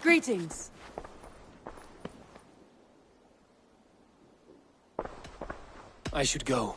Greetings. I should go.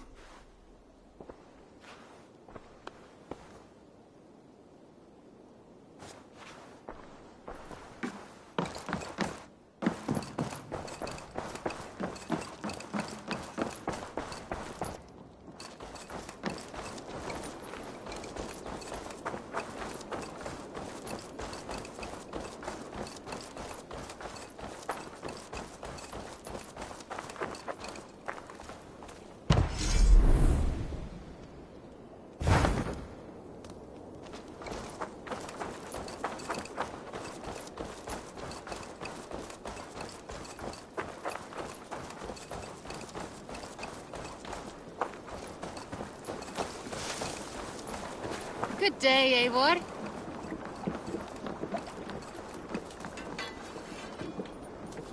Good day, Eivor.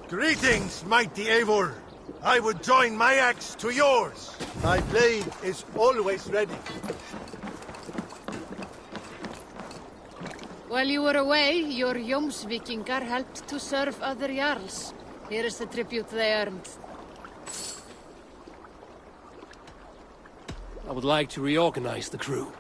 Greetings, mighty Eivor. I would join my axe to yours. My blade is always ready. While you were away, your Jomsvikingar helped to serve other Jarls. Here is the tribute they earned. I would like to reorganize the crew.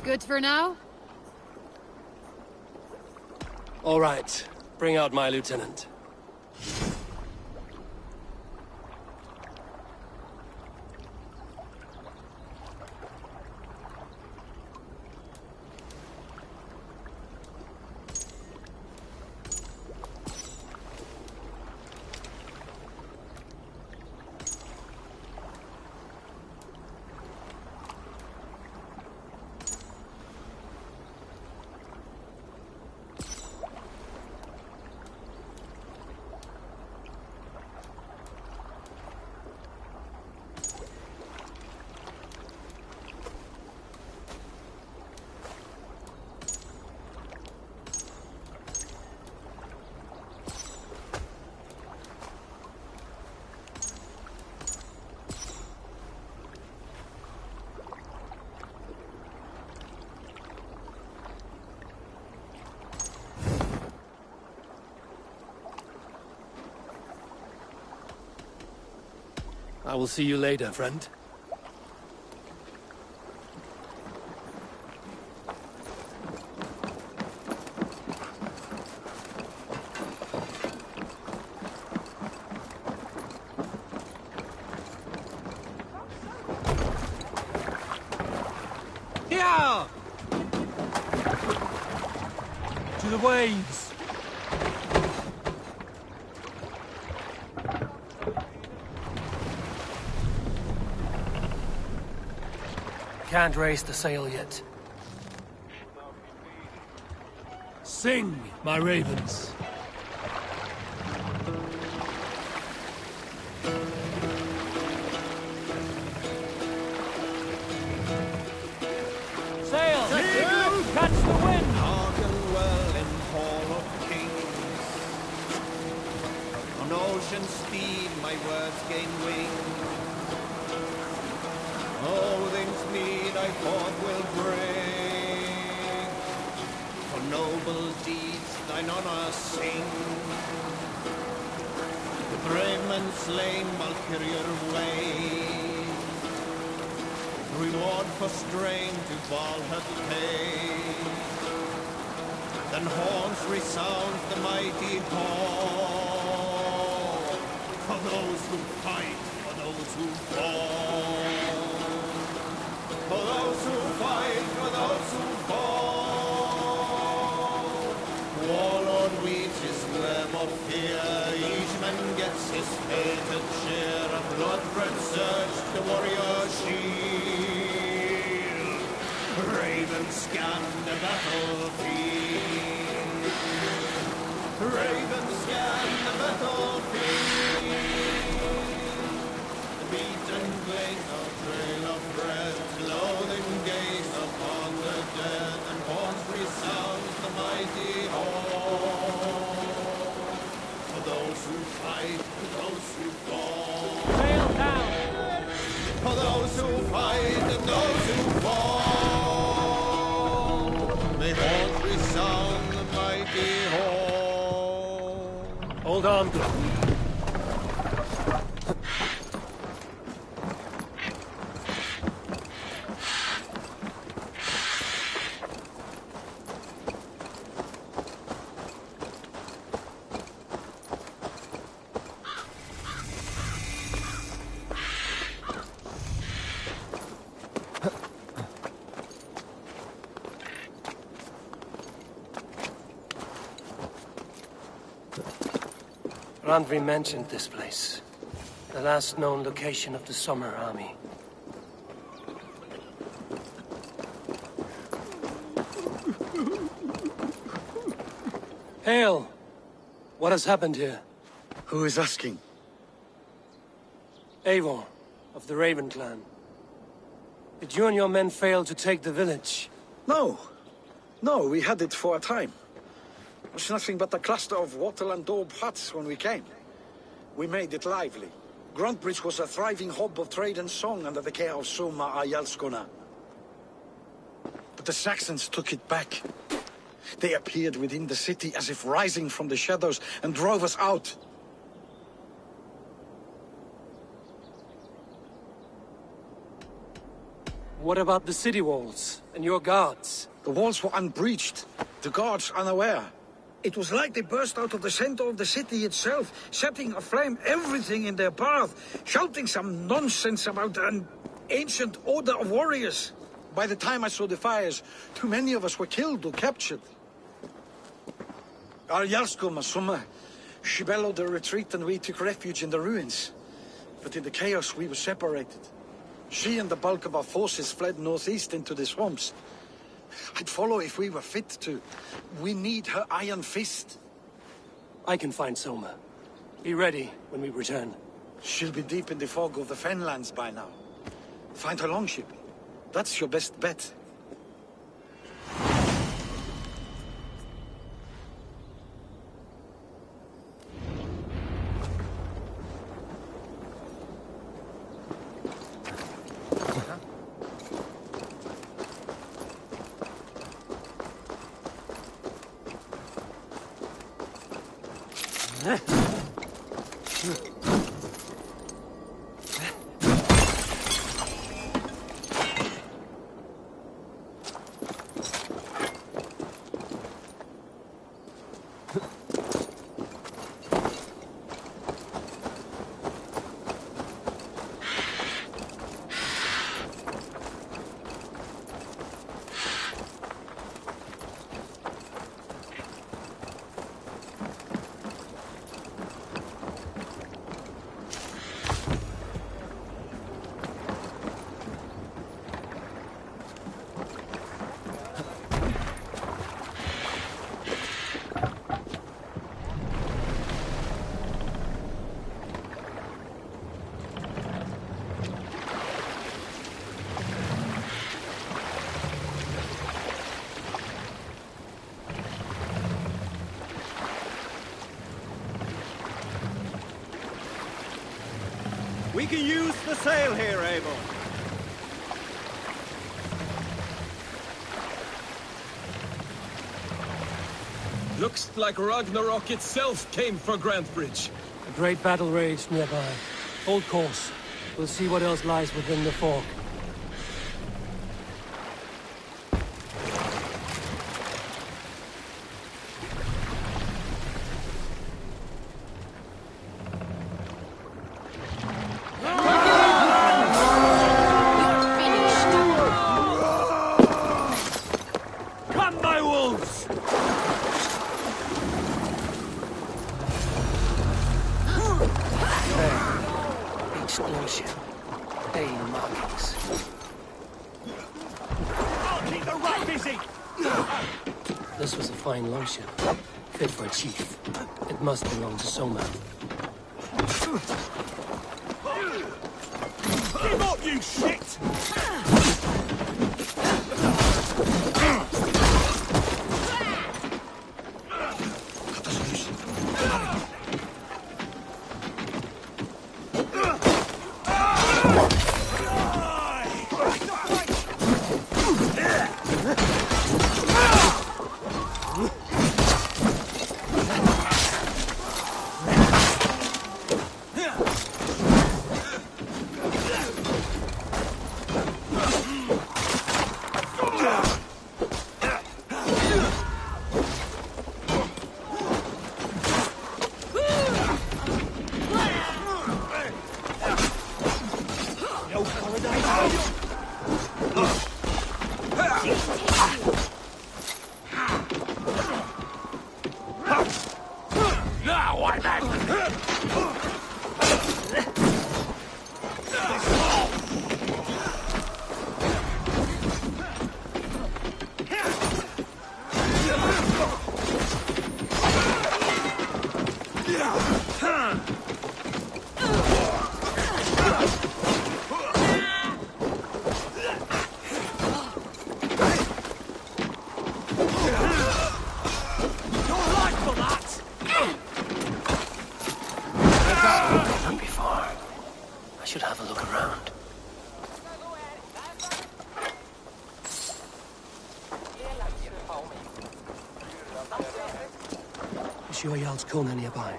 Good for now? All right. Bring out my lieutenant. I will see you later, friend. Here! To the waves! Can't raise the sail yet. Sing, my ravens. Sail! Catch the wind! Hearken well in Hall of Kings. On ocean speed my words gain wing. All things need I forth will bring. For noble deeds thine honor sing. The brave men slain Valkyrier way. Reward for strain to Valhalla pay. Then horns resound the mighty call. For those who fight, for those who fall. For those who fight, for those who fall. Warlord weaves his web of fear. Each man gets his hated share. A blood-red surge, the warrior shield. Ravens scan the battlefield. Ravens scan the battlefield. The beaten plain, no trail of bread. Loathing gaze upon the dead, and horns resound the mighty hall. For those who fight, for those who fall. Sail down! For those who fight and those who fall. May horns resound the mighty hall. Hold on. Randvi mentioned this place. The last known location of the Summer Army. Hail! What has happened here? Who is asking? Eivor, of the Raven clan. Did you and your men fail to take the village? No. No, we had it for a time. It was nothing but a cluster of wattle and daub huts when we came. We made it lively. Gruntbridge was a thriving hub of trade and song under the care of Suma Ayalskona. But the Saxons took it back. They appeared within the city as if rising from the shadows and drove us out. What about the city walls and your guards? The walls were unbreached, the guards unaware. It was like they burst out of the center of the city itself, setting aflame everything in their path, shouting some nonsense about an ancient order of warriors. By the time I saw the fires, too many of us were killed or captured. Arjalsko Masuma, she bellowed a retreat and we took refuge in the ruins. But in the chaos we were separated. She and the bulk of our forces fled northeast into the swamps. I'd follow if we were fit to. We need her iron fist. I can find Soma. Be ready when we return. She'll be deep in the fog of the Fenlands by now. Find her longship. That's your best bet. We can use the sail here, Eivor. Looks like Ragnarok itself came for Grantbridge. A great battle raged nearby. Hold course. We'll see what else lies within the fog. Come, my wolves! Each lordship. Dane markings. I'll keep the rat busy! This was a fine longship. Fit for a chief. It must belong to Soma. Give up, you shit! Your Jarl's Kona nearby.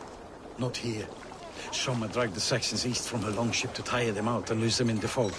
Not here. Soma dragged the Saxons east from her longship to tire them out and lose them in the fog.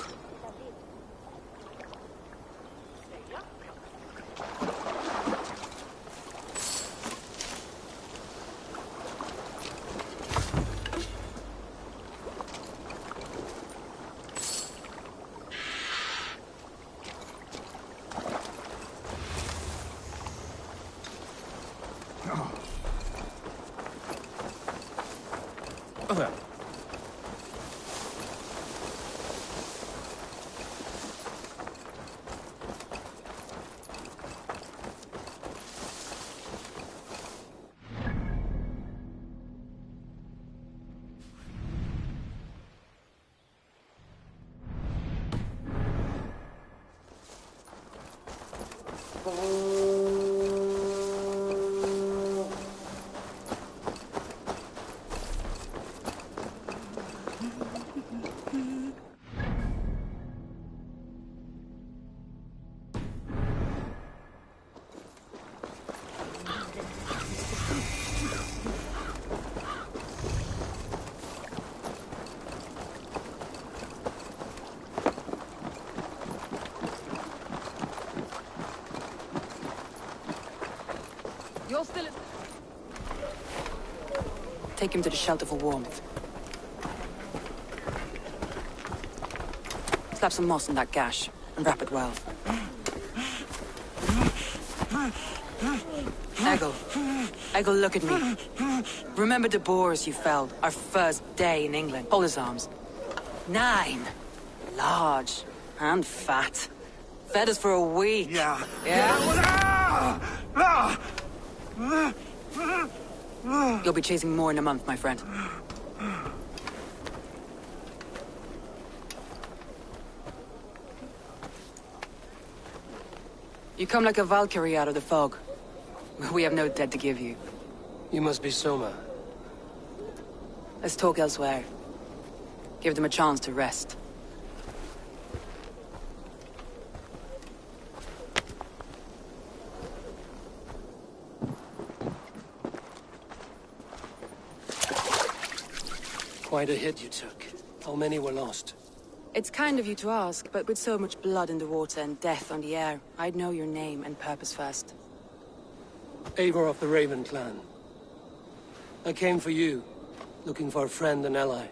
You're still... Take him to the shelter for warmth. Slap some moss in that gash, and wrap it well. Eggle, look at me. Remember the boars you felled, our first day in England? Hold his arms. 9. Large and fat. Fed us for a week. Yeah. Yeah? You'll be chasing more in a month, my friend. You come like a Valkyrie out of the fog. We have no dead to give you. You must be Soma. Let's talk elsewhere. Give them a chance to rest. Quite a hit you took. How many were lost? It's kind of you to ask, but with so much blood in the water and death on the air, I'd know your name and purpose first. Eivor of the Raven clan. I came for you, looking for a friend and ally.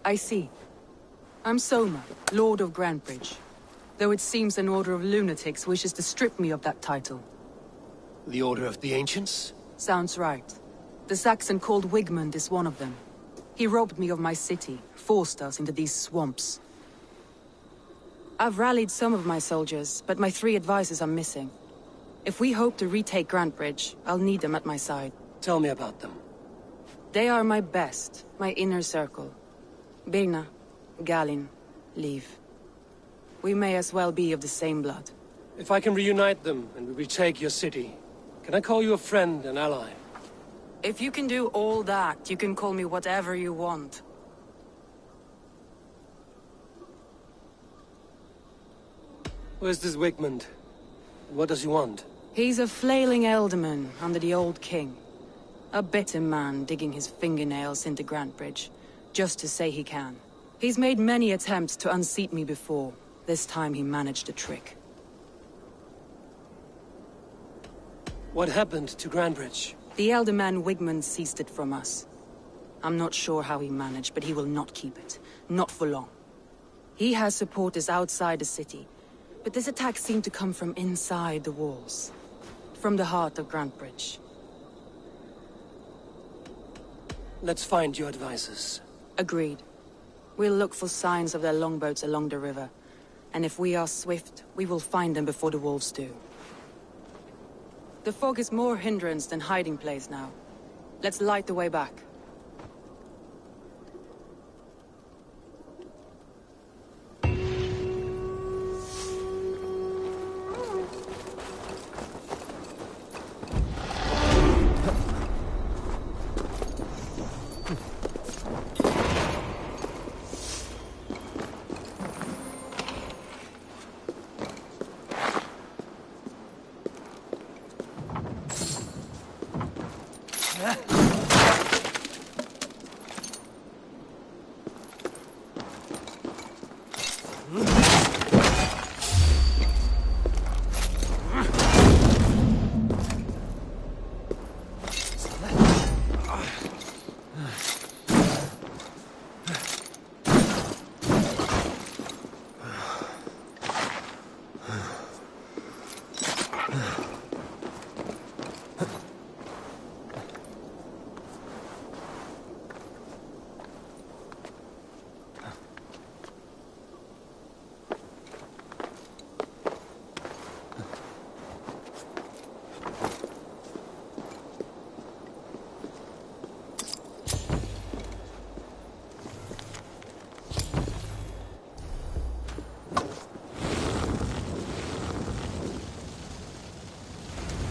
I see. I'm Soma, Lord of Grantebridge. Though it seems an order of lunatics wishes to strip me of that title. The Order of the Ancients? Sounds right. The Saxon called Wigmund is one of them. He robbed me of my city, forced us into these swamps. I've rallied some of my soldiers, but my 3 advisors are missing. If we hope to retake Grantbridge, I'll need them at my side. Tell me about them. They are my best, my inner circle. Birna, Galin, Liv. We may as well be of the same blood. If I can reunite them and we retake your city, can I call you a friend and ally? If you can do all that, you can call me whatever you want. Where's this Wigmund? What does he want? He's a flailing elderman under the old king. A bitter man digging his fingernails into Grantbridge, just to say he can. He's made many attempts to unseat me before. This time he managed a trick. What happened to Grantbridge? The elder man Wigmund seized it from us. I'm not sure how he managed, but he will not keep it. Not for long. He has supporters outside the city, but this attack seemed to come from inside the walls. From the heart of Grantbridge. Let's find your advisors. Agreed. We'll look for signs of their longboats along the river. And if we are swift, we will find them before the wolves do. The fog is more hindrance than hiding place now. Let's light the way back.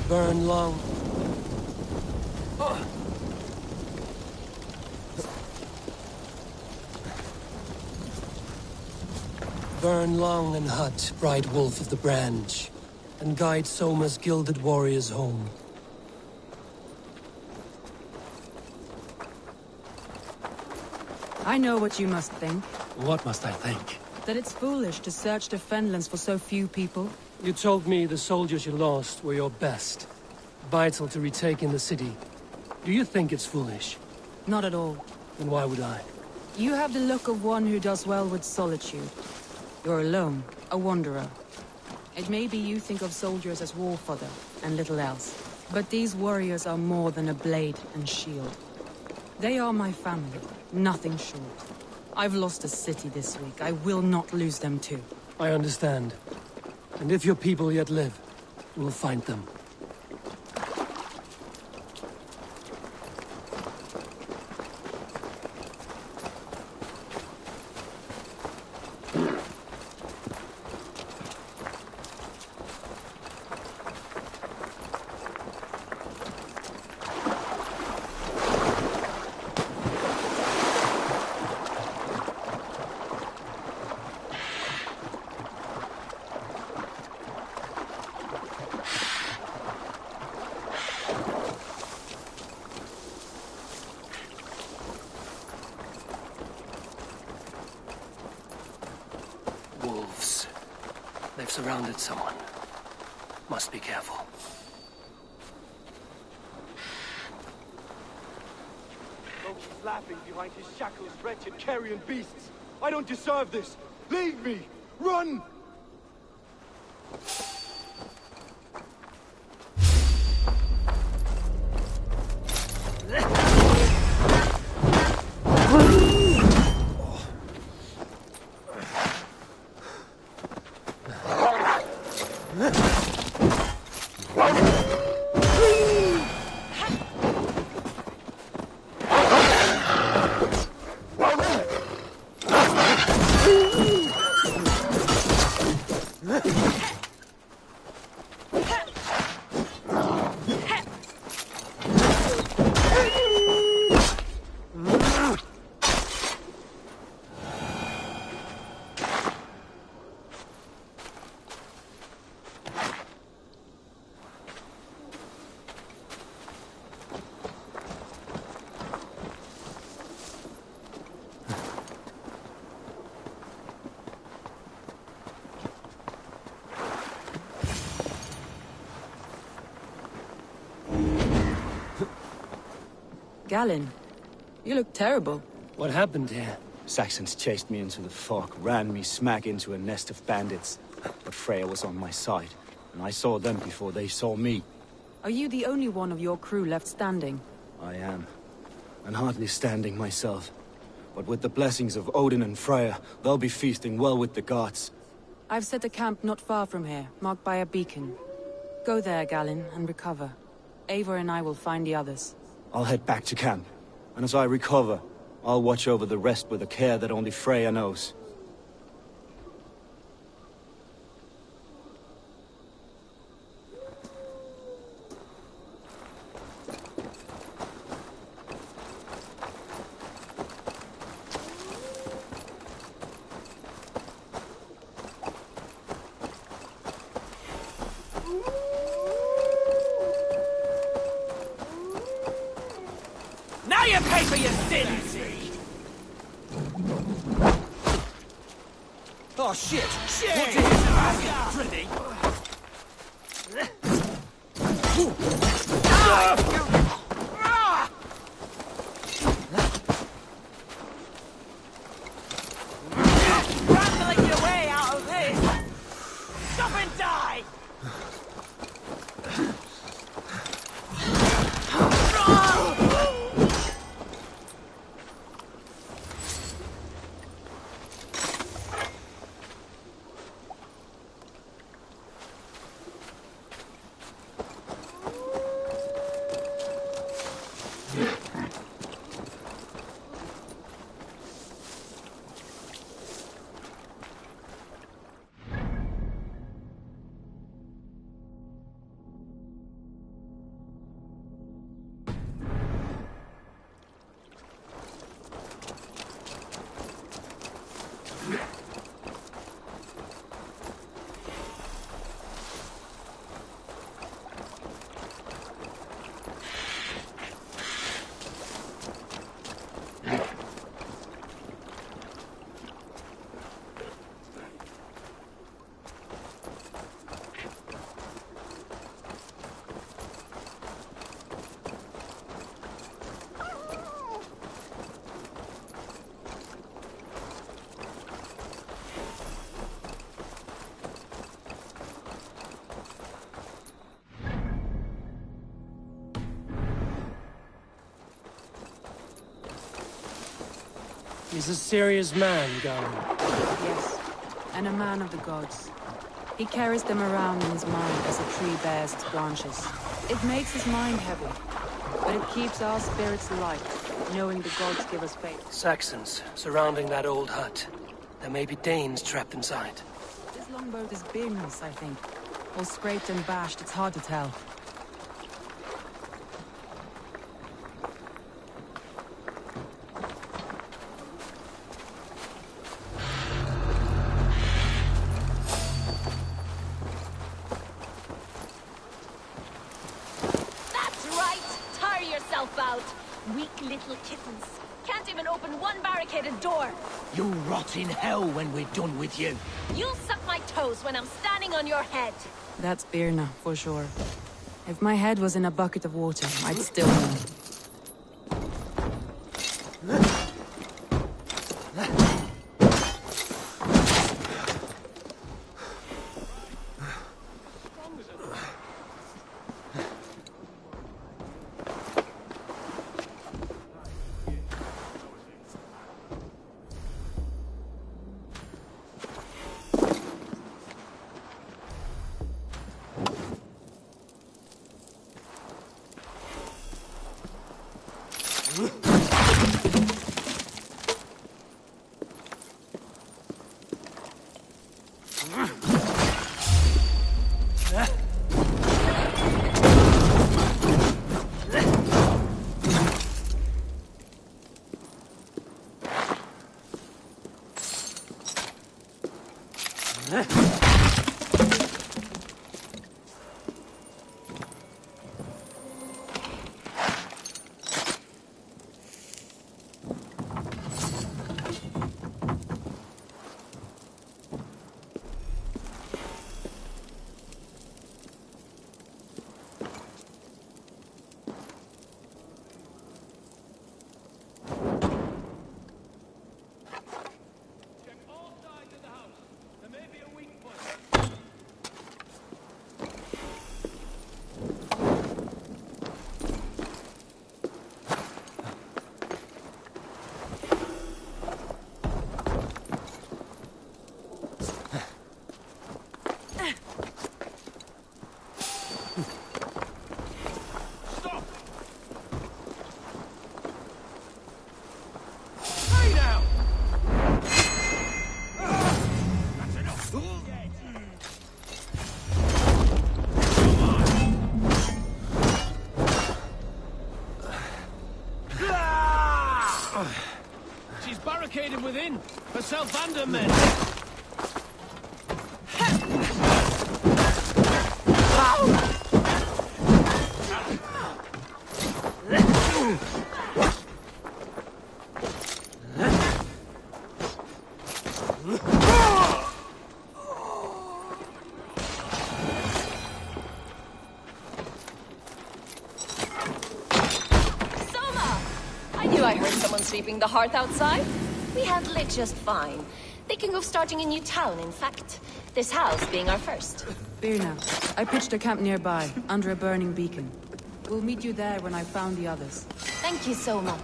Burn long. Burn long and hut, bright wolf of the branch, and guide Soma's gilded warriors home. I know what you must think. What must I think? That it's foolish to search the Fenlands for so few people. You told me the soldiers you lost were your best. Vital to retaking the city. Do you think it's foolish? Not at all. Then why would I? You have the look of one who does well with solitude. You're alone, a wanderer. It may be you think of soldiers as war fodder, and little else. But these warriors are more than a blade and shield. They are my family, nothing short. I've lost a city this week. I will not lose them too. I understand. And if your people yet live, we'll find them. Wolves. They've surrounded someone. Must be careful. Loki's laughing behind his shackles, wretched carrion beasts. I don't deserve this. Leave me! Run! Galen, you look terrible. What happened here? Saxons chased me into the fog, ran me smack into a nest of bandits. But Freya was on my side, and I saw them before they saw me. Are you the only one of your crew left standing? I am. And hardly standing myself. But with the blessings of Odin and Freya, they'll be feasting well with the gods. I've set a camp not far from here, marked by a beacon. Go there, Galen, and recover. Eivor and I will find the others. I'll head back to camp, and as I recover, I'll watch over the rest with a care that only Freya knows. Now you pay for your sins! Oh shit! Shit! What is it? Rambling your way out of this! Stop and die! He's a serious man, Galen. Yes, and a man of the gods. He carries them around in his mind as a tree bears its branches. It makes his mind heavy, but it keeps our spirits light, knowing the gods give us faith. Saxons surrounding that old hut. There may be Danes trapped inside. This longboat is Birn's, I think. All scraped and bashed, it's hard to tell. Out. Weak little kittens. Can't even open one barricaded door. You'll rot in hell when we're done with you. You'll suck my toes when I'm standing on your head. That's Birna, for sure. If my head was in a bucket of water, I'd still know. him within. Herself and her men. I heard someone sweeping the hearth outside. We handle it just fine. Thinking of starting a new town, in fact. This house being our first. Birna, I pitched a camp nearby, under a burning beacon. We'll meet you there when I've found the others. Thank you, Soma.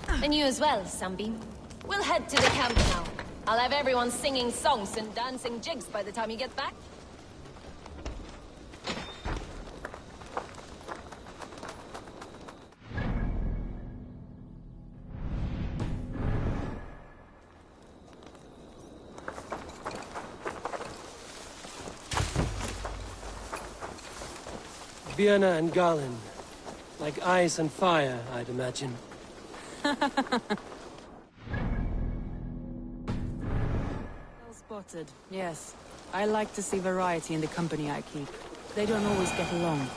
And you as well, Sunbeam. We'll head to the camp now. I'll have everyone singing songs and dancing jigs by the time you get back. Vienna and Galen. Like ice and fire, I'd imagine. Well spotted, yes. I like to see variety in the company I keep. They don't always get along,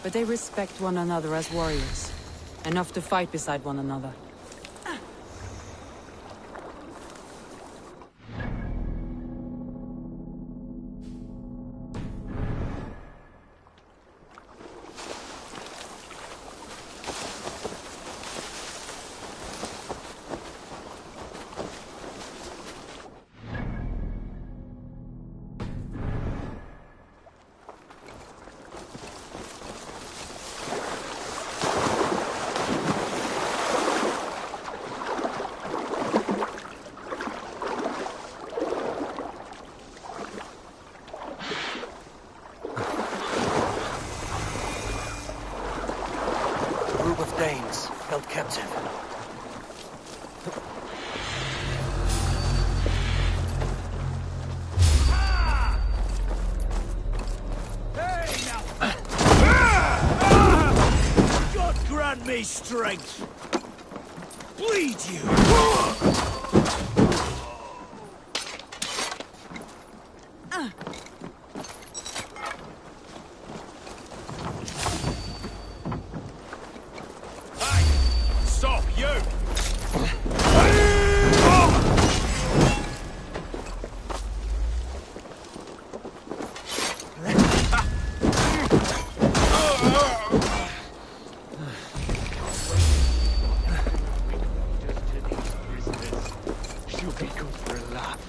but they respect one another as warriors. Enough to fight beside one another. Danes held captive. God grant me strength! Bleed you! Stop, you! She'll be good for a laugh.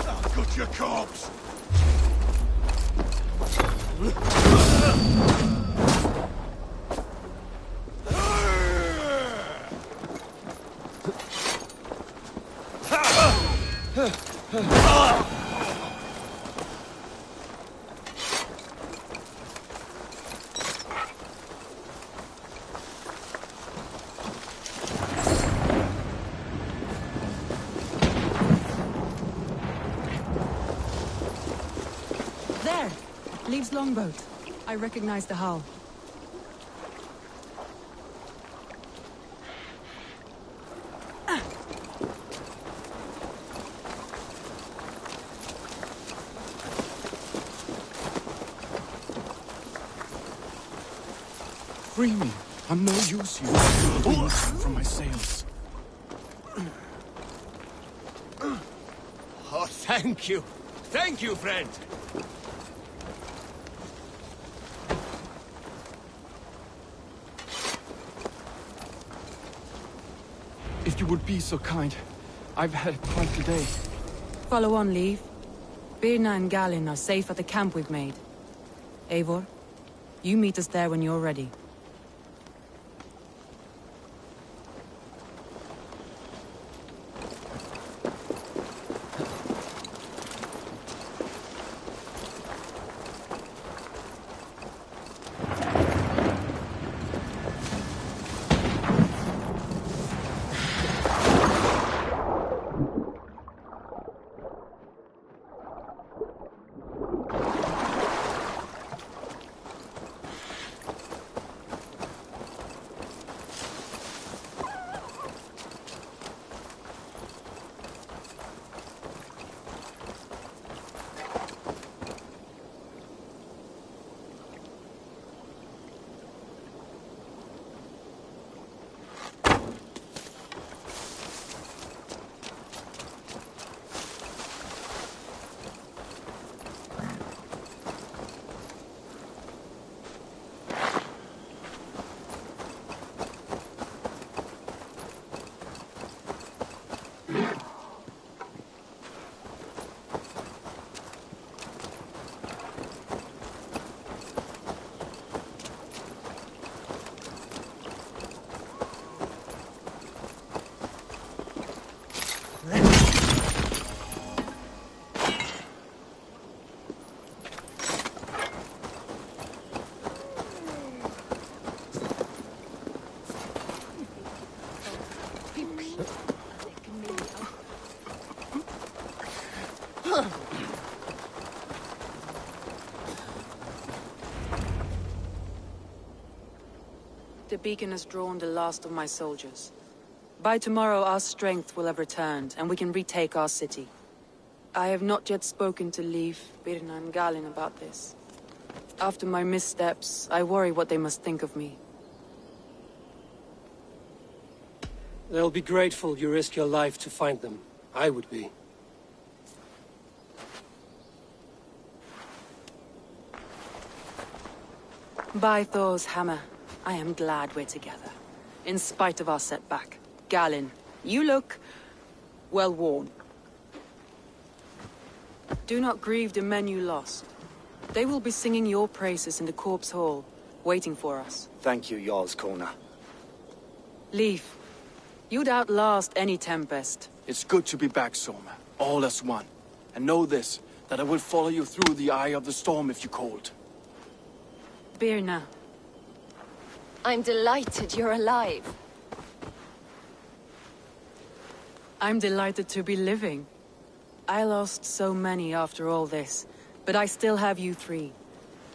I've got your corpse! There! Leaves longboat. I recognize the hull. Free me. I'm no use you. Wings from my sails. Oh, thank you. Thank you, friend. If you would be so kind. I've had quite a day. Follow on, Leave. Birna and Galen are safe at the camp we've made. Eivor, you meet us there when you're ready. the beacon has drawn the last of my soldiers. By tomorrow our strength will have returned, and we can retake our city. I have not yet spoken to Leif, Birna and Galin about this. After my missteps, I worry what they must think of me. They'll be grateful you risked your life to find them. I would be. By Thor's hammer, I am glad we're together. In spite of our setback. Galin, you look well worn. Do not grieve the men you lost. They will be singing your praises in the corpse hall, waiting for us. Thank you, Jarl's Kona. Leif, you'd outlast any tempest. It's good to be back, Soma. All as one. And know this, that I will follow you through the eye of the storm if you called. Birna. I'm delighted you're alive. I'm delighted to be living. I lost so many after all this, but I still have you three.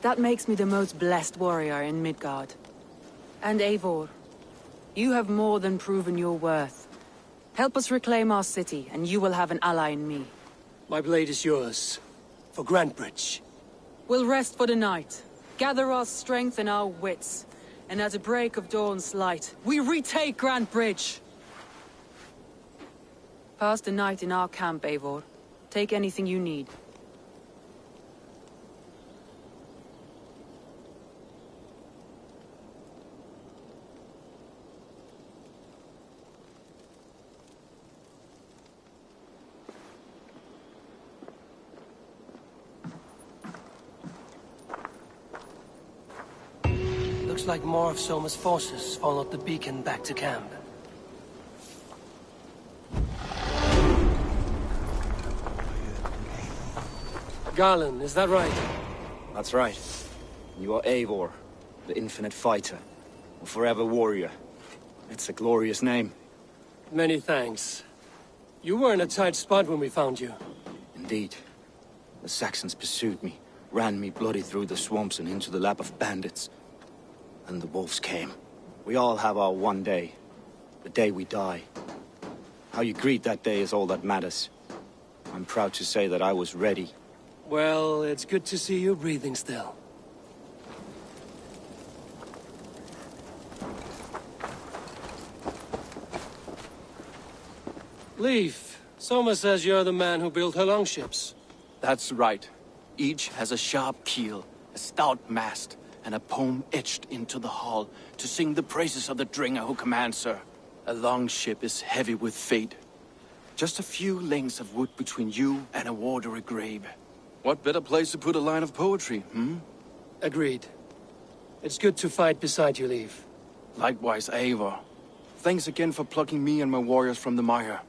That makes me the most blessed warrior in Midgard. And Eivor, you have more than proven your worth. Help us reclaim our city, and you will have an ally in me. My blade is yours. For Grantebridge. We'll rest for the night. Gather our strength and our wits. And at the break of dawn's light, we retake Grantebridge! Pass the night in our camp, Eivor. Take anything you need. Looks like more of Soma's forces followed the beacon back to camp. Garland, is that right? That's right. You are Eivor, the infinite fighter, a forever warrior. It's a glorious name. Many thanks. You were in a tight spot when we found you. Indeed. The Saxons pursued me, ran me bloody through the swamps and into the lap of bandits. And the wolves came. We all have our one day. The day we die. How you greet that day is all that matters. I'm proud to say that I was ready. Well, it's good to see you breathing still. Leif, Soma says you're the man who built her longships. That's right. Each has a sharp keel, a stout mast, and a poem etched into the hull to sing the praises of the Dringer who commands her. A longship is heavy with fate. Just a few lengths of wood between you and a watery grave. What better place to put a line of poetry, hmm? Agreed. It's good to fight beside you, Leif. Likewise, Eivor. Thanks again for plucking me and my warriors from the mire.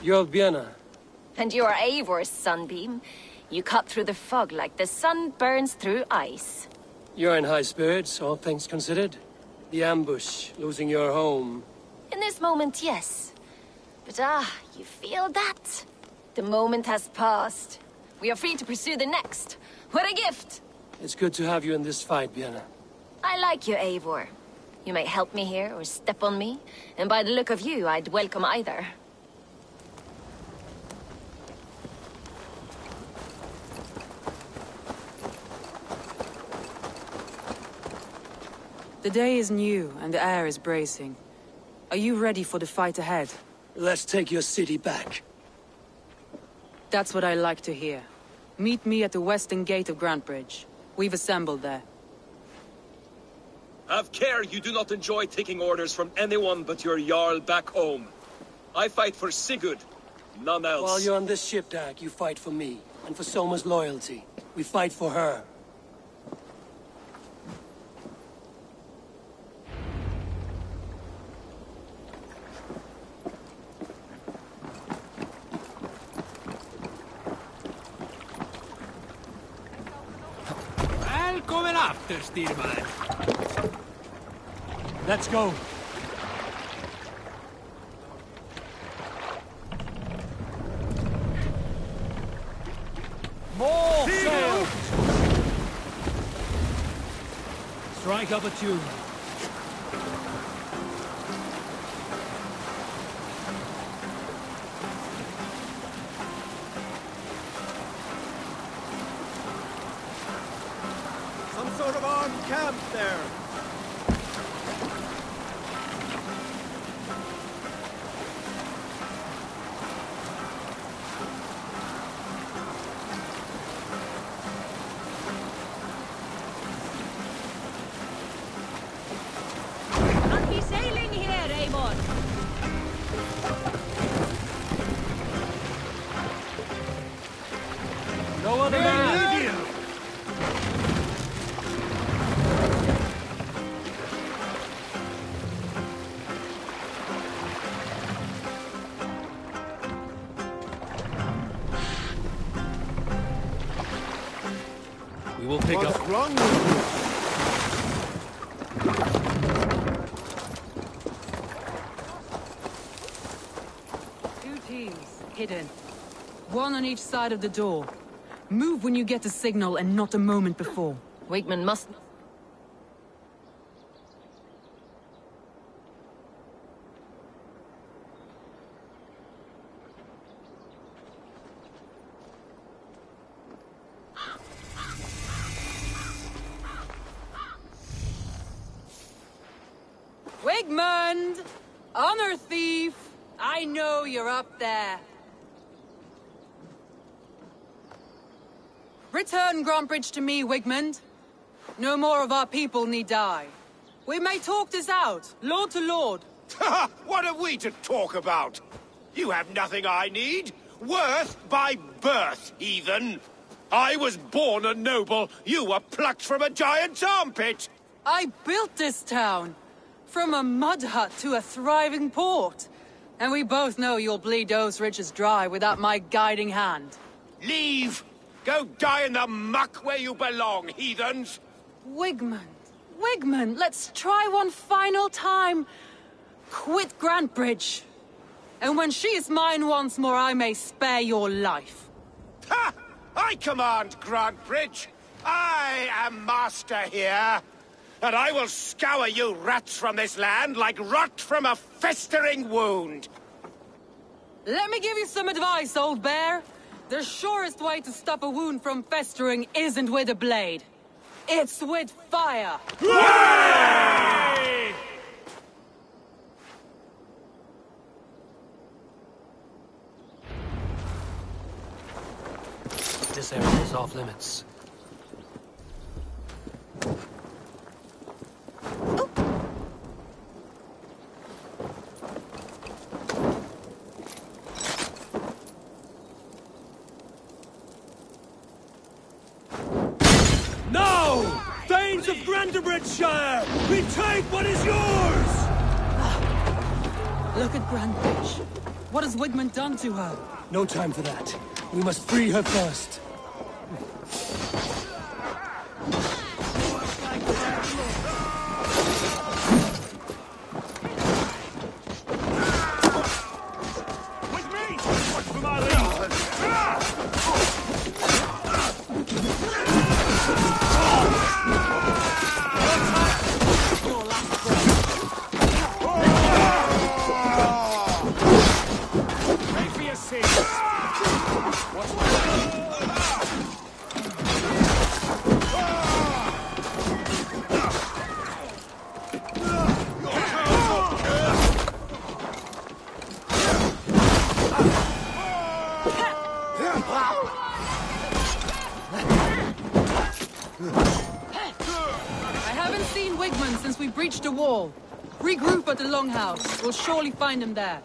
You're Birna. And you're Eivor's sunbeam. You cut through the fog like the sun burns through ice. You're in high spirits, all things considered. The ambush, losing your home. In this moment, yes. But you feel that? The moment has passed. We are free to pursue the next. What a gift! It's good to have you in this fight, Birna. I like you, Eivor. You may help me here or step on me, and by the look of you, I'd welcome either. The day is new, and the air is bracing. Are you ready for the fight ahead? Let's take your city back. That's what I like to hear. Meet me at the western gate of Grantebridge. We've assembled there. Have care you do not enjoy taking orders from anyone but your Jarl back home. I fight for Sigurd, none else. While you're on this ship, Dag, you fight for me, and for Soma's loyalty. We fight for her. Välkommen after, styrman. Let's go. More sail! Strike up a tune. Some sort of armed camp there. No other man! We will pick up. What's wrong with you? Two teams, hidden. One on each side of the door. Move when you get the signal and not a moment before. Wigman must... Wigmund! Honor thief! I know you're up there. Return Grantbridge to me, Wigmund. No more of our people need die. We may talk this out, lord to lord. What are we to talk about? You have nothing I need. Worth by birth, heathen. I was born a noble. You were plucked from a giant's armpit. I built this town. From a mud hut to a thriving port. And we both know you'll bleed those riches dry without my guiding hand. Leave! Go die in the muck where you belong, heathens! Wigmund, let's try one final time. Quit Grantbridge. And when she is mine once more, I may spare your life. Ha! I command Grantbridge. I am master here. And I will scour you rats from this land like rot from a festering wound. Let me give you some advice, old bear. The surest way to stop a wound from festering isn't with a blade. It's with fire. Hooray! This area is off limits. No! Thanes of Grantebridgeshire! Retake what is yours! Look at Grantbridge. What has Wigmund done to her? No time for that. We must free her first. Since we breached the wall. Regroup at the Longhouse. We'll surely find him there.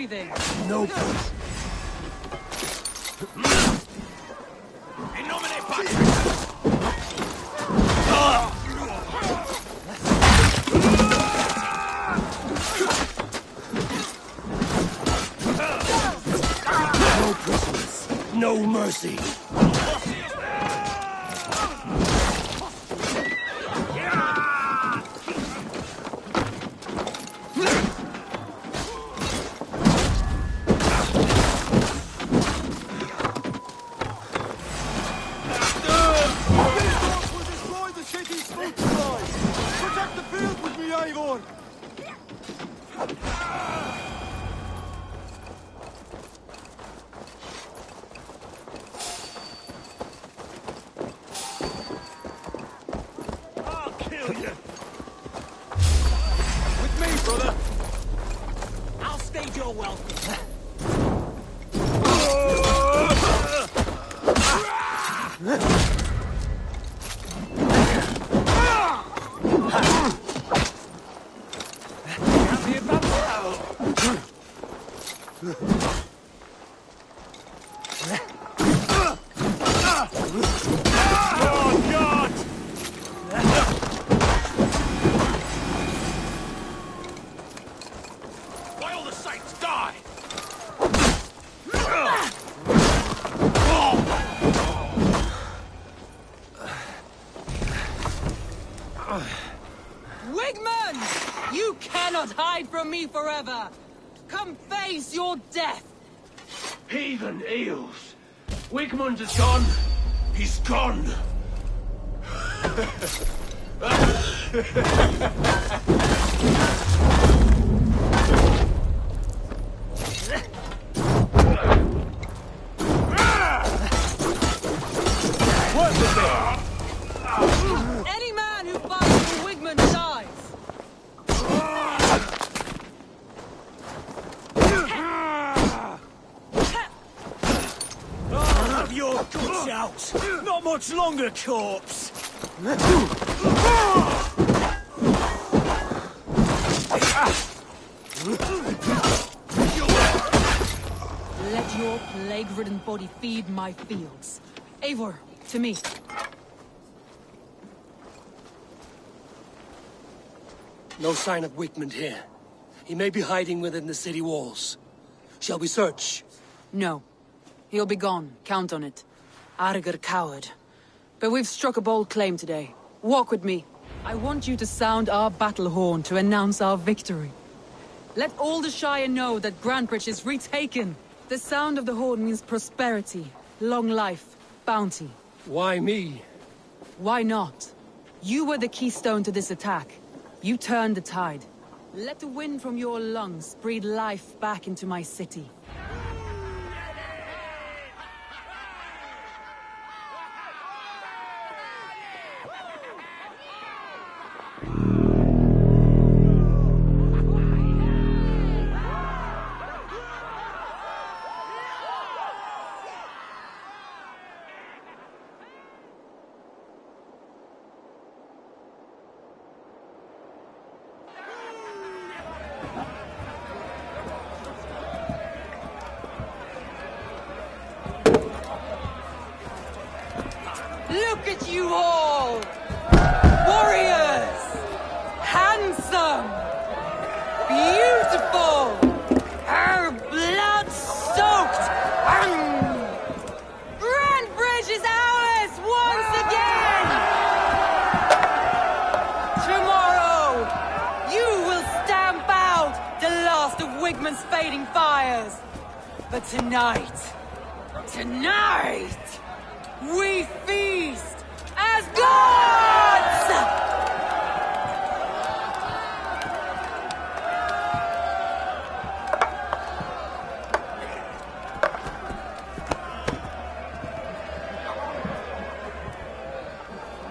breathing. No. In nomine Patris! No prisoners. No mercy. Protect the field with me, Ivor! I'll kill you. With me, brother! I'll stage your welcome. Oh, God! Why all the saints die? Wigman! You cannot hide from me forever! Come face your death! Heathen eels. Wigmund is gone. He's gone. Any man who fights for Wigman dies! Have your guts out. Not much longer, corpse. Let your plague-ridden body feed my fields. Eivor, to me. No sign of Wigmund here. He may be hiding within the city walls. Shall we search? No. He'll be gone. Count on it. Arger coward. But we've struck a bold claim today. Walk with me. I want you to sound our battle horn to announce our victory. Let all the Shire know that Grantebridge is retaken. The sound of the horn means prosperity, long life, bounty. Why me? Why not? You were the keystone to this attack. You turned the tide. Let the wind from your lungs breathe life back into my city. Look at you all! Warriors! Handsome! Beautiful! Her blood-soaked! Grantebridge is ours once again! Tomorrow, you will stamp out the last of Wigman's fading fires. But tonight, we feast as gods!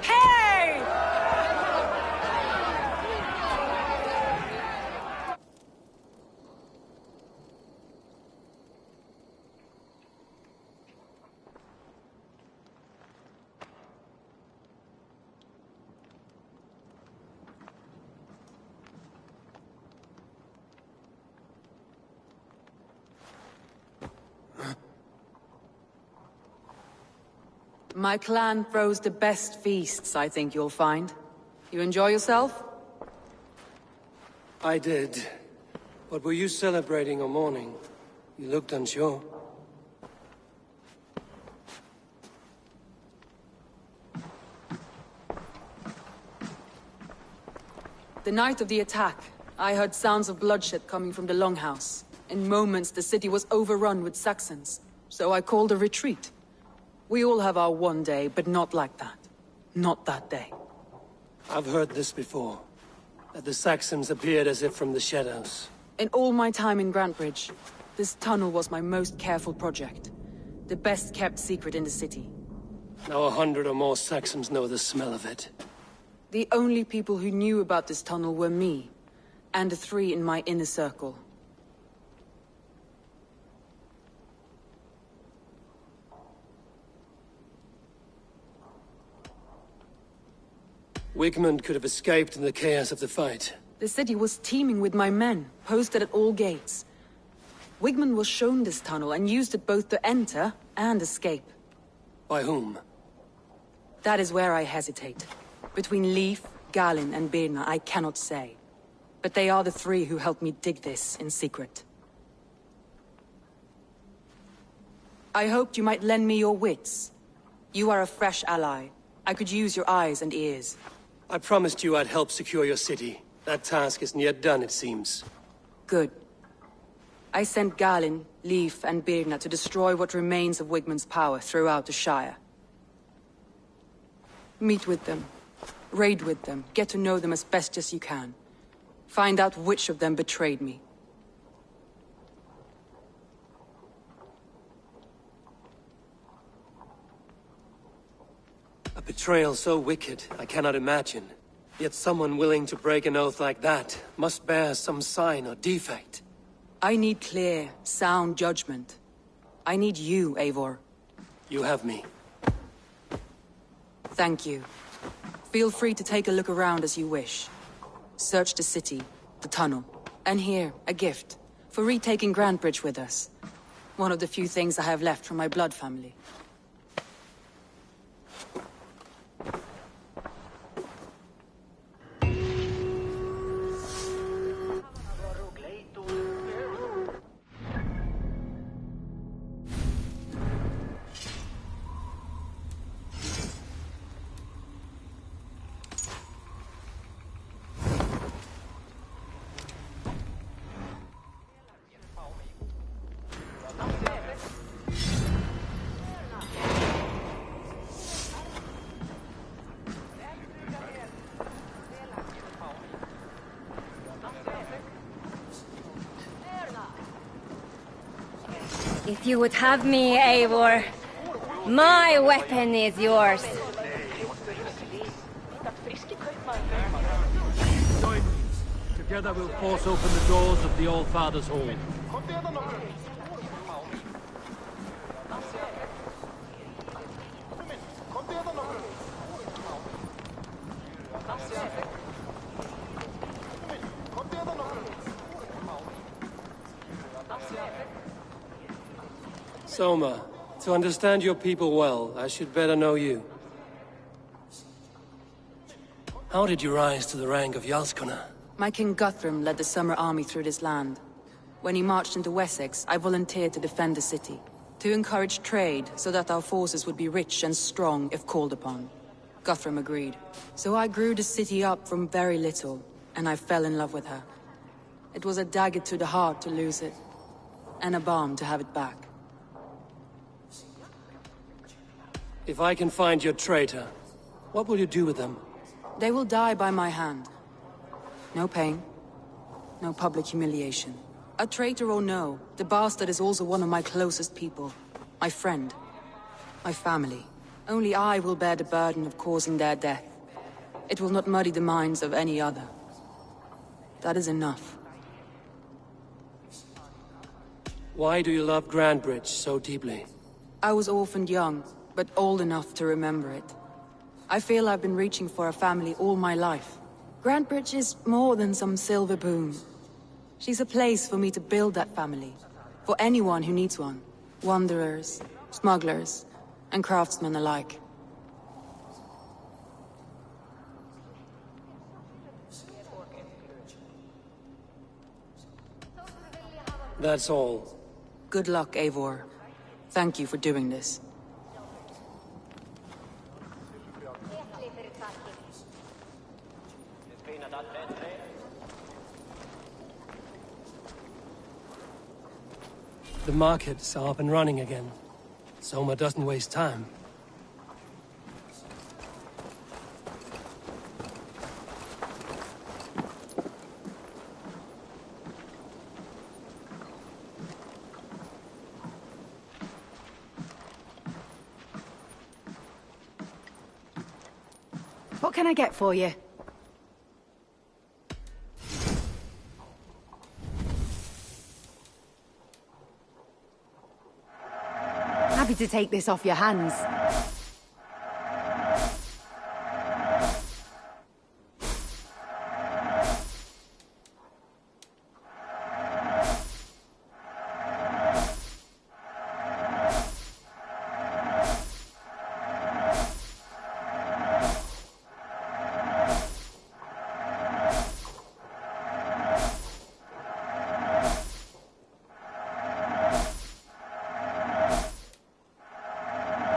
Hey! My clan throws the best feasts, I think you'll find. You enjoy yourself? I did. But were you celebrating or mourning? You looked unsure. The night of the attack, I heard sounds of bloodshed coming from the Longhouse. In moments, the city was overrun with Saxons, so I called a retreat. We all have our one day, but not like that. Not that day. I've heard this before. That the Saxons appeared as if from the shadows. In all my time in Grantbridge, this tunnel was my most careful project. The best kept secret in the city. Now 100 or more Saxons know the smell of it. The only people who knew about this tunnel were me, and the 3 in my inner circle. Wigmund could have escaped in the chaos of the fight. The city was teeming with my men, posted at all gates. Wigmund was shown this tunnel and used it both to enter and escape. By whom? That is where I hesitate. Between Leif, Galin, and Birna, I cannot say. But they are the 3 who helped me dig this in secret. I hoped you might lend me your wits. You are a fresh ally. I could use your eyes and ears. I promised you I'd help secure your city. That task isn't yet done, it seems. Good. I sent Galin, Leif, and Birna to destroy what remains of Wigmund's power throughout the Shire. Meet with them. Raid with them. Get to know them as best as you can. Find out which of them betrayed me. A betrayal so wicked, I cannot imagine. Yet someone willing to break an oath like that must bear some sign or defect. I need clear, sound judgment. I need you, Eivor. You have me. Thank you. Feel free to take a look around as you wish. Search the city, the tunnel, and here, a gift, for retaking Grantbridge with us. One of the few things I have left from my blood family. If you would have me, Eivor, my weapon is yours. Join me. Together we'll force open the doors of the All-Father's Hall. Soma, to understand your people well, I should better know you. How did you rise to the rank of Jarlskona? My King Guthrum led the summer army through this land. When he marched into Wessex, I volunteered to defend the city. To encourage trade, so that our forces would be rich and strong if called upon. Guthrum agreed. So I grew the city up from very little, and I fell in love with her. It was a dagger to the heart to lose it, and a balm to have it back. If I can find your traitor, what will you do with them? They will die by my hand. No pain. No public humiliation. A traitor or no, the bastard is also one of my closest people. My friend. My family. Only I will bear the burden of causing their death. It will not muddy the minds of any other. That is enough. Why do you love Grantbridge so deeply? I was orphaned young, but old enough to remember it. I feel I've been reaching for a family all my life. Grantbridge is more than some silver boon. She's a place for me to build that family. For anyone who needs one. Wanderers, smugglers, and craftsmen alike. That's all. Good luck, Eivor. Thank you for doing this. The markets are up and running again. Soma doesn't waste time. What can I get for you? Happy to take this off your hands.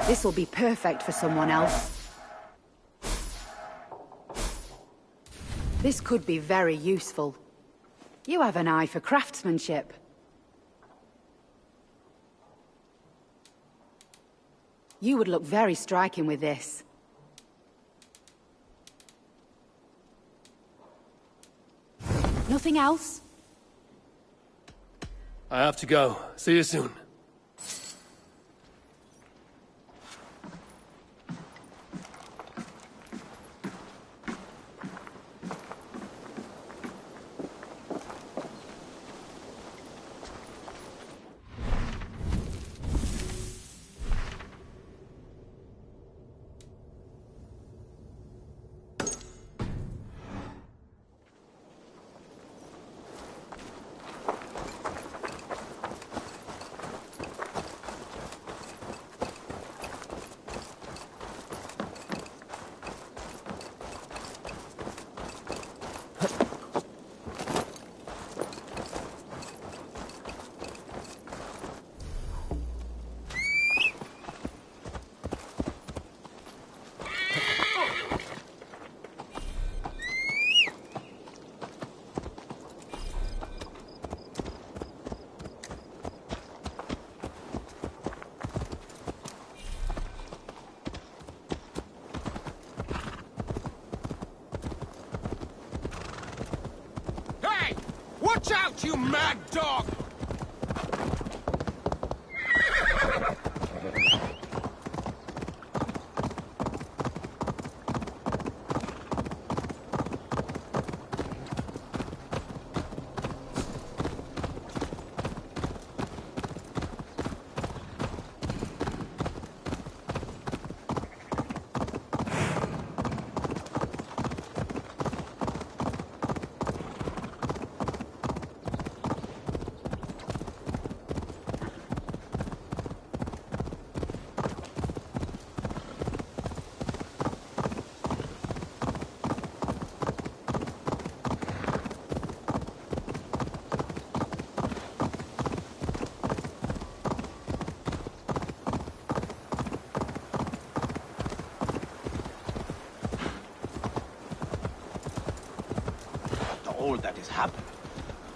This'll be perfect for someone else. This could be very useful. You have an eye for craftsmanship. You would look very striking with this. Nothing else? I have to go. See you soon. Watch out, you mad dog! All that has happened.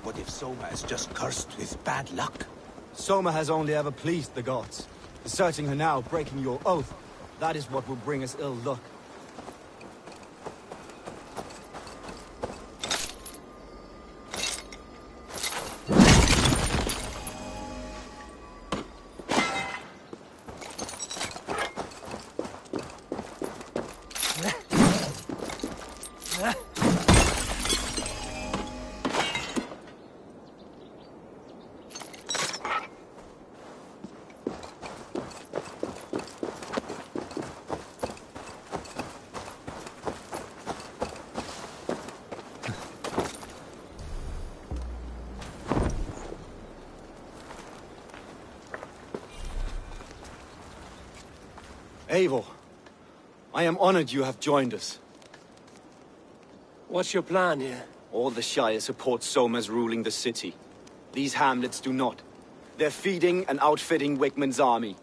What if Soma is just cursed with bad luck? Soma has only ever pleased the gods. Deserting her now, breaking your oath, that is what will bring us ill luck. Eivor, I am honored you have joined us. What's your plan here? All the Shire support Soma's ruling the city. These hamlets do not. They're feeding and outfitting Wickman's army.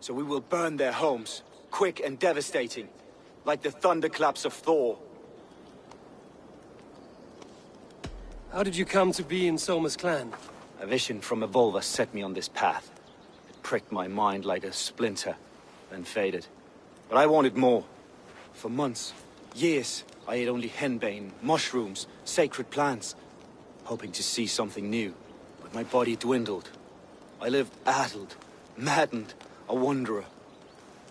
So we will burn their homes, quick and devastating, like the thunderclaps of Thor. How did you come to be in Soma's clan? A vision from Evolva set me on this path. It pricked my mind like a splinter, then faded. But I wanted more. For months, years, I ate only henbane, mushrooms, sacred plants, hoping to see something new. But my body dwindled. I lived addled, maddened, a wanderer,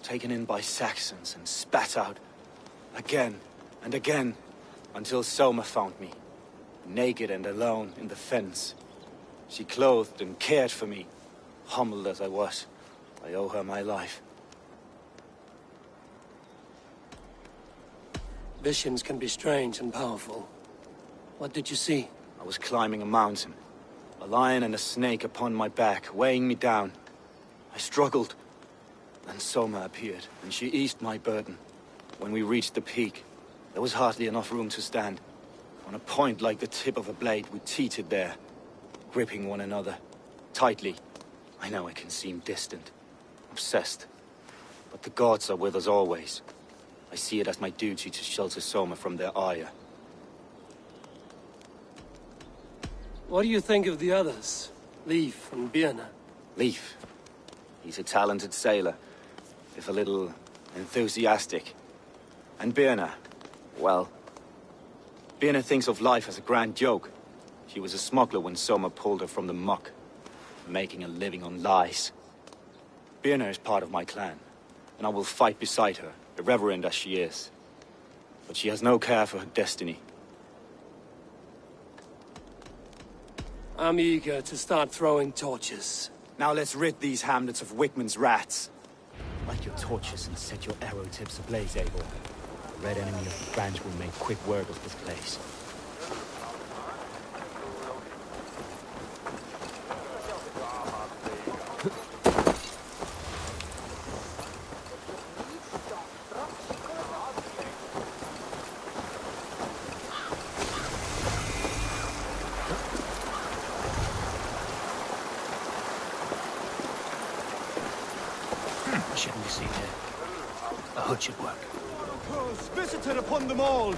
taken in by Saxons and spat out, again and again, until Soma found me, naked and alone in the fens. She clothed and cared for me, humbled as I was. I owe her my life. Visions can be strange and powerful. What did you see? I was climbing a mountain, a lion and a snake upon my back, weighing me down. I struggled. Then Soma appeared, and she eased my burden. When we reached the peak, there was hardly enough room to stand. On a point like the tip of a blade, we teetered there, gripping one another, tightly. I know I can seem distant, obsessed, but the gods are with us always. I see it as my duty to shelter Soma from their ire. What do you think of the others? Leif and Birna? Leif. He's a talented sailor, if a little enthusiastic. And Birna, well, Birna thinks of life as a grand joke. She was a smuggler when Soma pulled her from the muck, making a living on lies. Birna is part of my clan, and I will fight beside her, irreverent as she is. But she has no care for her destiny. I'm eager to start throwing torches. Now let's rid these hamlets of Wickman's rats. Light your torches and set your arrow tips ablaze, Eivor. The red enemy of the branch will make quick work of this place. Shouldn't be seen here. A hood should work. Curse visited upon them all!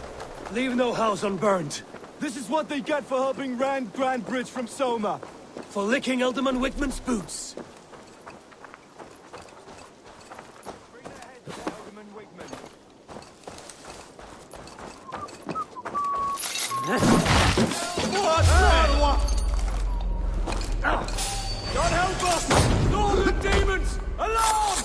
Leave no house unburned. This is what they get for helping Rand Grandbridge from Soma. For licking Alderman Wickman's boots. God help us! Northern demons! Alarm!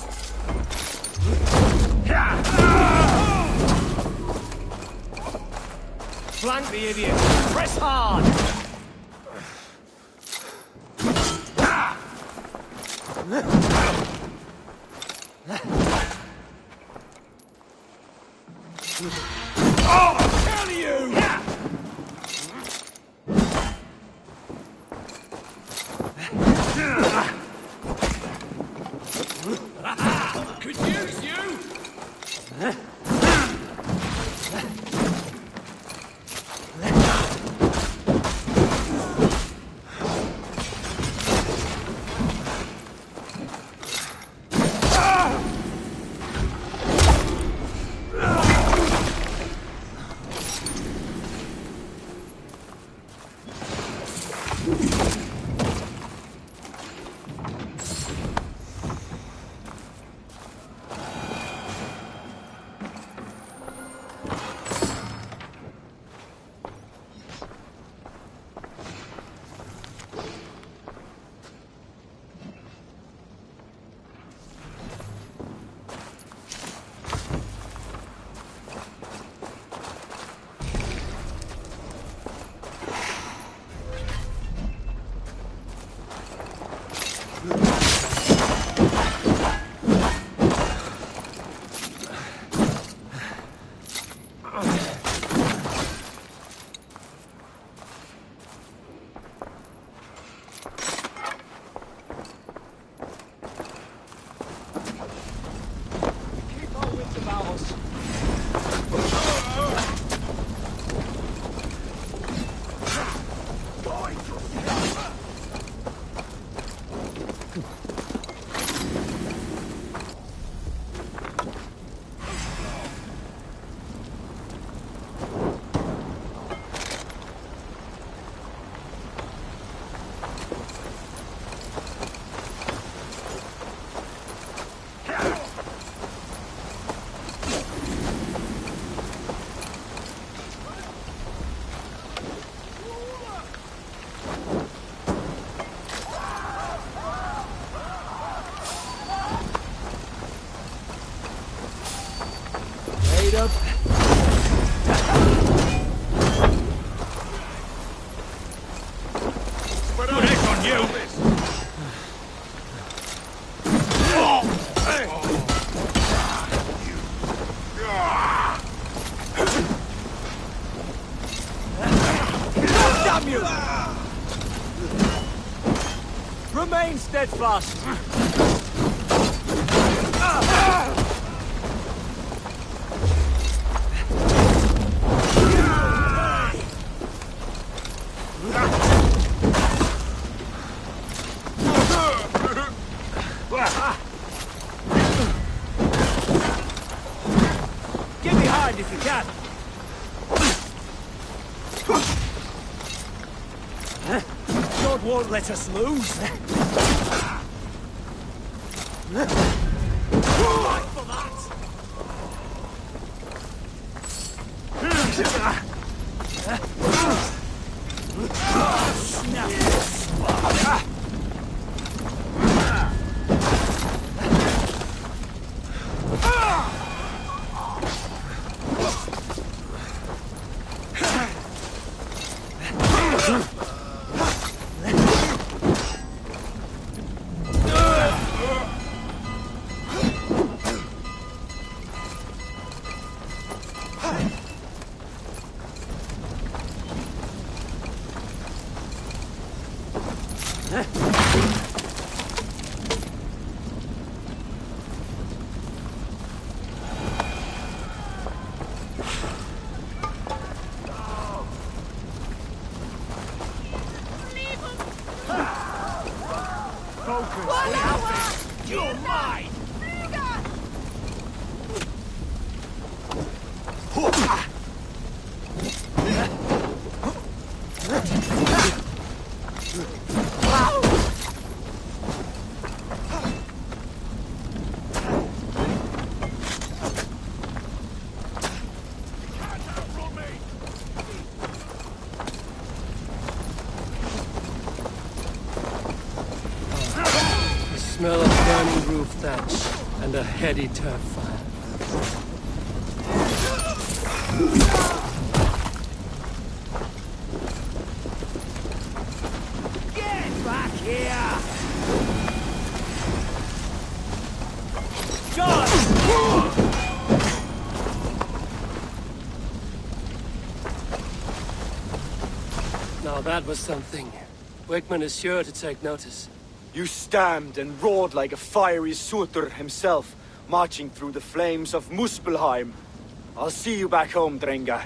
Flank the idiot! Press hard! Oh, kill you! Could use you! Damn you! Remain steadfast! Get behind if you can! God won't let us lose. Fight for that! Snap this spark! You're mine! The smell of burning roof thatch and a heady turf fire. Get back here! John! Now that was something. Wickman is sure to take notice. You stamped and roared like a fiery Surtur himself, marching through the flames of Muspelheim. I'll see you back home, Drenga.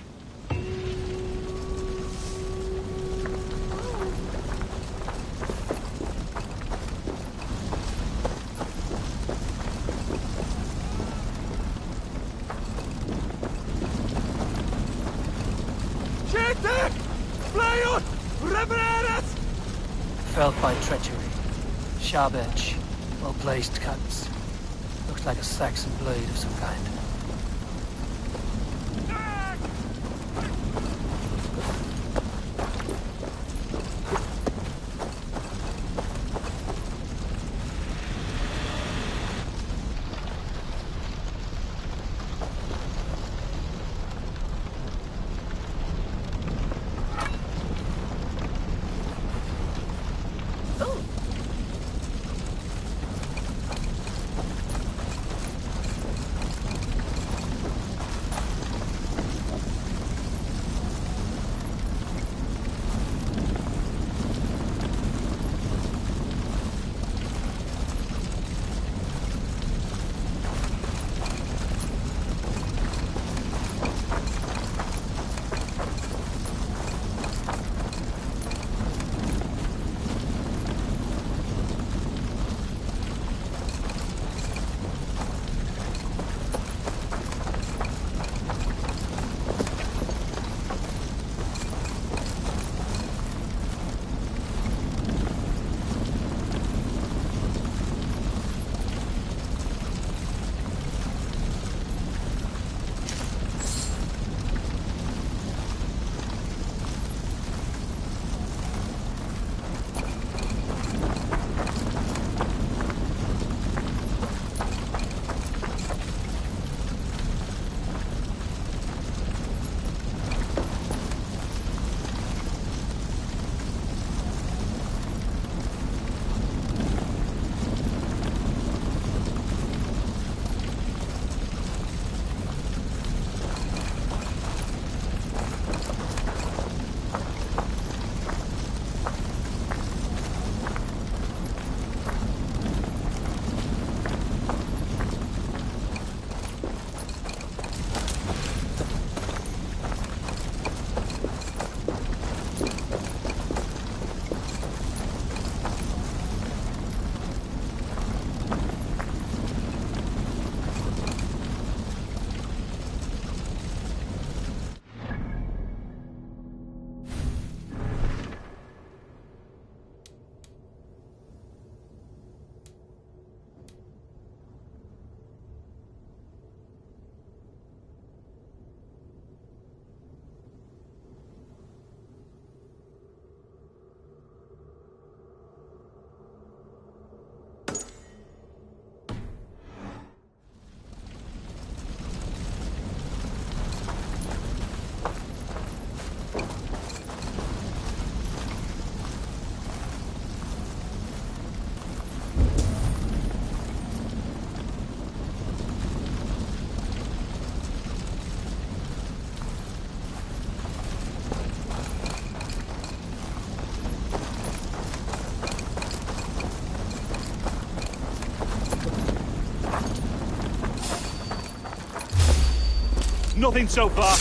Felled by treachery. Sharp edge. Well-placed cuts. Looks like a Saxon blade of some kind. Nothing so far.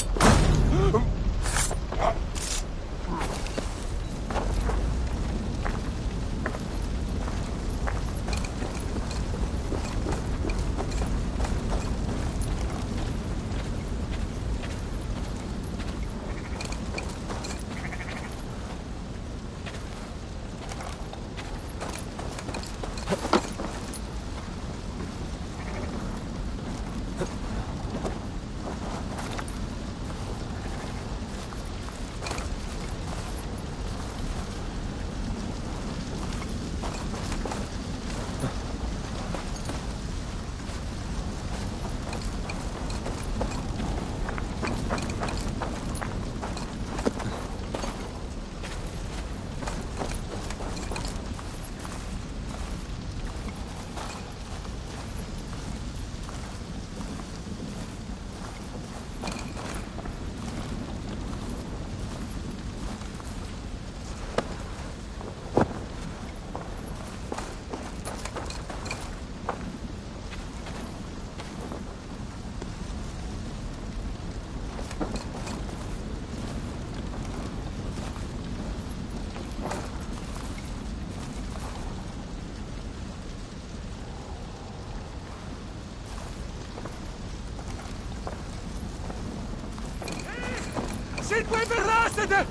Siit voi verrastada!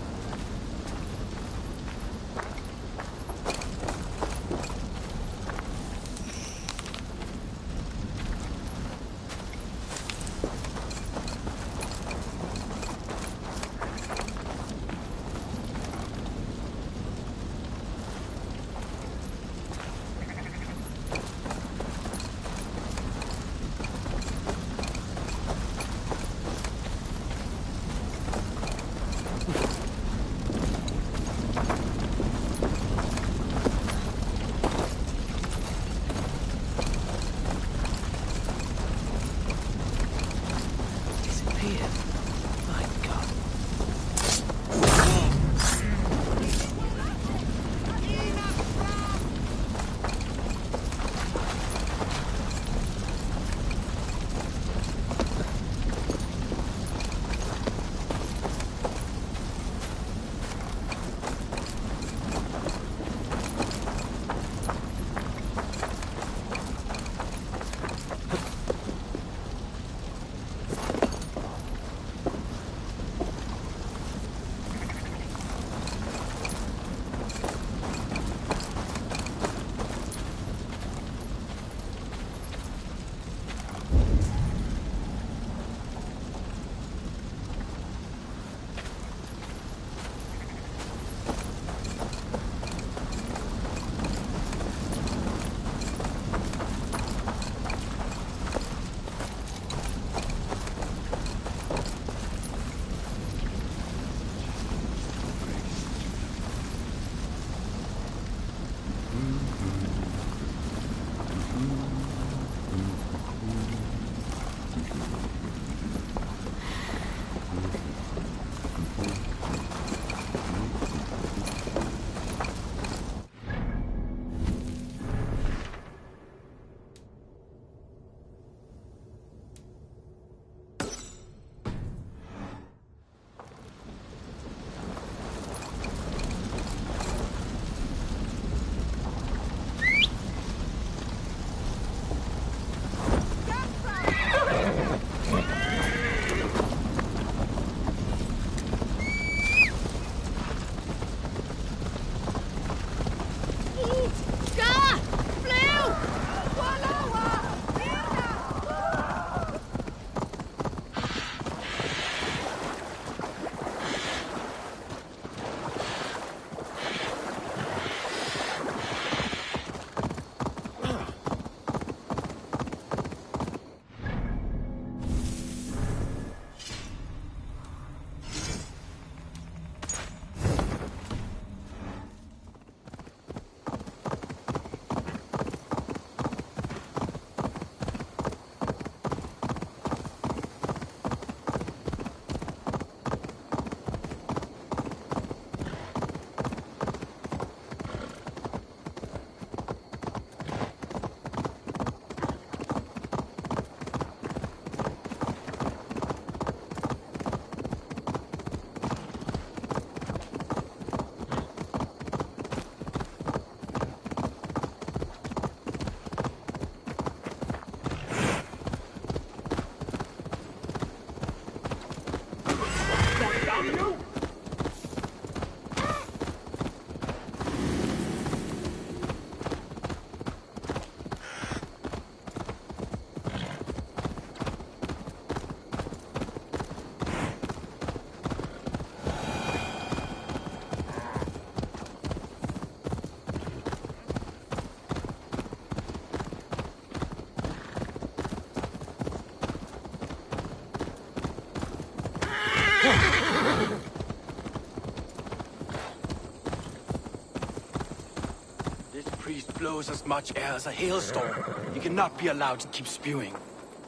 priest blows as much air as a hailstorm. He cannot be allowed to keep spewing.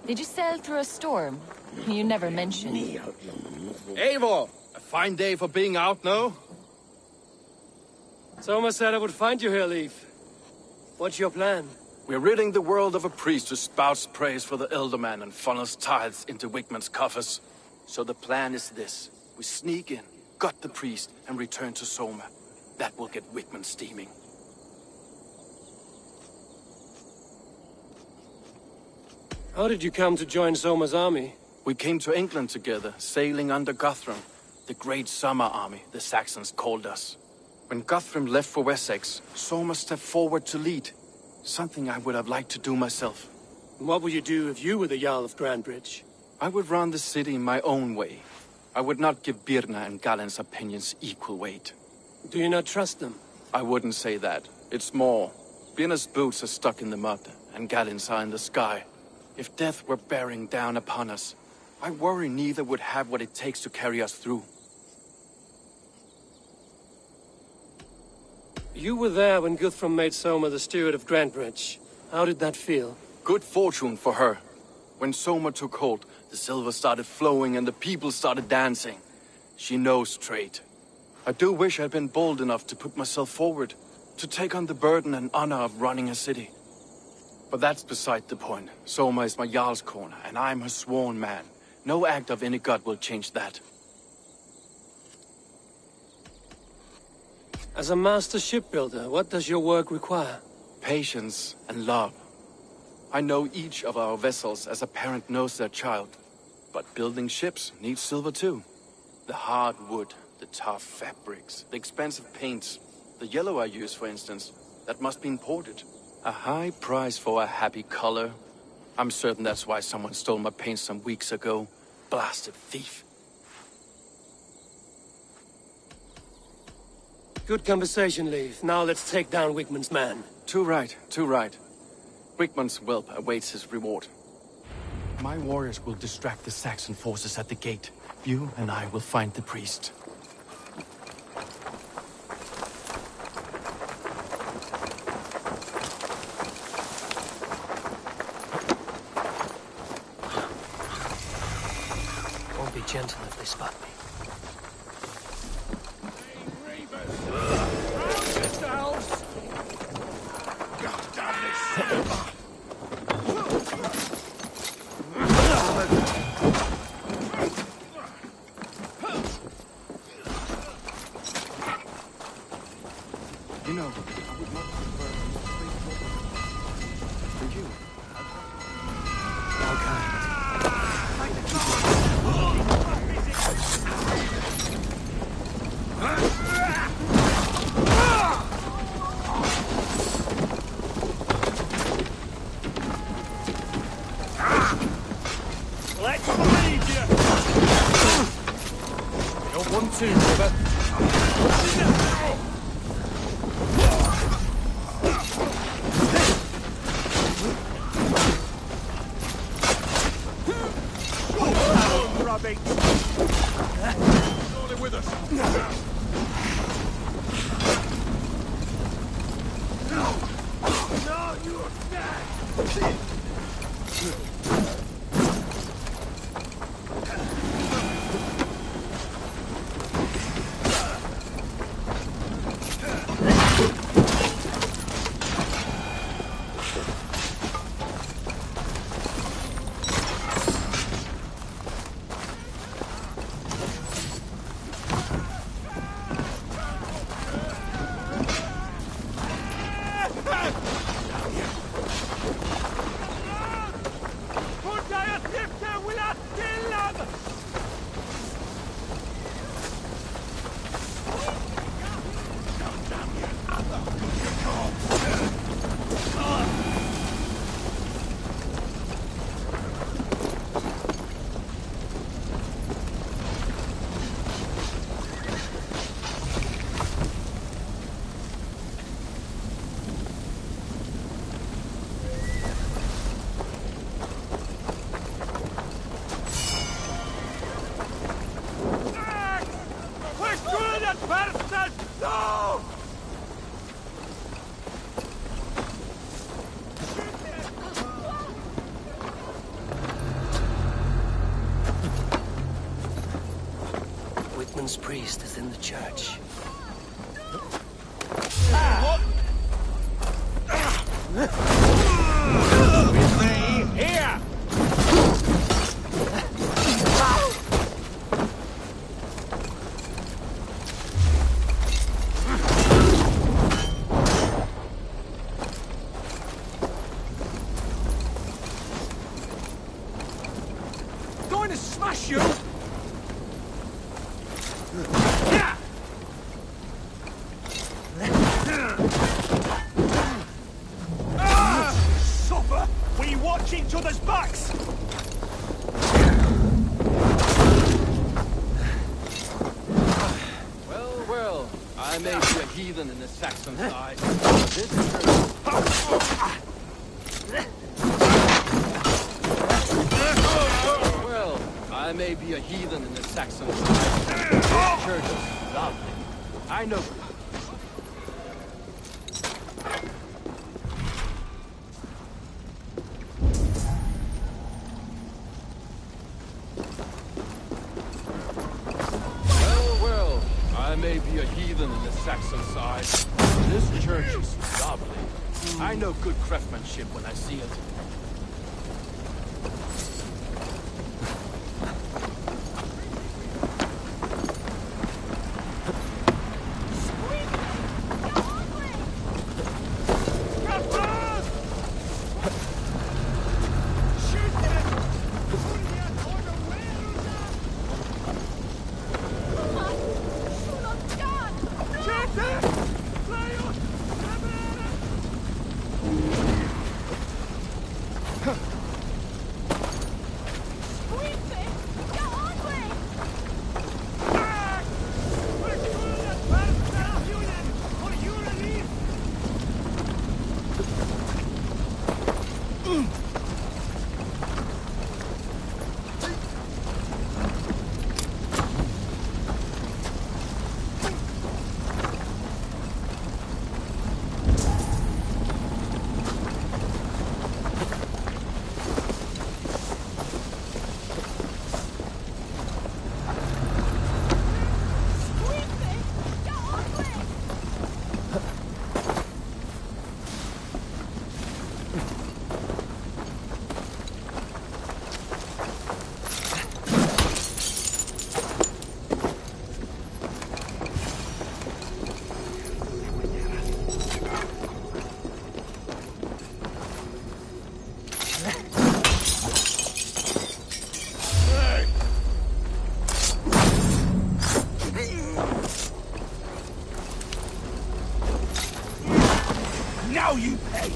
Did you sail through a storm? You never mentioned. Eivor! A fine day for being out, no? Soma said I would find you here, Leif. What's your plan? We're ridding the world of a priest who spouts praise for the Elderman and funnels tithes into Wigmund's coffers. So the plan is this. We sneak in, gut the priest, and return to Soma. That will get Wigmund steaming. How did you come to join Soma's army? We came to England together, sailing under Guthrum. The Great Summer Army, the Saxons called us. When Guthrum left for Wessex, Soma stepped forward to lead. Something I would have liked to do myself. What would you do if you were the Jarl of Grandbridge? I would run the city my own way. I would not give Birna and Galen's opinions equal weight. Do you not trust them? I wouldn't say that. It's more. Birna's boots are stuck in the mud, and Galen's are in the sky. If death were bearing down upon us, I worry neither would have what it takes to carry us through. You were there when Guthrum made Soma the steward of Grandbridge. How did that feel? Good fortune for her. When Soma took hold, the silver started flowing and the people started dancing. She knows trade. I do wish I'd been bold enough to put myself forward, to take on the burden and honor of running a city. But that's beside the point. Soma is my Jarl's corner, and I'm her sworn man. No act of any god will change that. As a master shipbuilder, what does your work require? Patience and love. I know each of our vessels as a parent knows their child. But building ships needs silver too. The hard wood, the tough fabrics, the expensive paints. The yellow I use, for instance, that must be imported. A high price for a happy color. I'm certain that's why someone stole my paint some weeks ago. Blasted thief. Good conversation, Leif. Now let's take down Wigmund's man. Too right, too right. Wigmund's whelp awaits his reward. My warriors will distract the Saxon forces at the gate. You and I will find the priest. Won't be gentle if they spot me. You know, I would much prefer for you. Let's believe you! Don't want to, Robert. Only with us. No, you're dead! Saxon's priest is in the church. With me, here! Going to smash you! Suffer! We watch each other's backs! Well, well, I may be a heathen in the Saxon side. This church... Well, I may be a heathen in the Saxon side. This church is lovely. I know. Well, I may be a heathen in the Saxon side. This church is lovely. I know good craftsmanship when I see it. Now you pay!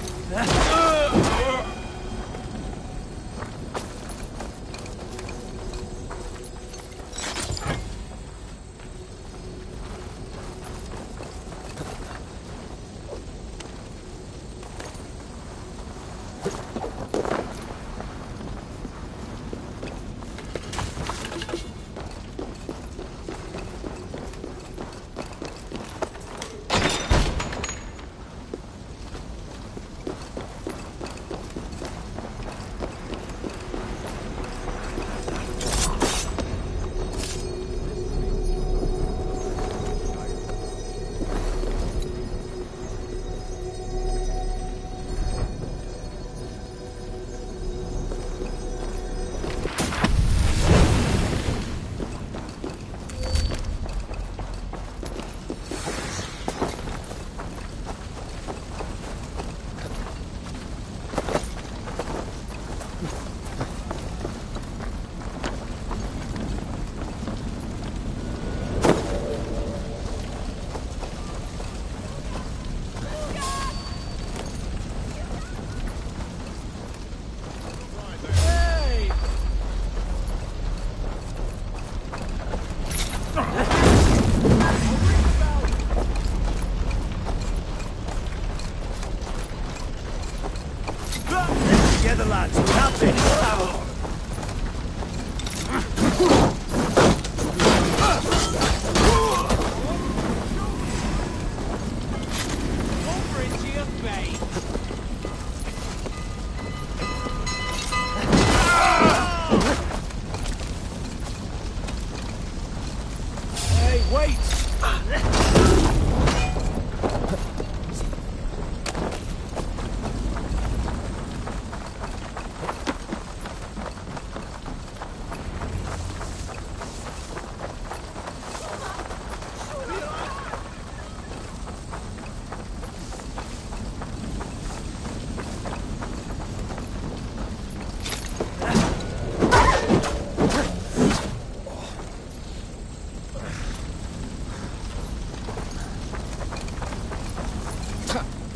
Together, lads. That's it. Over into your face!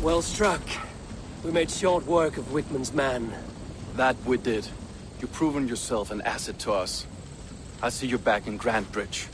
Well struck. We made short work of Wickman's man. That we did. You've proven yourself an asset to us. I see you're back in Grantebridge.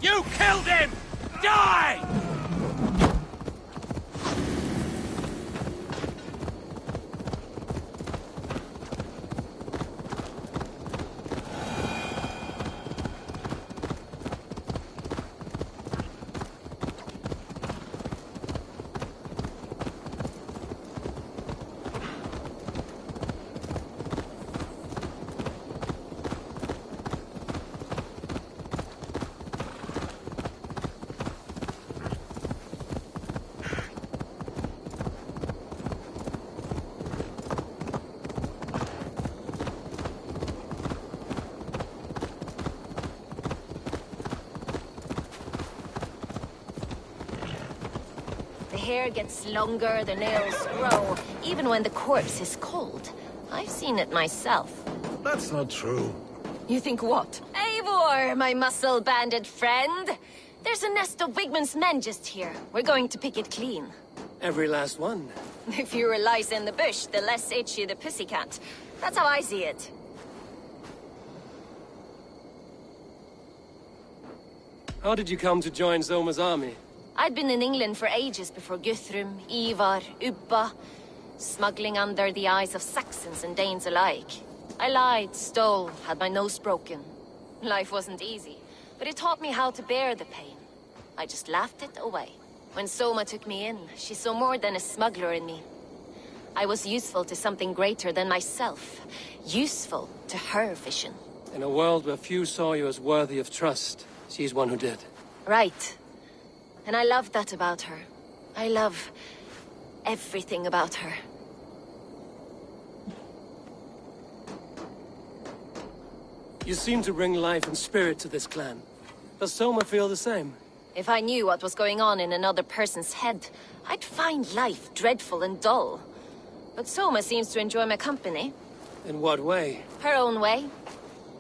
You killed him! Die! The hair gets longer, the nails grow, even when the corpse is cold. I've seen it myself. That's not true. You think what? Eivor, my muscle-banded friend! There's a nest of Wigman's men just here. We're going to pick it clean. Every last one. The fewer lice in the bush, the less itchy the pussycat. That's how I see it. How did you come to join Zoma's army? I'd been in England for ages before Guthrum, Ivar, Ubba, smuggling under the eyes of Saxons and Danes alike. I lied, stole, had my nose broken. Life wasn't easy, but it taught me how to bear the pain. I just laughed it away. When Soma took me in, she saw more than a smuggler in me. I was useful to something greater than myself. Useful to her vision. In a world where few saw you as worthy of trust, she's one who did. Right. And I love that about her. I love everything about her. You seem to bring life and spirit to this clan. Does Soma feel the same? If I knew what was going on in another person's head, I'd find life dreadful and dull. But Soma seems to enjoy my company. In what way? Her own way.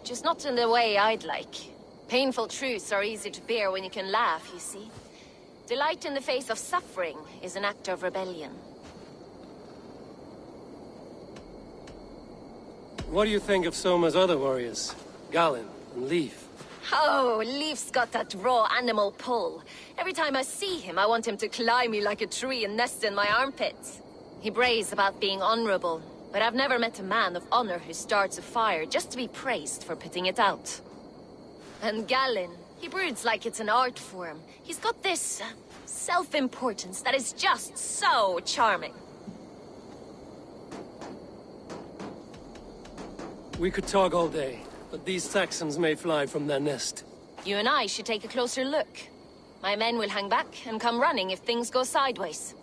Just not in the way I'd like. Painful truths are easy to bear when you can laugh, you see. Delight in the face of suffering is an act of rebellion. What do you think of Soma's other warriors? Galen and Leif? Oh, Leif's got that raw animal pull. Every time I see him, I want him to climb me like a tree and nest in my armpits. He brays about being honorable, but I've never met a man of honor who starts a fire just to be praised for putting it out. And Galen, he broods like it's an art form. He's got this self-importance that is just so charming. We could talk all day, but these Saxons may fly from their nest. You and I should take a closer look. My men will hang back and come running if things go sideways.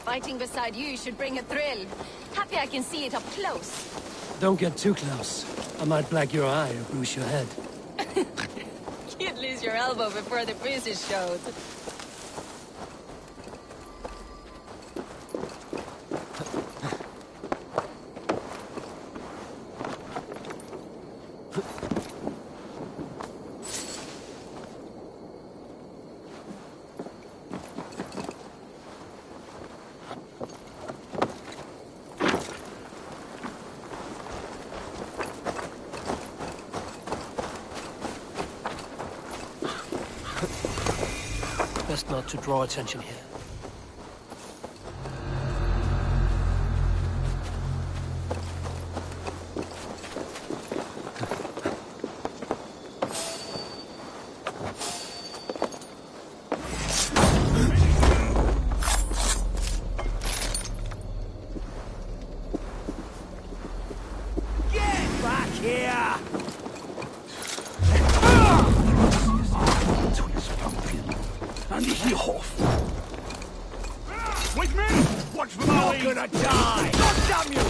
Fighting beside you should bring a thrill. Happy I can see it up close. Don't get too close. I might black your eye or bruise your head. You'd lose your elbow before the bruises showed. Best not to draw attention here. Get back here! And hier hof. With me! Watch for my lead! You're gonna die! God damn you!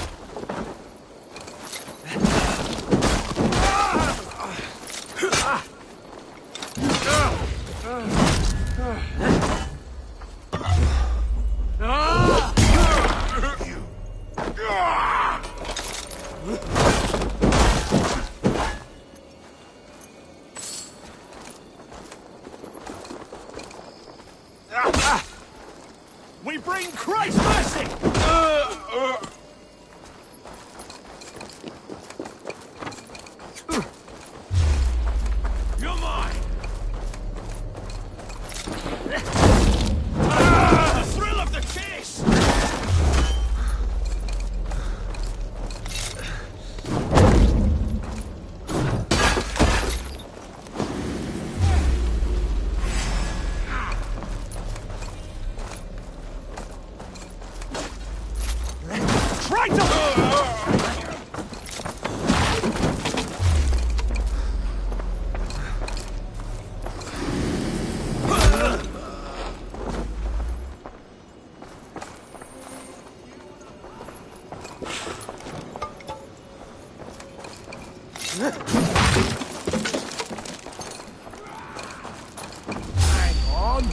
We bring Christ's mercy! You're mine! The thrill of the chase! Try to... Hang on.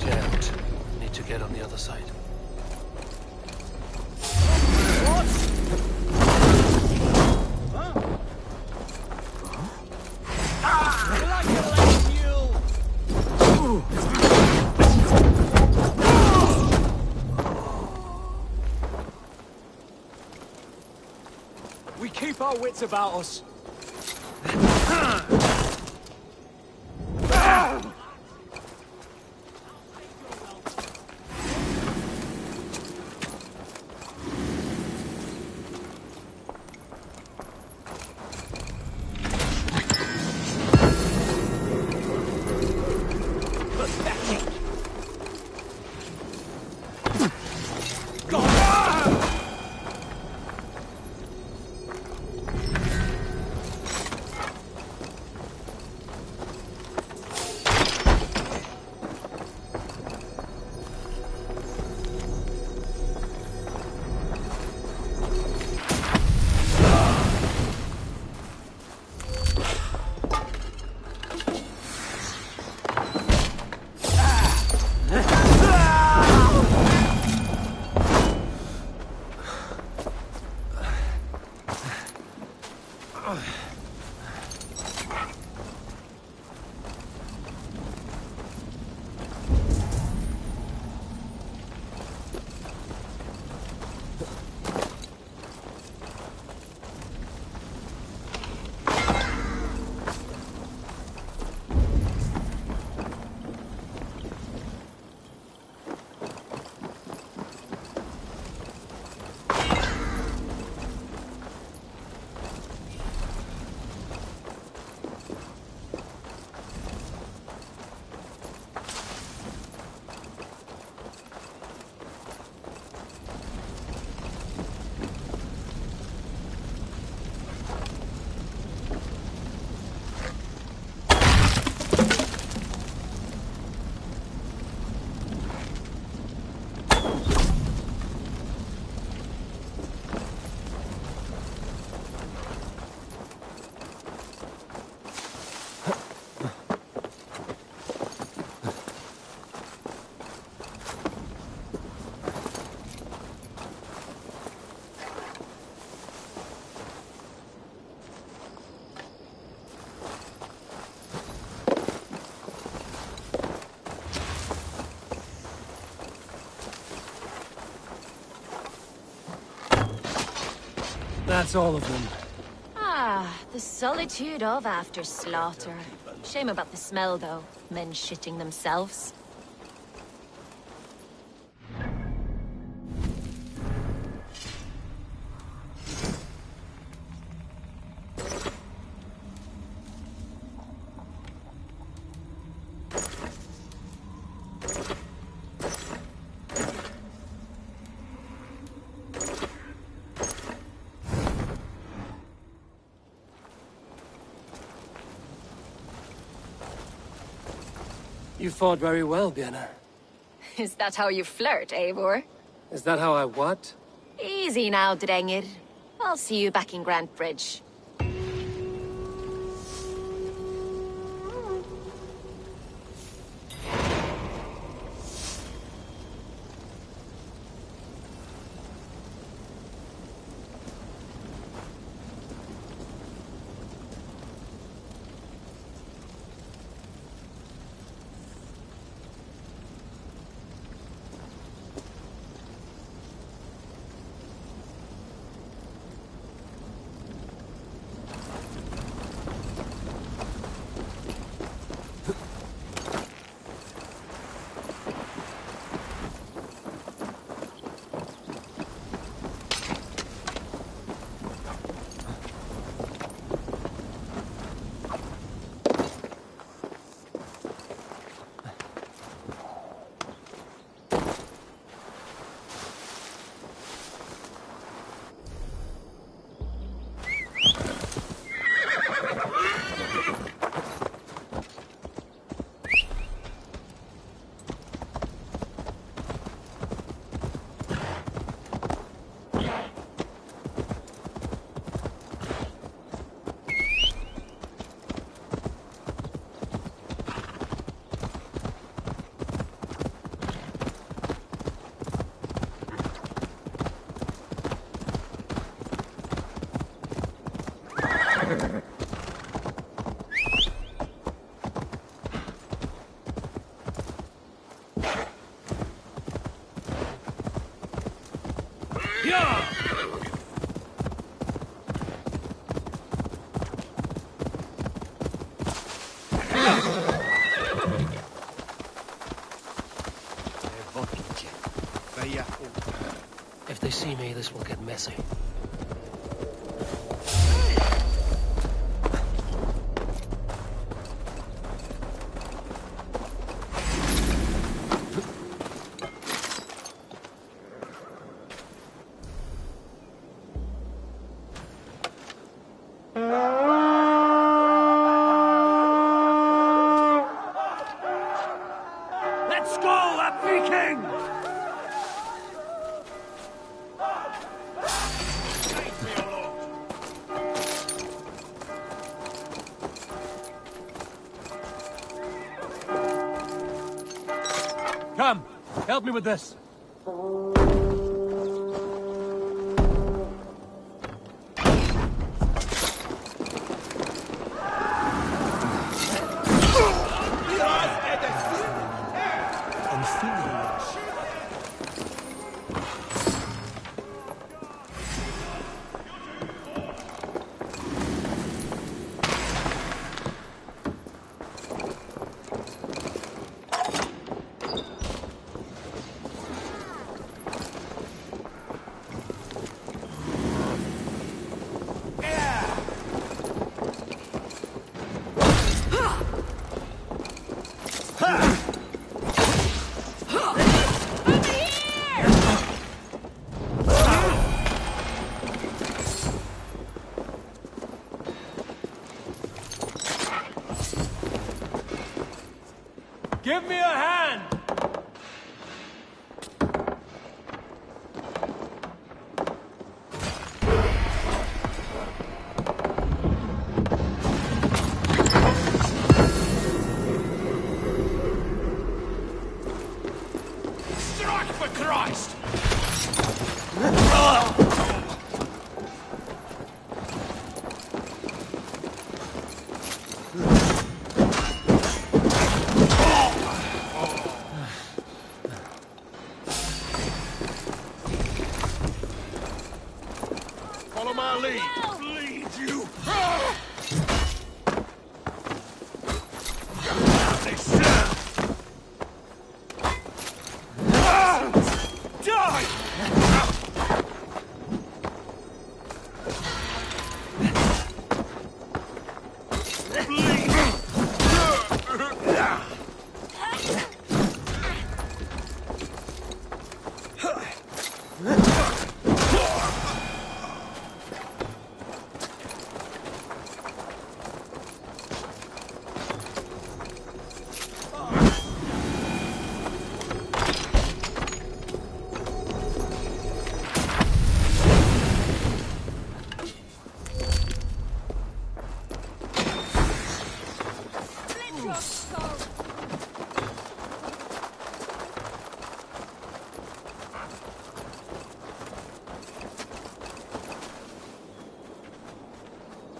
Jammed. Need to get on the other side. We keep our wits about us. That's all of them. Ah, the solitude of after slaughter. Shame about the smell, though. Men shitting themselves. You fought very well, Björn. Is that how you flirt, Eivor? Is that how I what? Easy now, Drengir. I'll see you back in Grand Bridge. If they see me, this will get messy. Let's go, a Viking! Come, help me with this. Give me a hand! Strike for Christ! you!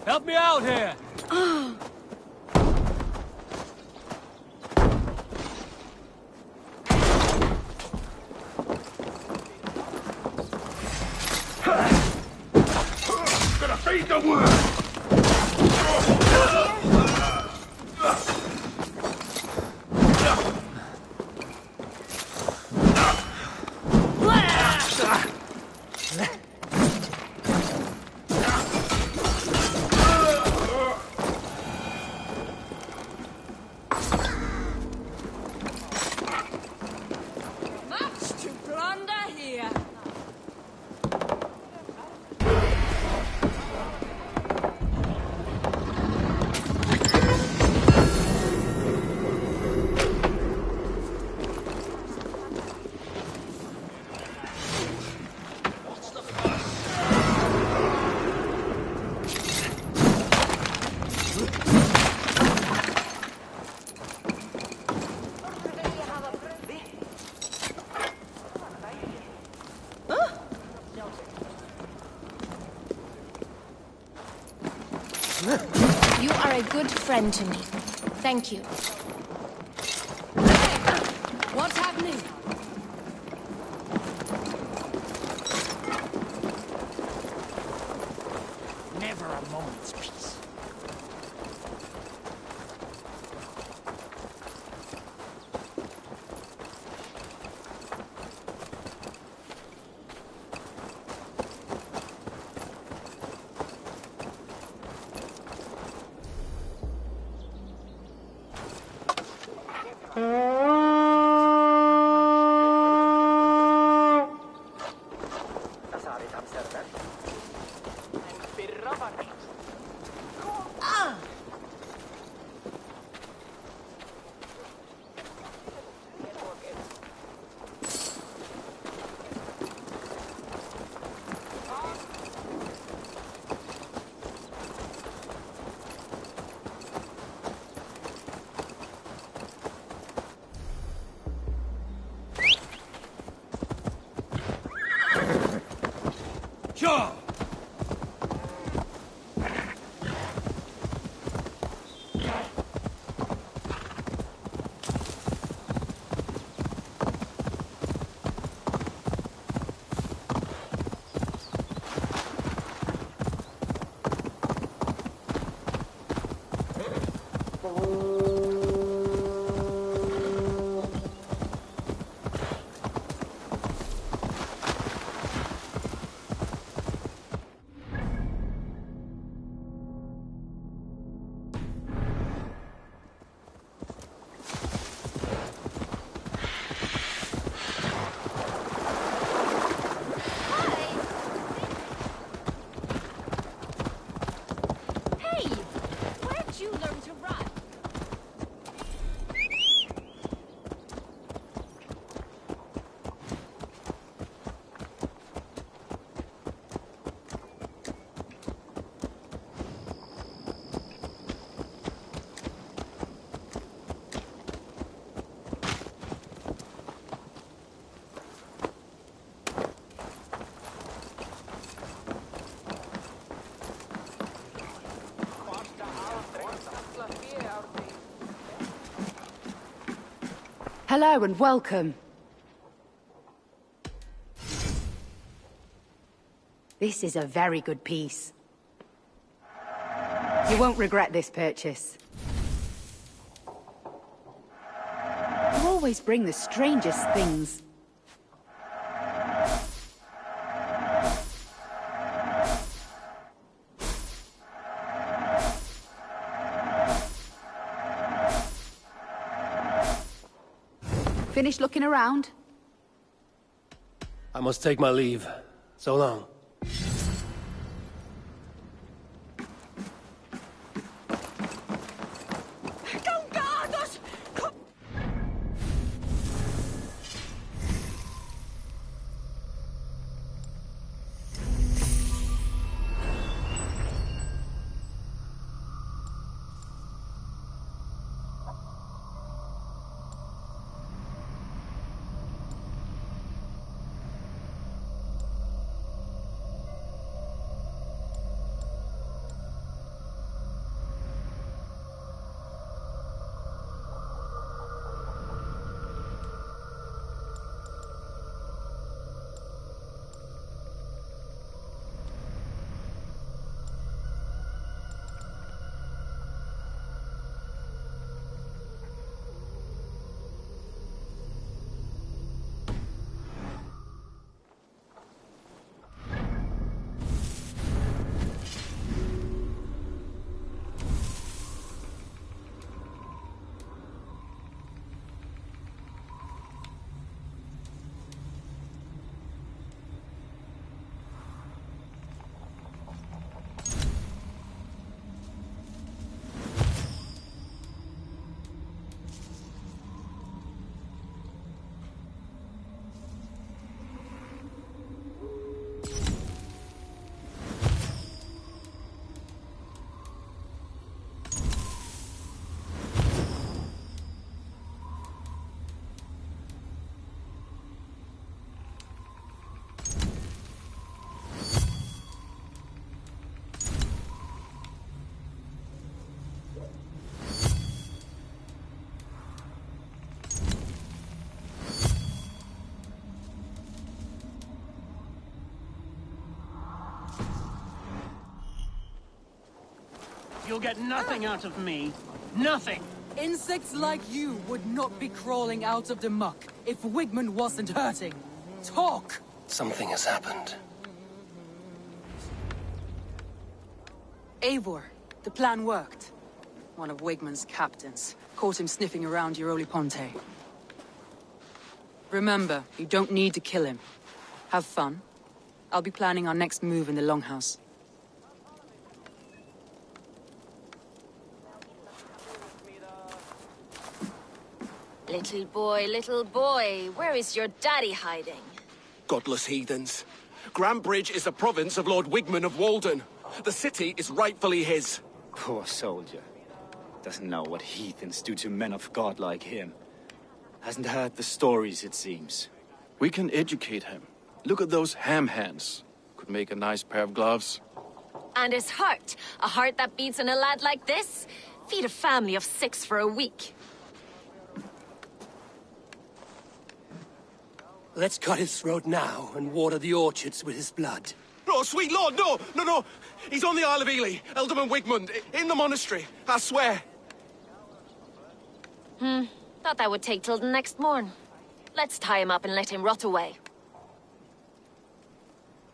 Help me out here! Gonna feed the worm! Much to plunder here. You are a good friend to me. Thank you. What's happening? Never a moment's peace. Sure! Hey! Where'd you learn to run? Hello and welcome. This is a very good piece. You won't regret this purchase. You always bring the strangest things. Finished looking around? I must take my leave. So long. You'll get nothing out of me. Nothing! Insects like you would not be crawling out of the muck if Wigmund wasn't hurting. Talk! Something has happened. Eivor, the plan worked. One of Wigmund's captains caught him sniffing around Euroli Ponte. Remember, you don't need to kill him. Have fun. I'll be planning our next move in the Longhouse. Little boy, where is your daddy hiding? Godless heathens. Grambridge is the province of Lord Wigmund of Walden. The city is rightfully his. Poor soldier. Doesn't know what heathens do to men of God like him. Hasn't heard the stories, it seems. We can educate him. Look at those ham hands. Could make a nice pair of gloves. And his heart. A heart that beats in a lad like this? Feed a family of 6 for a week. Let's cut his throat now and water the orchards with his blood. Oh, sweet lord, no! He's on the Isle of Ely, Ealdorman Wigmund, in the monastery, I swear. Thought that would take till the next morn. Let's tie him up and let him rot away.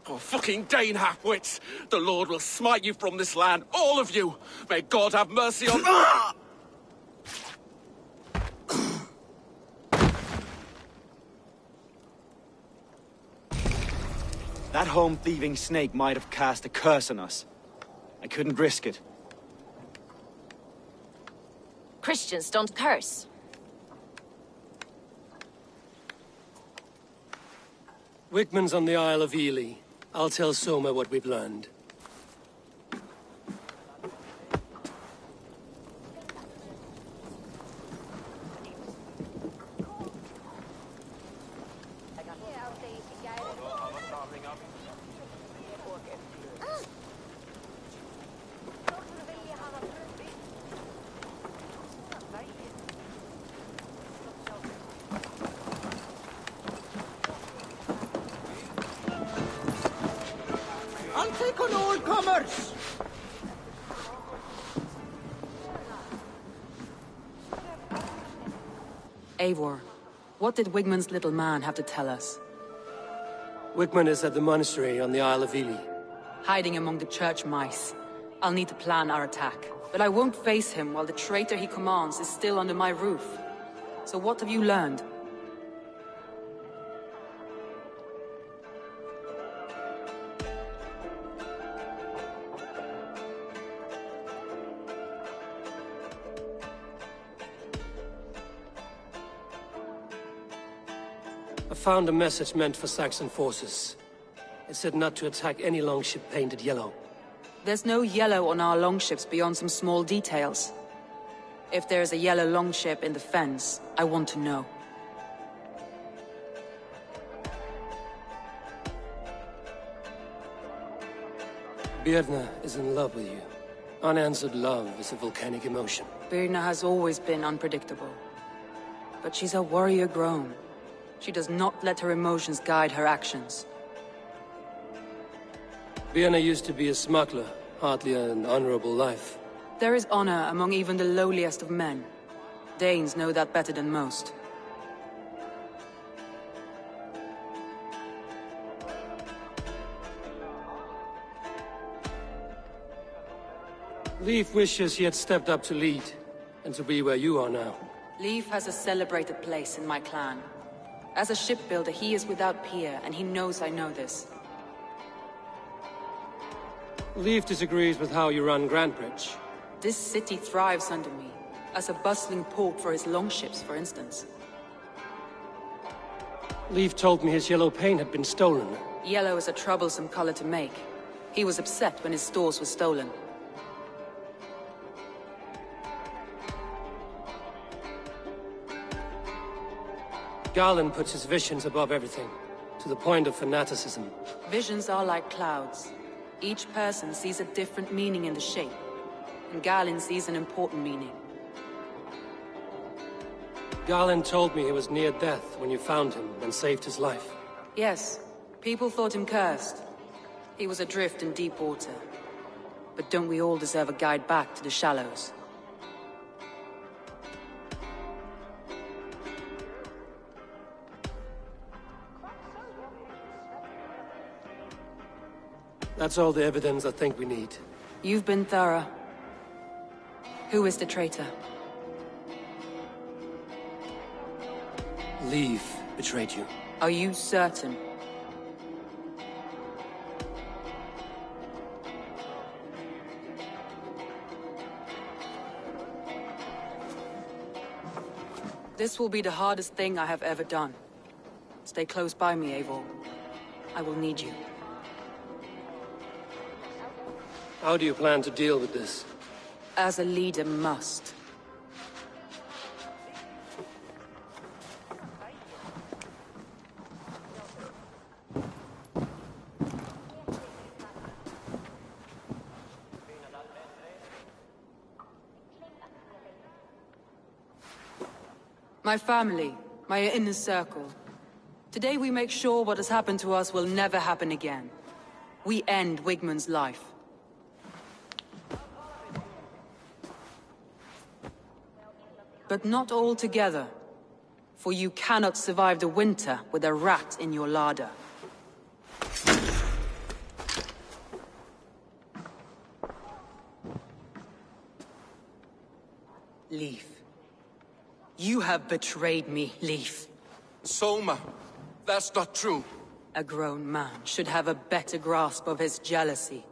Oh, fucking Dane half-wits! The Lord will smite you from this land, all of you! May God have mercy on... That home-thieving snake might have cast a curse on us. I couldn't risk it. Christians don't curse. Wigmund's on the Isle of Ely. I'll tell Soma what we've learned. I'll take on all comers! Eivor, what did Wigmund's little man have to tell us? Wigmund is at the monastery on the Isle of Ely. Hiding among the church mice. I'll need to plan our attack. But I won't face him while the traitor he commands is still under my roof. So what have you learned? I found a message meant for Saxon forces. It said not to attack any longship painted yellow. There's no yellow on our longships beyond some small details. If there's a yellow longship in the fens, I want to know. Birna is in love with you. Unanswered love is a volcanic emotion. Birna has always been unpredictable. But she's a warrior grown. She does not let her emotions guide her actions. Birna used to be a smuggler, hardly an honorable life. There is honor among even the lowliest of men. Danes know that better than most. Leif wishes he had stepped up to lead, and to be where you are now. Leif has a celebrated place in my clan. As a shipbuilder, he is without peer, and he knows I know this. Leif disagrees with how you run Grantebridge. This city thrives under me, as a bustling port for his longships, for instance. Leif told me his yellow paint had been stolen. Yellow is a troublesome color to make. He was upset when his stores were stolen. Garland puts his visions above everything, to the point of fanaticism. Visions are like clouds. Each person sees a different meaning in the shape, and Garland sees an important meaning. Garland told me he was near death when you found him and saved his life. Yes, people thought him cursed. He was adrift in deep water. But don't we all deserve a guide back to the shallows? That's all the evidence I think we need. You've been thorough. Who is the traitor? Leif betrayed you. Are you certain? This will be the hardest thing I have ever done. Stay close by me, Eivor. I will need you. How do you plan to deal with this? As a leader must. My family, my inner circle. Today we make sure what has happened to us will never happen again. We end Wigmund's life. But not all together. For you cannot survive the winter with a rat in your larder. Leif. You have betrayed me, Leif. Soma, that's not true. A grown man should have a better grasp of his jealousy.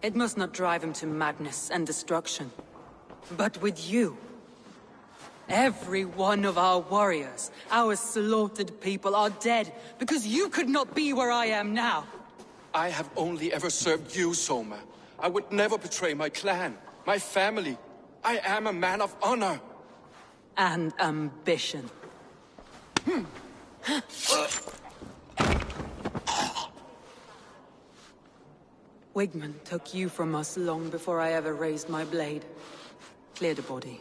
It must not drive him to madness and destruction. But with you... every one of our warriors, our slaughtered people, are dead because you could not be where I am now. I have only ever served you, Soma. I would never betray my clan, my family. I am a man of honor. And ambition. Wigmund took you from us long before I ever raised my blade. Clear the body.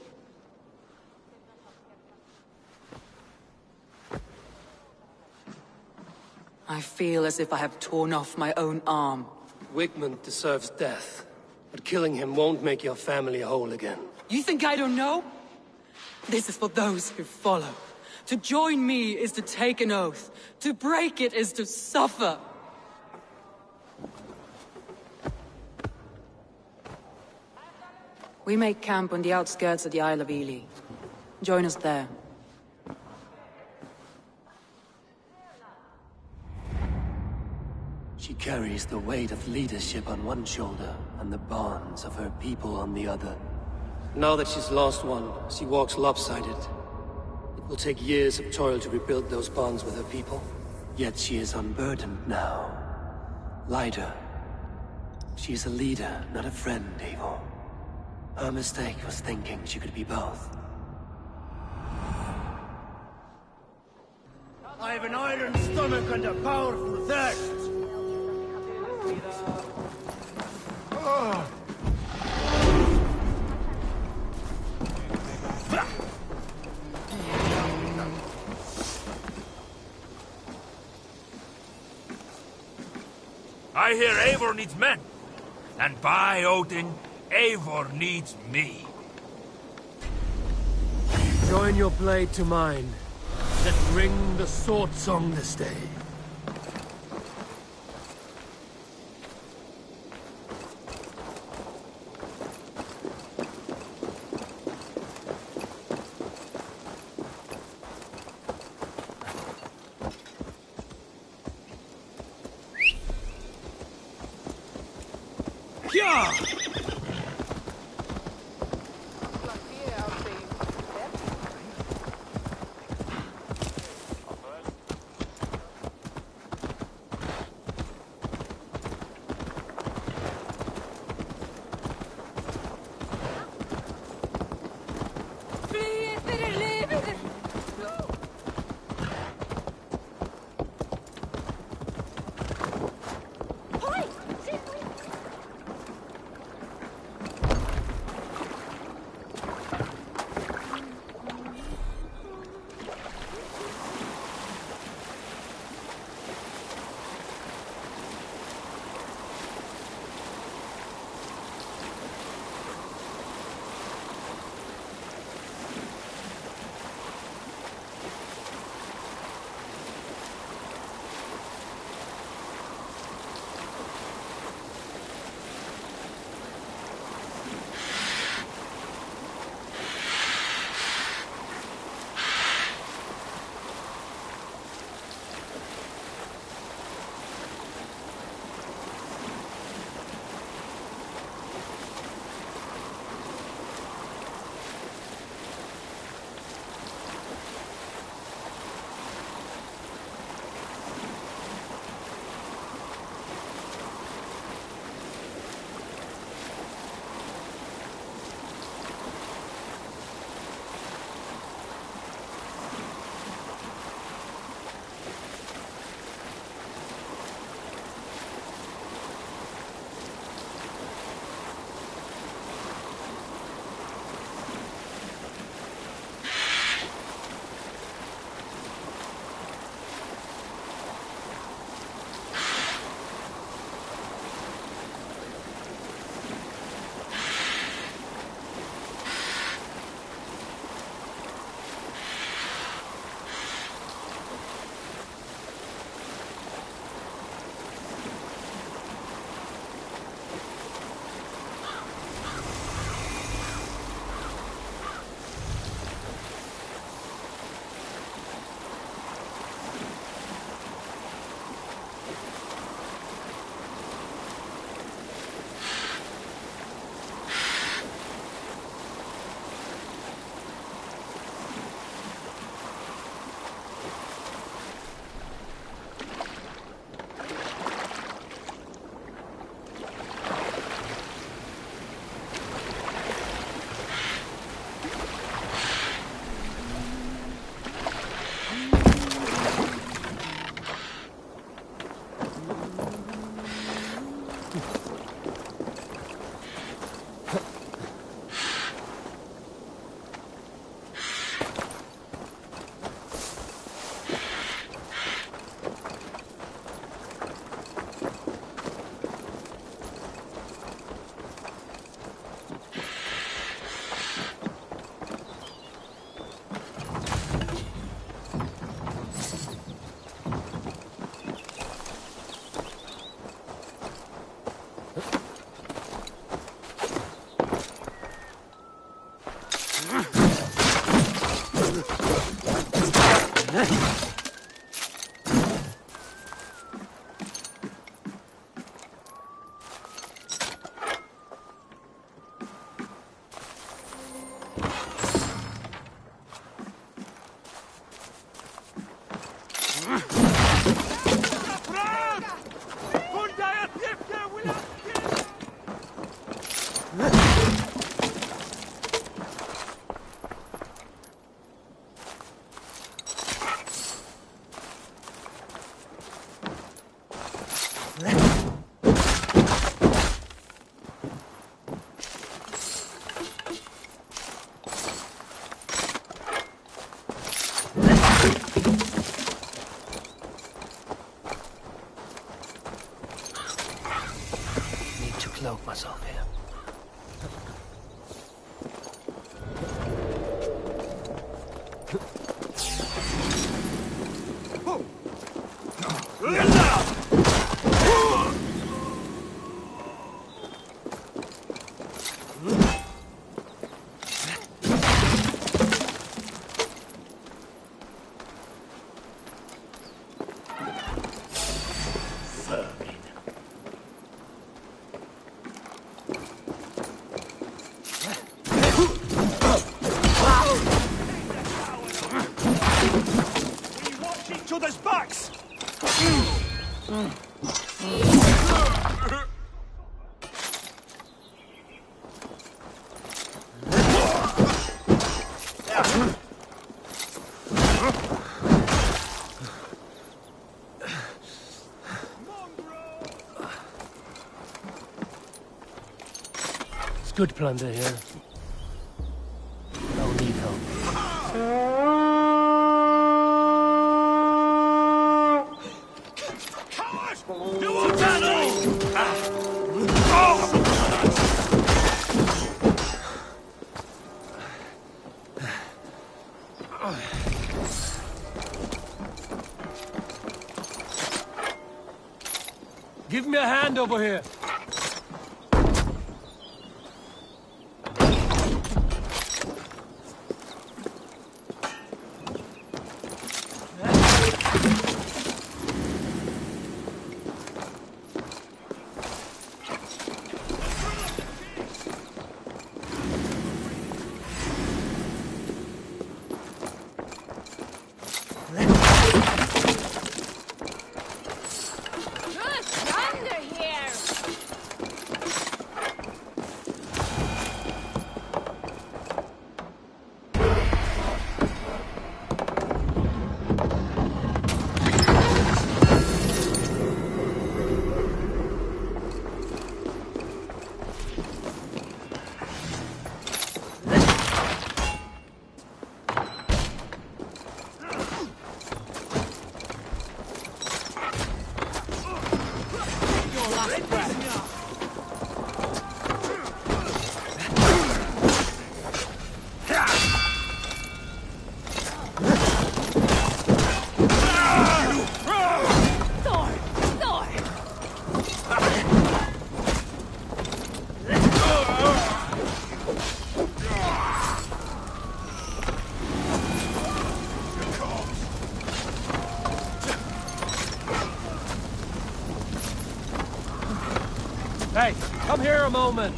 I feel as if I have torn off my own arm. Wigmund deserves death, but killing him won't make your family whole again. You think I don't know? This is for those who follow. To join me is to take an oath. To break it is to suffer. We make camp on the outskirts of the Isle of Ely. Join us there. She carries the weight of leadership on one shoulder and the bonds of her people on the other. Now that she's lost one, she walks lopsided. It will take years of toil to rebuild those bonds with her people. Yet she is unburdened now. Lighter. She is a leader, not a friend, Eivor. Her mistake was thinking she could be both. I have an iron stomach and a powerful thirst. I hear Eivor needs men. And by Odin, Eivor needs me. Join your blade to mine. Let's ring the sword song this day. Yeah! Good plunder here. No need help. You won't Give me a hand over here. Hey, come here a moment.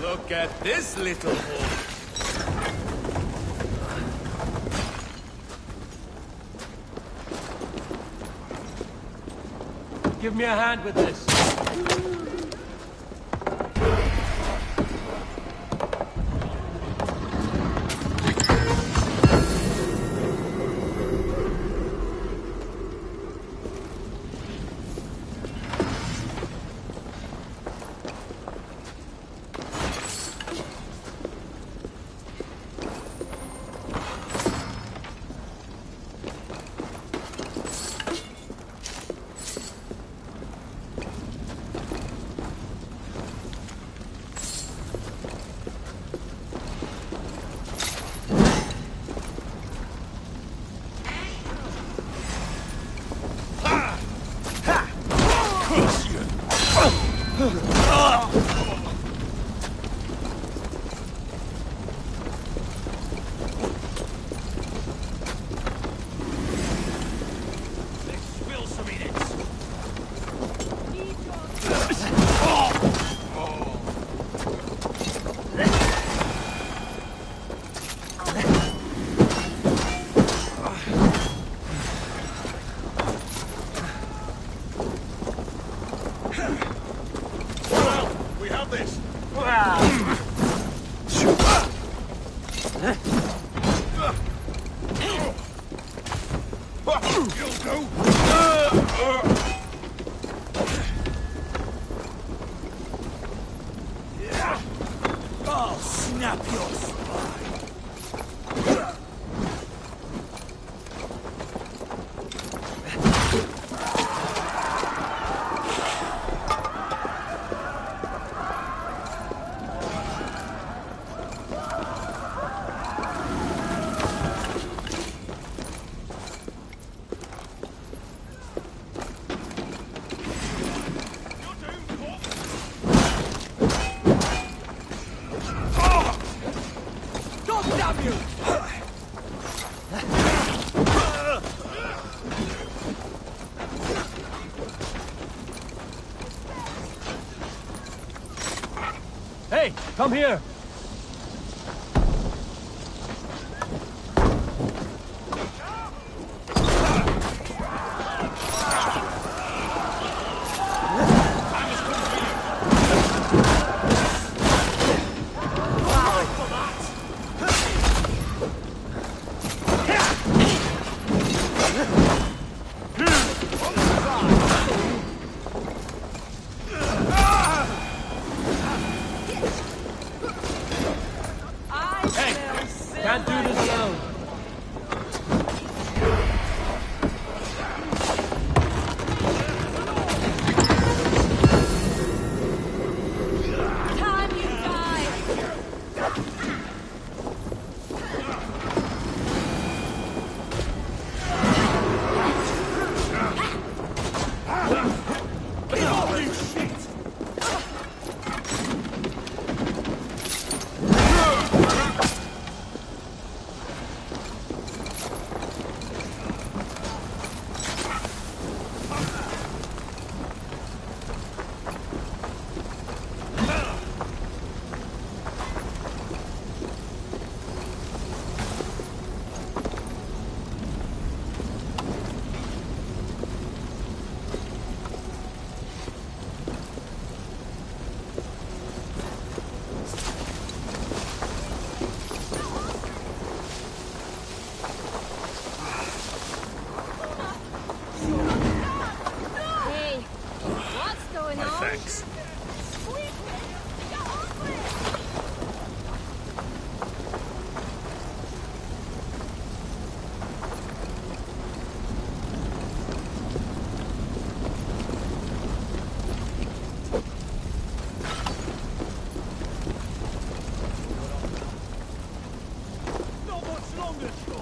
Look at this little hole. Give me a hand with this. We have this. I'll snap your spine. Hey, come here. thanks. Not much longer, Shaw.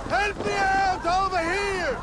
Help me out over here!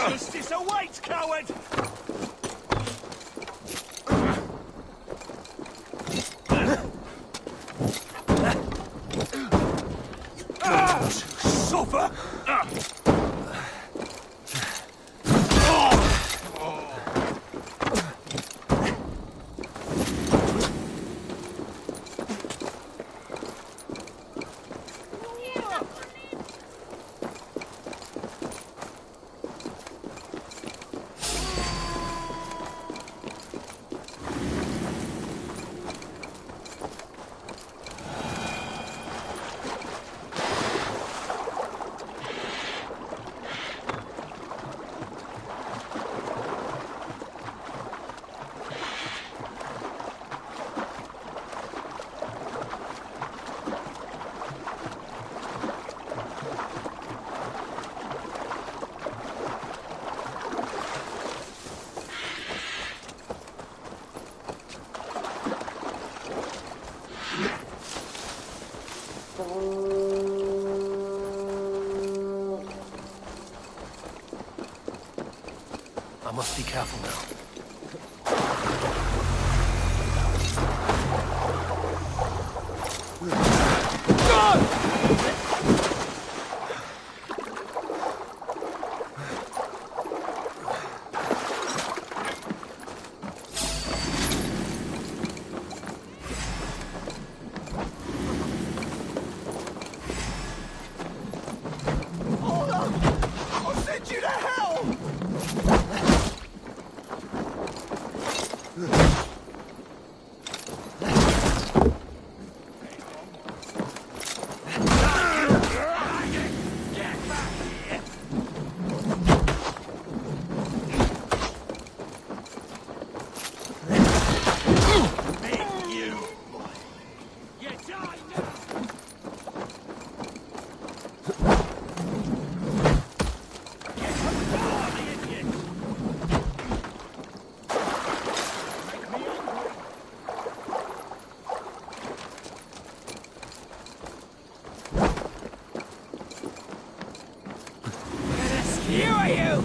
Justice awaits, coward! Suffer! I must be careful now. Hold on! I'll send you to hell! You are you!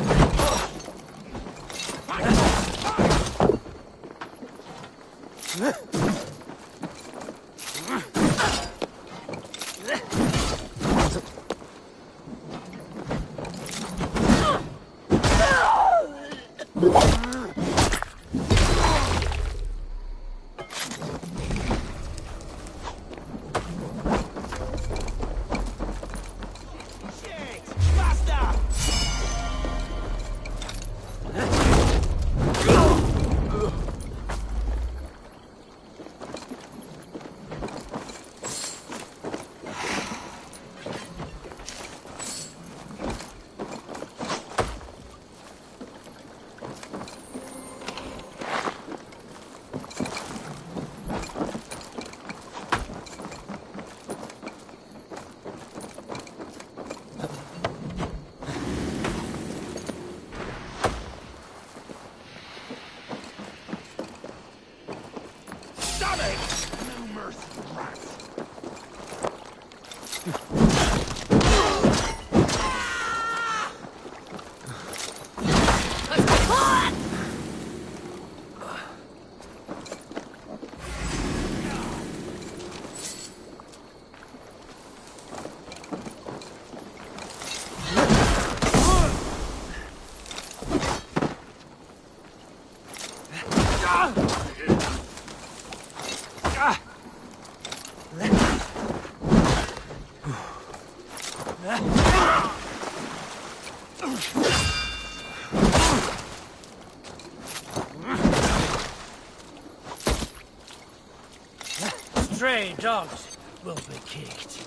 Stray dogs will be kicked.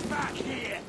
Back here!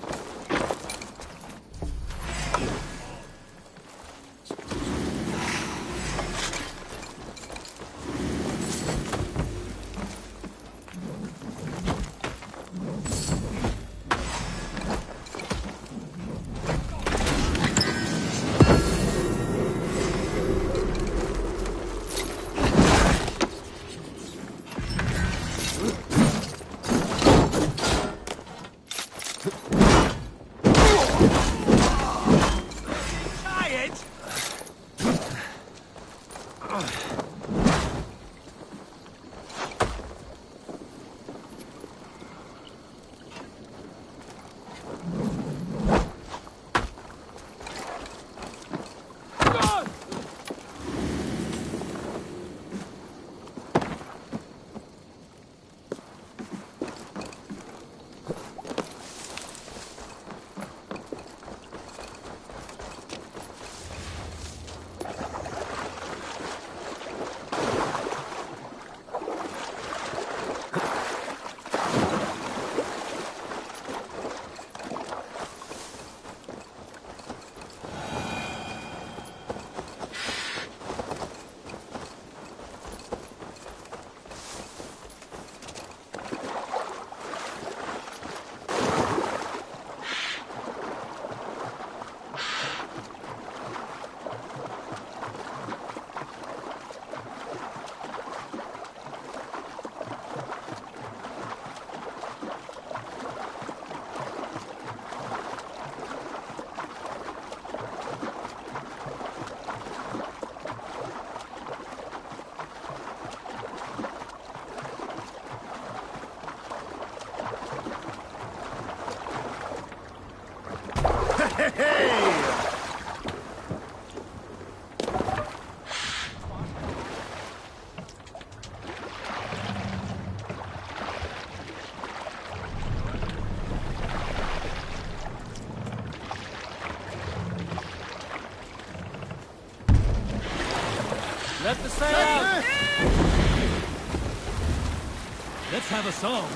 Let the sail out! Let's have a song.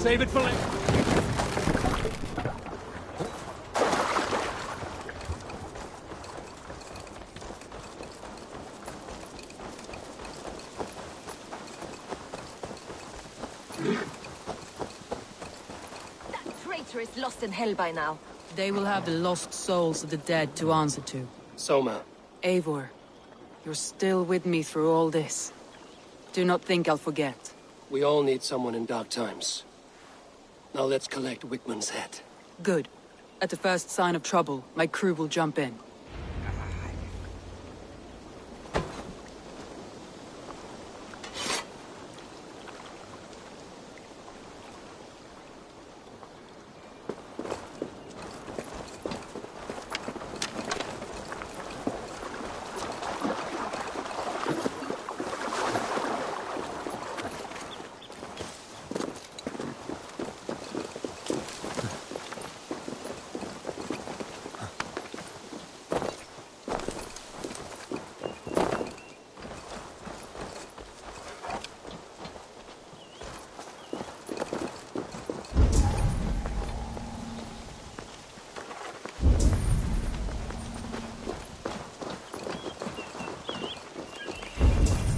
Save it for later. That traitor is lost in hell by now. They will have the lost souls of the dead to answer to. Soma. Eivor, you're still with me through all this. Do not think I'll forget. We all need someone in dark times. Now let's collect Wickman's head. Good. At the first sign of trouble, my crew will jump in.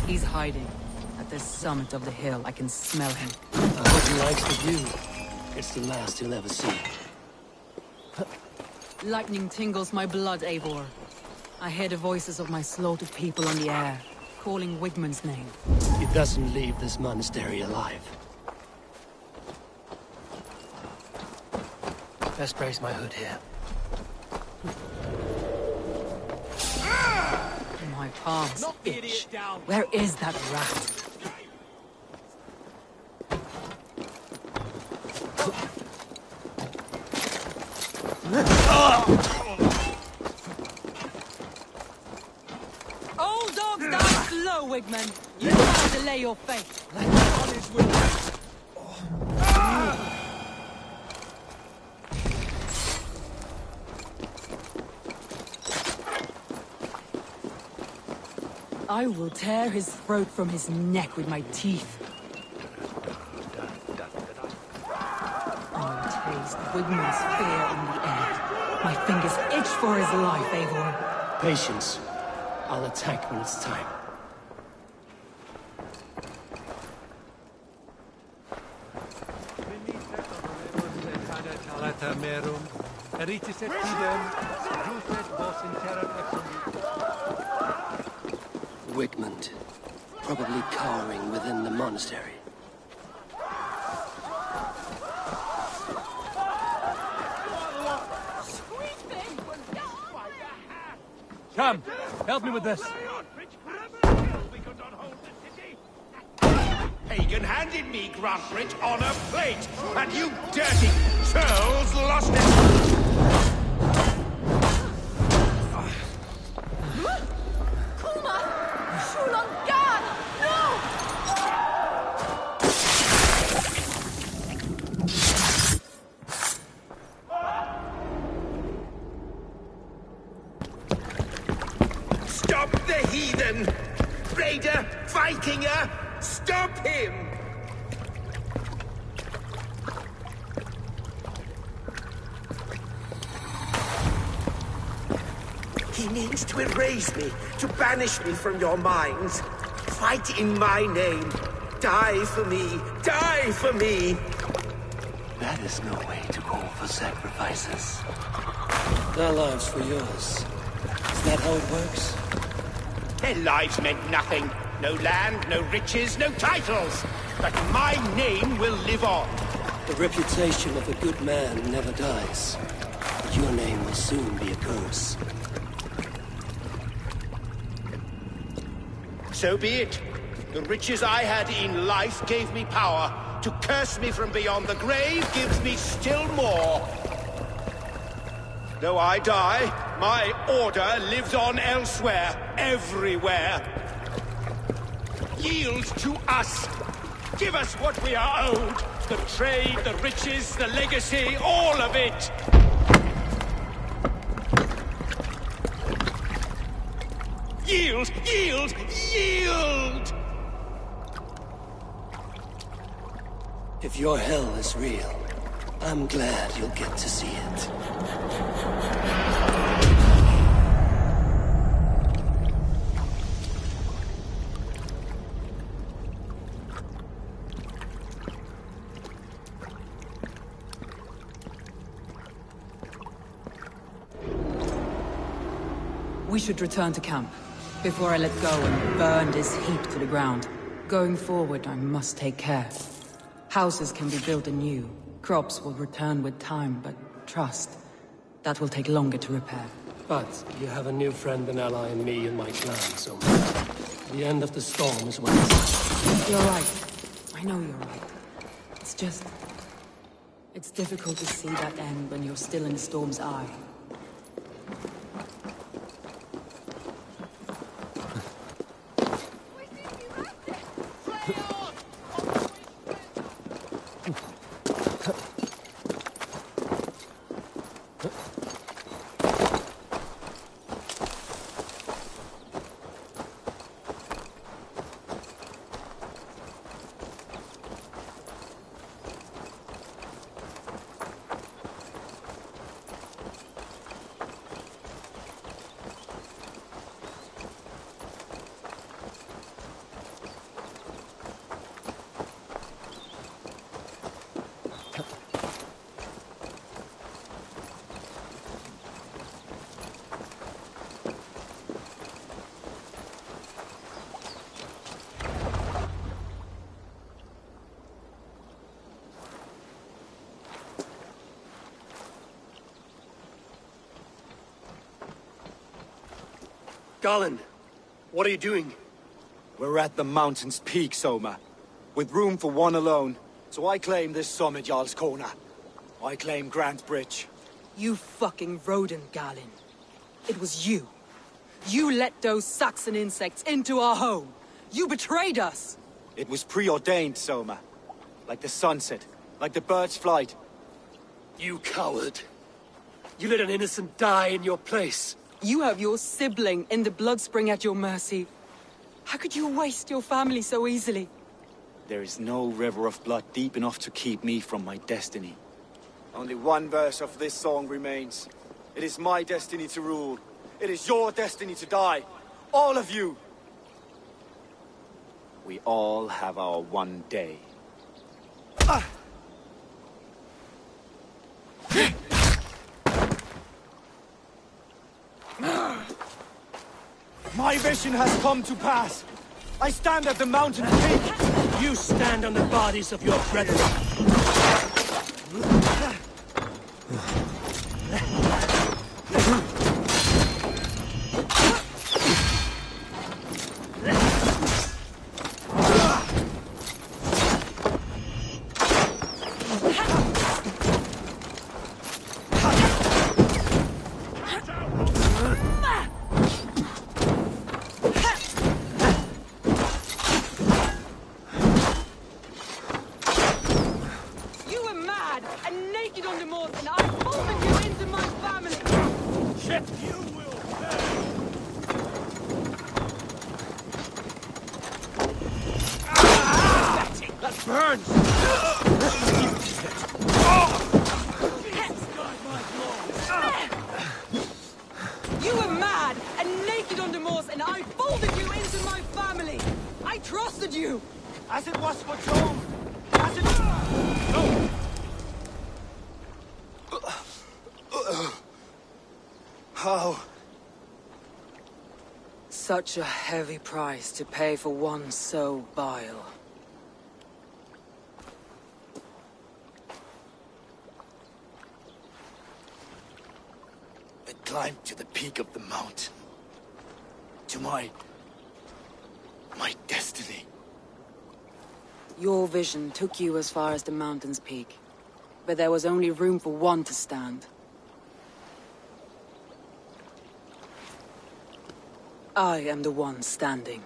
He's hiding. At the summit of the hill, I can smell him. I hope he likes the view. It's the last he'll ever see. Lightning tingles my blood, Eivor. I hear the voices of my slaughtered people on the air, calling Wigmund's name. He doesn't leave this monastery alive. Best brace my hood here. My palms itch. Where is that rat? Old dogs die slow, Wigman. You cannot delay your fate. God is with us. I will tear his throat from his neck with my teeth. I will taste Wigman's fear in the air. My fingers itch for his life, Eivor. Patience. I'll attack when it's time. Wickmund. Probably cowering within the monastery. Come, help me with this. Hagen handed me Grantbridge on a plate, and you dirty churls lost it! Stop the heathen! Raider! Vikinger! Stop him! He means to erase me, to banish me from your minds. Fight in my name. Die for me. Die for me. That is no way to call for sacrifices. Their lives for yours. Is that how it works? Their lives meant nothing. No land, no riches, no titles. But my name will live on. The reputation of a good man never dies. But your name will soon be a curse. So be it. The riches I had in life gave me power. To curse me from beyond the grave gives me still more. Though I die, my order lives on elsewhere, everywhere. Yield to us. Give us what we are owed. The trade, the riches, the legacy, all of it. Yield! Yield! Yield! If your hell is real, I'm glad you'll get to see it. We should return to camp, before I let go and burn this heap to the ground. Going forward, I must take care. Houses can be built anew. Crops will return with time, but trust, that will take longer to repair. But you have a new friend and ally in me and my clan, so the end of the storm is when it's... You're right. I know you're right. It's just... it's difficult to see that end when you're still in the storm's eye. Garland, what are you doing? We're at the mountain's peak, Soma. With room for one alone. So I claim this summit, Jarl's Corner. I claim Grant Bridge. You fucking rodent, Galen. It was you. You let those Saxon insects into our home. You betrayed us! It was preordained, Soma. Like the sunset, like the bird's flight. You coward. You let an innocent die in your place. You have your sibling in the blood spring at your mercy. How could you waste your family so easily? There is no river of blood deep enough to keep me from my destiny. Only one verse of this song remains. It is my destiny to rule. It is your destiny to die. All of you. We all have our one day. My vision has come to pass. I stand at the mountain peak. You stand on the bodies of your brethren. Such a heavy price to pay for one so vile. I climbed to the peak of the mountain. To my destiny. Your vision took you as far as the mountain's peak. But there was only room for one to stand. I am the one standing.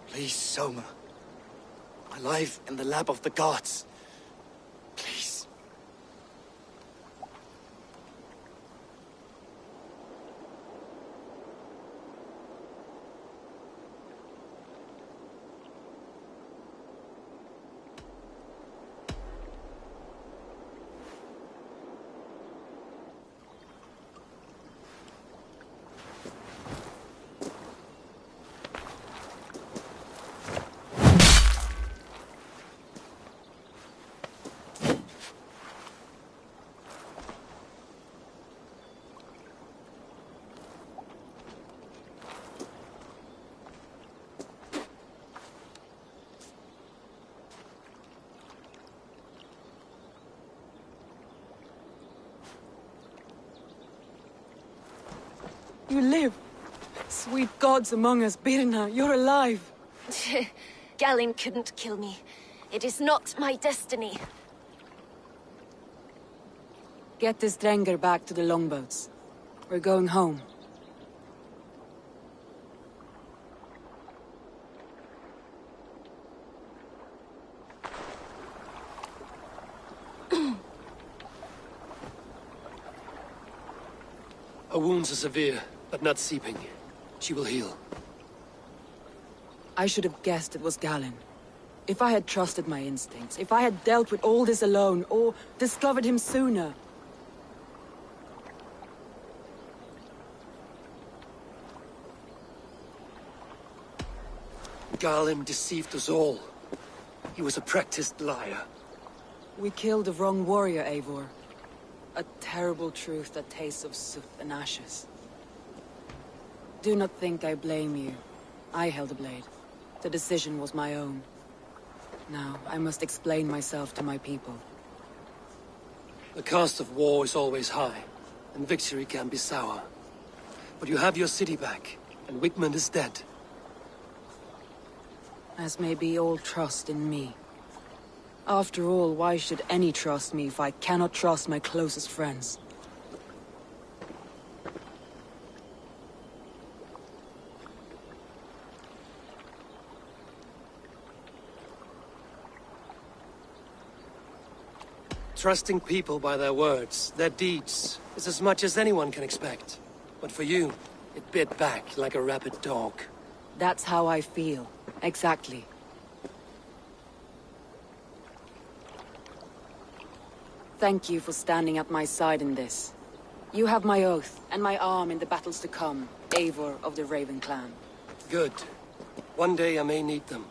Please, Soma. My life in the lap of the gods. You live. Sweet gods among us, Birna, you're alive. Galinn couldn't kill me. It is not my destiny. Get this Drenger back to the longboats. We're going home. Her wounds are severe, but not seeping. She will heal. I should have guessed it was Galinn. If I had trusted my instincts, if I had dealt with all this alone, or discovered him sooner. Galinn deceived us all. He was a practiced liar. We killed the wrong warrior, Eivor. A terrible truth that tastes of soot and ashes. Do not think I blame you. I held the blade. The decision was my own. Now, I must explain myself to my people. The cost of war is always high, and victory can be sour. But you have your city back, and Wigmund is dead. As may be all trust in me. After all, why should any trust me if I cannot trust my closest friends? Trusting people by their words, their deeds, is as much as anyone can expect. But for you, it bit back like a rabid dog. That's how I feel. Exactly. Thank you for standing at my side in this. You have my oath, and my arm in the battles to come, Eivor of the Raven clan. Good. One day I may need them.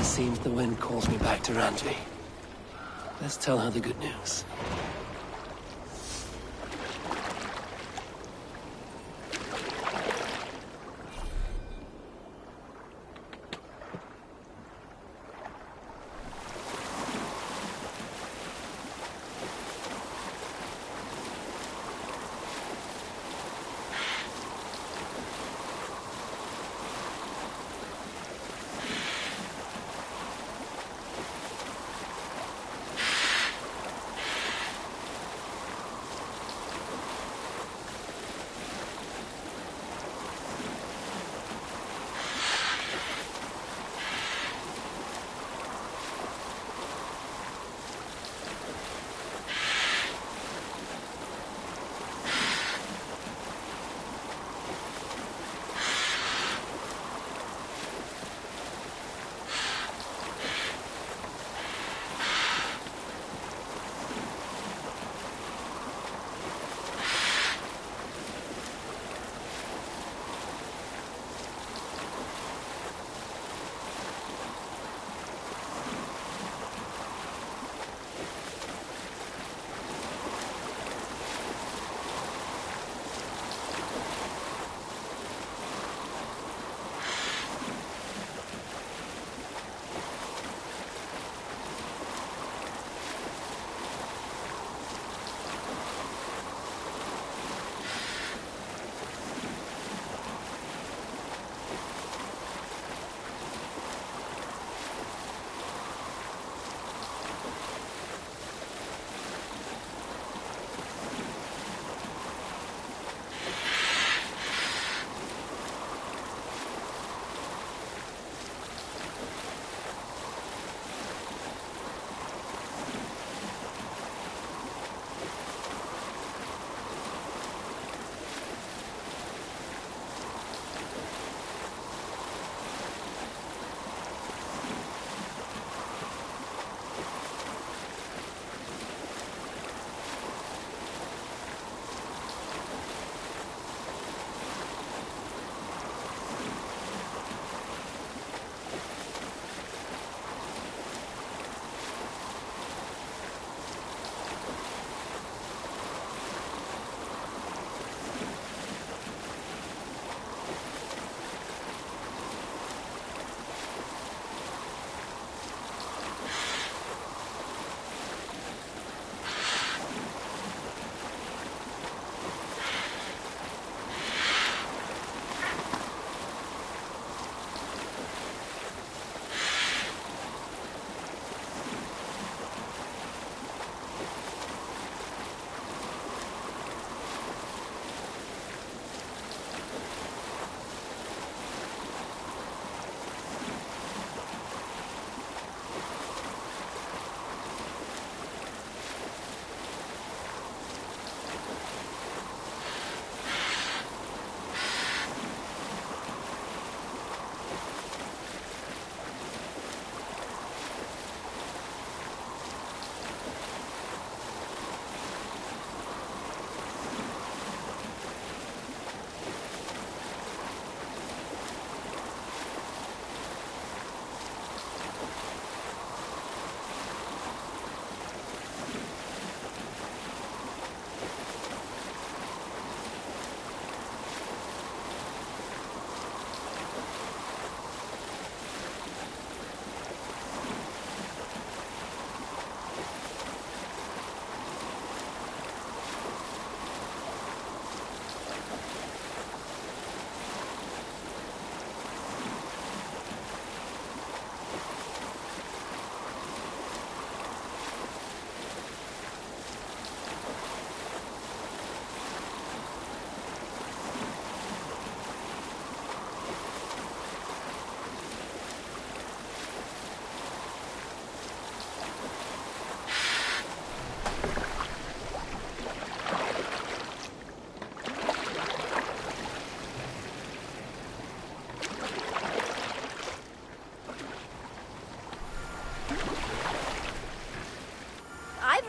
Seems the wind calls me back to Randvi. Let's tell her the good news.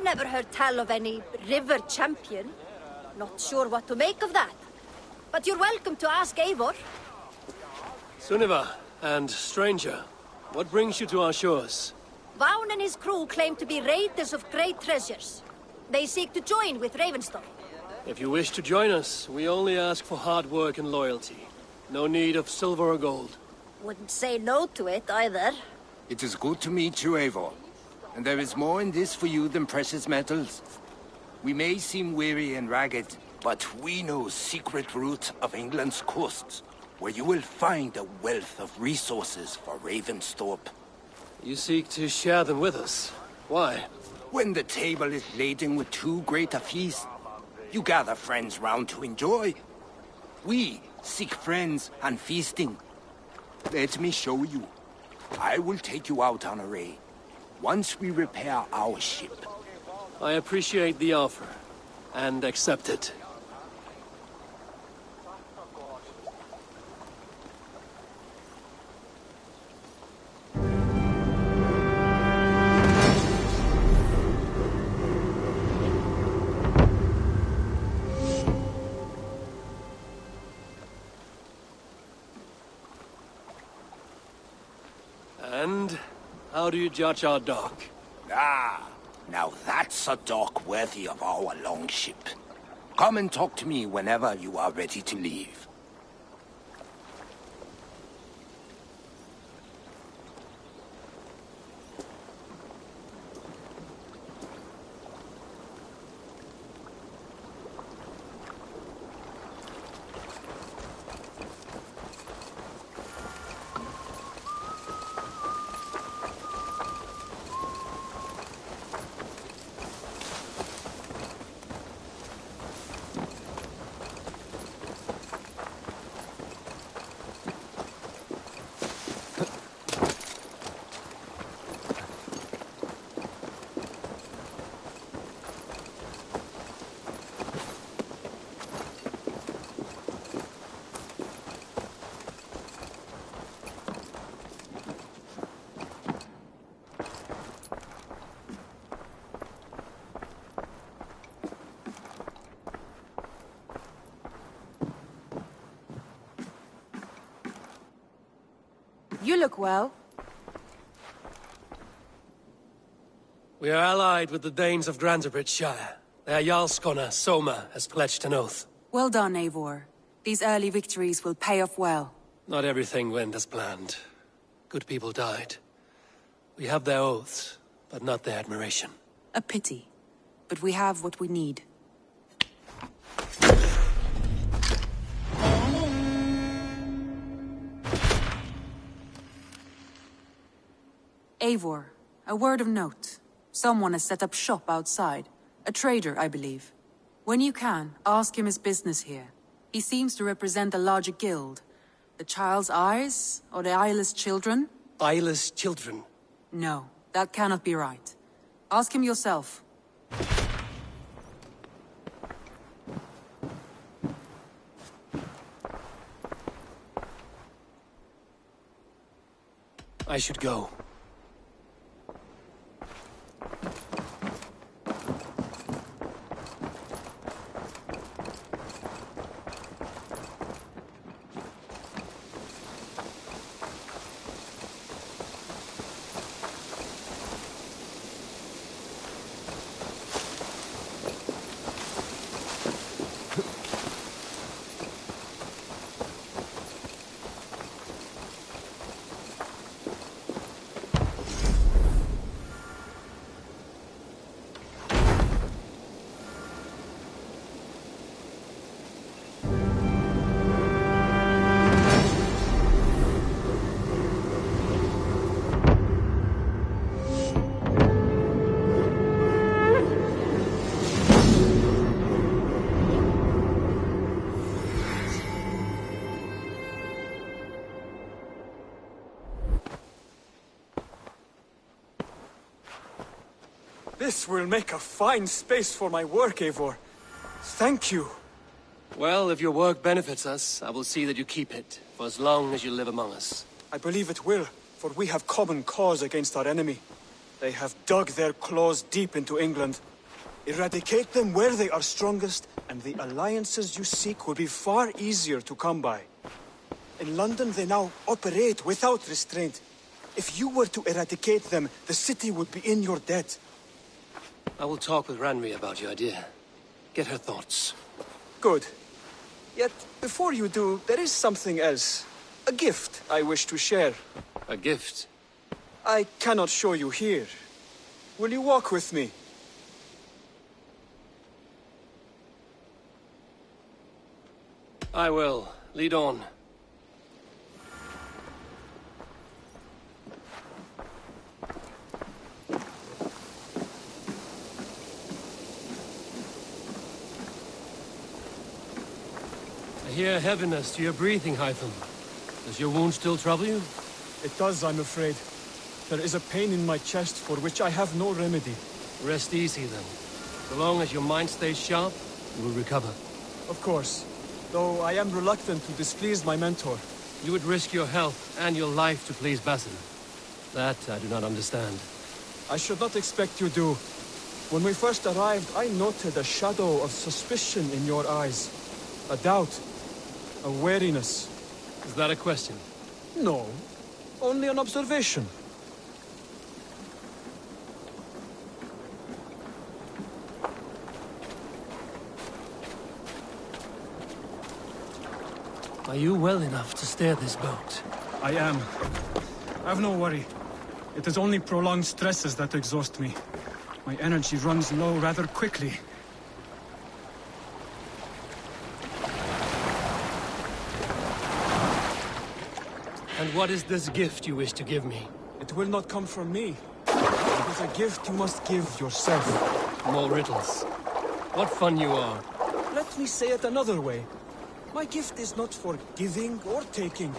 never heard tell of any river champion. Not sure what to make of that. But you're welcome to ask Eivor. Sunniva, and stranger, what brings you to our shores? Vaughan and his crew claim to be raiders of great treasures. They seek to join with Ravenstorm. If you wish to join us, we only ask for hard work and loyalty. No need of silver or gold. Wouldn't say no to it, either. It is good to meet you, Eivor. And there is more in this for you than precious metals. We may seem weary and ragged, but we know secret routes of England's coasts, where you will find a wealth of resources for Ravensthorpe. You seek to share them with us. Why? When the table is laden with too great a feast, you gather friends round to enjoy. We seek friends and feasting. Let me show you. I will take you out on a raid, once we repair our ship. I appreciate the offer, and accept it. And how do you judge our dock? Ah, now that's a dock worthy of our longship. Come and talk to me whenever you are ready to leave. You look well. We are allied with the Danes of Shire. Their Jarlskona, Soma, has pledged an oath. Well done, Eivor. These early victories will pay off well. Not everything went as planned. Good people died. We have their oaths, but not their admiration. A pity. But we have what we need. Eivor, a word of note. Someone has set up shop outside. A trader, I believe. When you can, ask him his business here. He seems to represent a larger guild. The Child's Eyes, or the Eyeless Children? Eyeless children? No, that cannot be right. Ask him yourself. I should go. This will make a fine space for my work, Eivor. Thank you. Well, if your work benefits us, I will see that you keep it, for as long as you live among us. I believe it will, for we have common cause against our enemy. They have dug their claws deep into England. Eradicate them where they are strongest, and the alliances you seek will be far easier to come by. In London, they now operate without restraint. If you were to eradicate them, the city would be in your debt. I will talk with Ranri about your idea. Get her thoughts. Good. Yet, before you do, there is something else. A gift I wish to share. A gift? I cannot show you here. Will you walk with me? I will. Lead on. I hear heaviness to your breathing, Hytham. Does your wound still trouble you? It does, I'm afraid. There is a pain in my chest for which I have no remedy. Rest easy, then. So long as your mind stays sharp, you will recover. Of course. Though I am reluctant to displease my mentor. You would risk your health and your life to please Basin. That I do not understand. I should not expect you do. When we first arrived, I noted a shadow of suspicion in your eyes. A doubt. A wariness. Is that a question? No. Only an observation. Are you well enough to steer this boat? I am. Have no worry. It is only prolonged stresses that exhaust me. My energy runs low rather quickly. And what is this gift you wish to give me? It will not come from me. It is a gift you must give yourself. More riddles. What fun you are. Let me say it another way. My gift is not for giving or taking.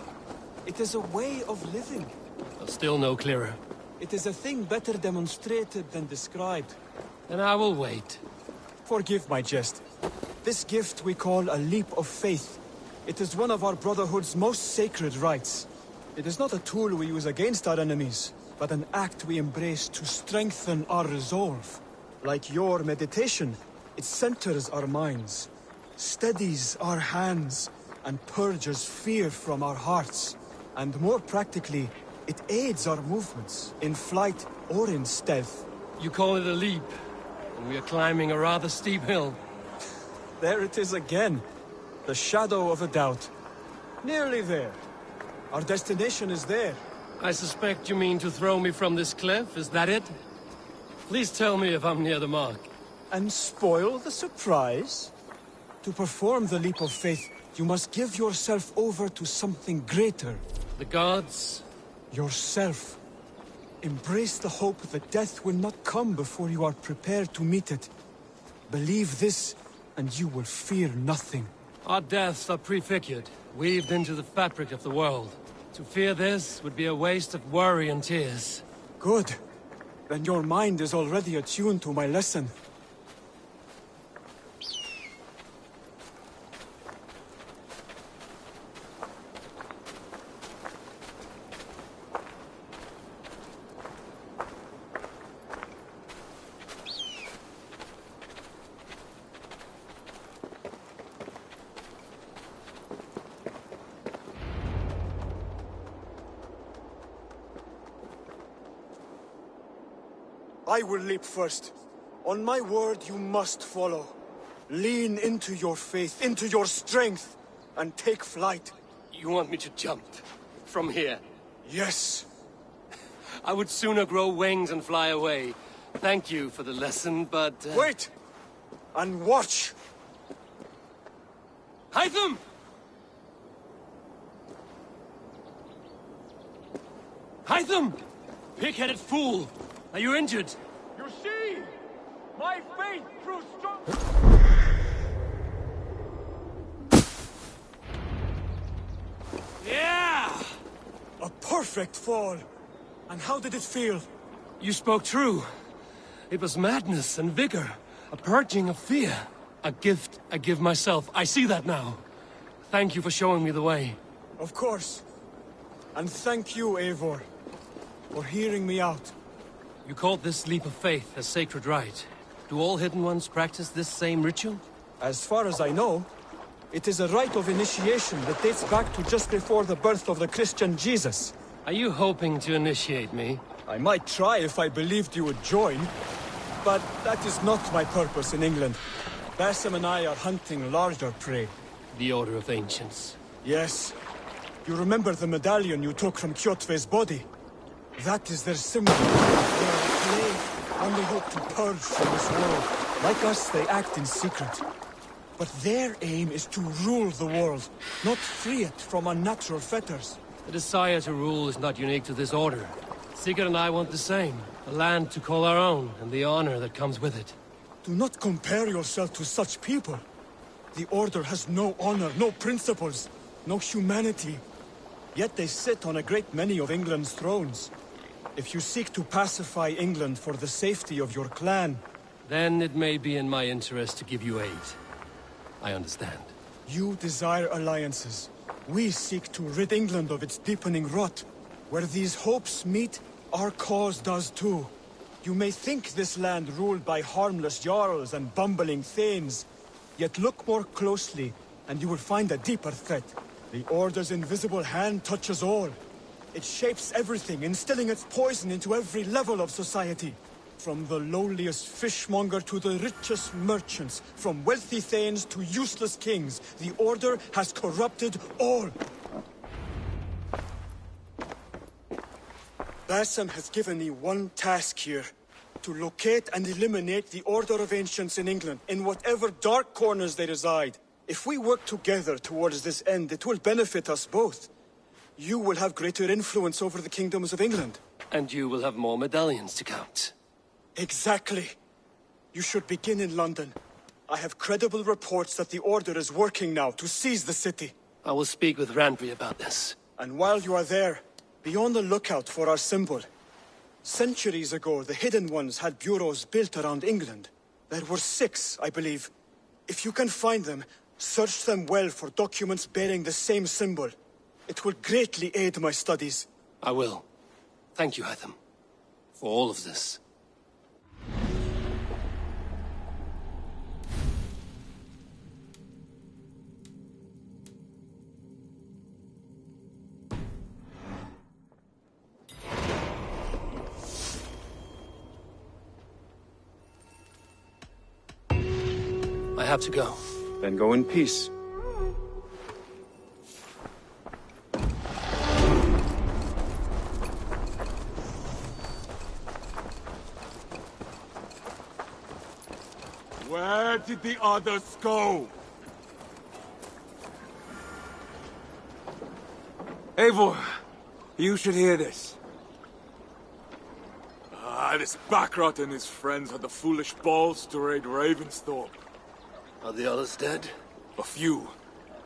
It is a way of living. Still no clearer. It is a thing better demonstrated than described. Then I will wait. Forgive my jest. This gift we call a leap of faith. It is one of our Brotherhood's most sacred rites. It is not a tool we use against our enemies, but an act we embrace to strengthen our resolve. Like your meditation, it centers our minds, steadies our hands, and purges fear from our hearts. And more practically, it aids our movements, in flight or in stealth. You call it a leap, and we are climbing a rather steep hill. There it is again. The shadow of a doubt. Nearly there. Our destination is there. I suspect you mean to throw me from this cliff, is that it? Please tell me if I'm near the mark. And spoil the surprise? To perform the leap of faith, you must give yourself over to something greater. The gods? Yourself. Embrace the hope that death will not come before you are prepared to meet it. Believe this, and you will fear nothing. Our deaths are prefigured, weaved into the fabric of the world. To fear this would be a waste of worry and tears. Good. Then your mind is already attuned to my lesson. I will leap first. On my word, you must follow. Lean into your faith, into your strength, and take flight. You want me to jump? From here? Yes. I would sooner grow wings and fly away. Thank you for the lesson, but... Wait! And watch! Hytham! Hytham! Pig-headed fool! Are you injured? You see? My faith proves strong. Yeah! A perfect fall! And how did it feel? You spoke true. It was madness and vigor. A purging of fear. A gift I give myself. I see that now. Thank you for showing me the way. Of course. And thank you, Eivor, for hearing me out. You called this leap of faith a sacred rite. Do all Hidden Ones practice this same ritual? As far as I know, it is a rite of initiation that dates back to just before the birth of the Christian Jesus. Are you hoping to initiate me? I might try if I believed you would join, but that is not my purpose in England. Basim and I are hunting larger prey. The Order of Ancients. Yes. You remember the medallion you took from Kjotve's body? That is their symbol. They are a plague, and they hope to purge from this world. Like us, they act in secret. But their aim is to rule the world, not free it from unnatural fetters. The desire to rule is not unique to this order. Sigurd and I want the same. A land to call our own, and the honor that comes with it. Do not compare yourself to such people. The Order has no honor, no principles, no humanity. Yet they sit on a great many of England's thrones. If you seek to pacify England for the safety of your clan... Then it may be in my interest to give you aid. I understand. You desire alliances. We seek to rid England of its deepening rot. Where these hopes meet, our cause does too. You may think this land ruled by harmless jarls and bumbling thanes. Yet look more closely, and you will find a deeper threat. The Order's invisible hand touches all. It shapes everything, instilling its poison into every level of society. From the lowliest fishmonger to the richest merchants, from wealthy thanes to useless kings, the Order has corrupted all. Basim has given me one task here. To locate and eliminate the Order of Ancients in England, in whatever dark corners they reside. If we work together towards this end, it will benefit us both. You will have greater influence over the kingdoms of England. And you will have more medallions to count. Exactly. You should begin in London. I have credible reports that the Order is working now to seize the city. I will speak with Randvi about this. And while you are there, be on the lookout for our symbol. Centuries ago, the Hidden Ones had bureaus built around England. There were 6, I believe. If you can find them, search them well for documents bearing the same symbol. It will greatly aid my studies. I will. Thank you, Hytham, for all of this. I have to go. Then go in peace. Where did the others go? Eivor, you should hear this. This Backrot and his friends had the foolish balls to raid Ravensthorpe. Are the others dead? A few.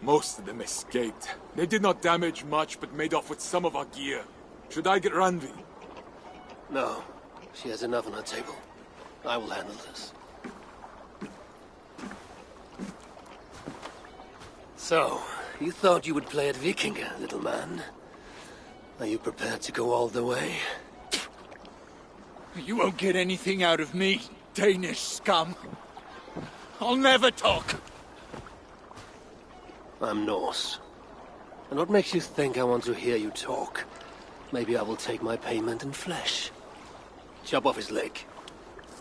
Most of them escaped. They did not damage much, but made off with some of our gear. Should I get Randvi? No. She has enough on her table. I will handle this. So, you thought you would play at Vikinga, little man? Are you prepared to go all the way? You won't get anything out of me, Danish scum. I'll never talk. I'm Norse. And what makes you think I want to hear you talk? Maybe I will take my payment in flesh. Chop off his leg.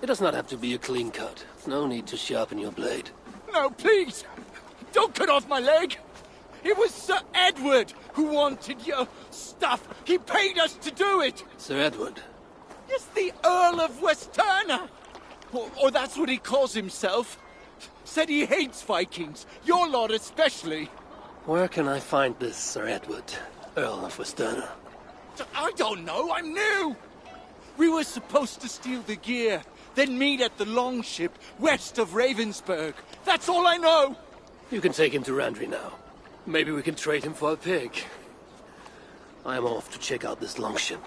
It does not have to be a clean cut. No need to sharpen your blade. No, please! Don't cut off my leg! It was Sir Edward who wanted your stuff. He paid us to do it! Sir Edward? Yes, the Earl of Westerna! Or that's what he calls himself. Said he hates Vikings, your lot especially. Where can I find this Sir Edward, Earl of Westerna? I don't know, I'm new! We were supposed to steal the gear, then meet at the longship west of Ravensburg. That's all I know! You can take him to Randvi now. Maybe we can trade him for a pig. I am off to check out this longship.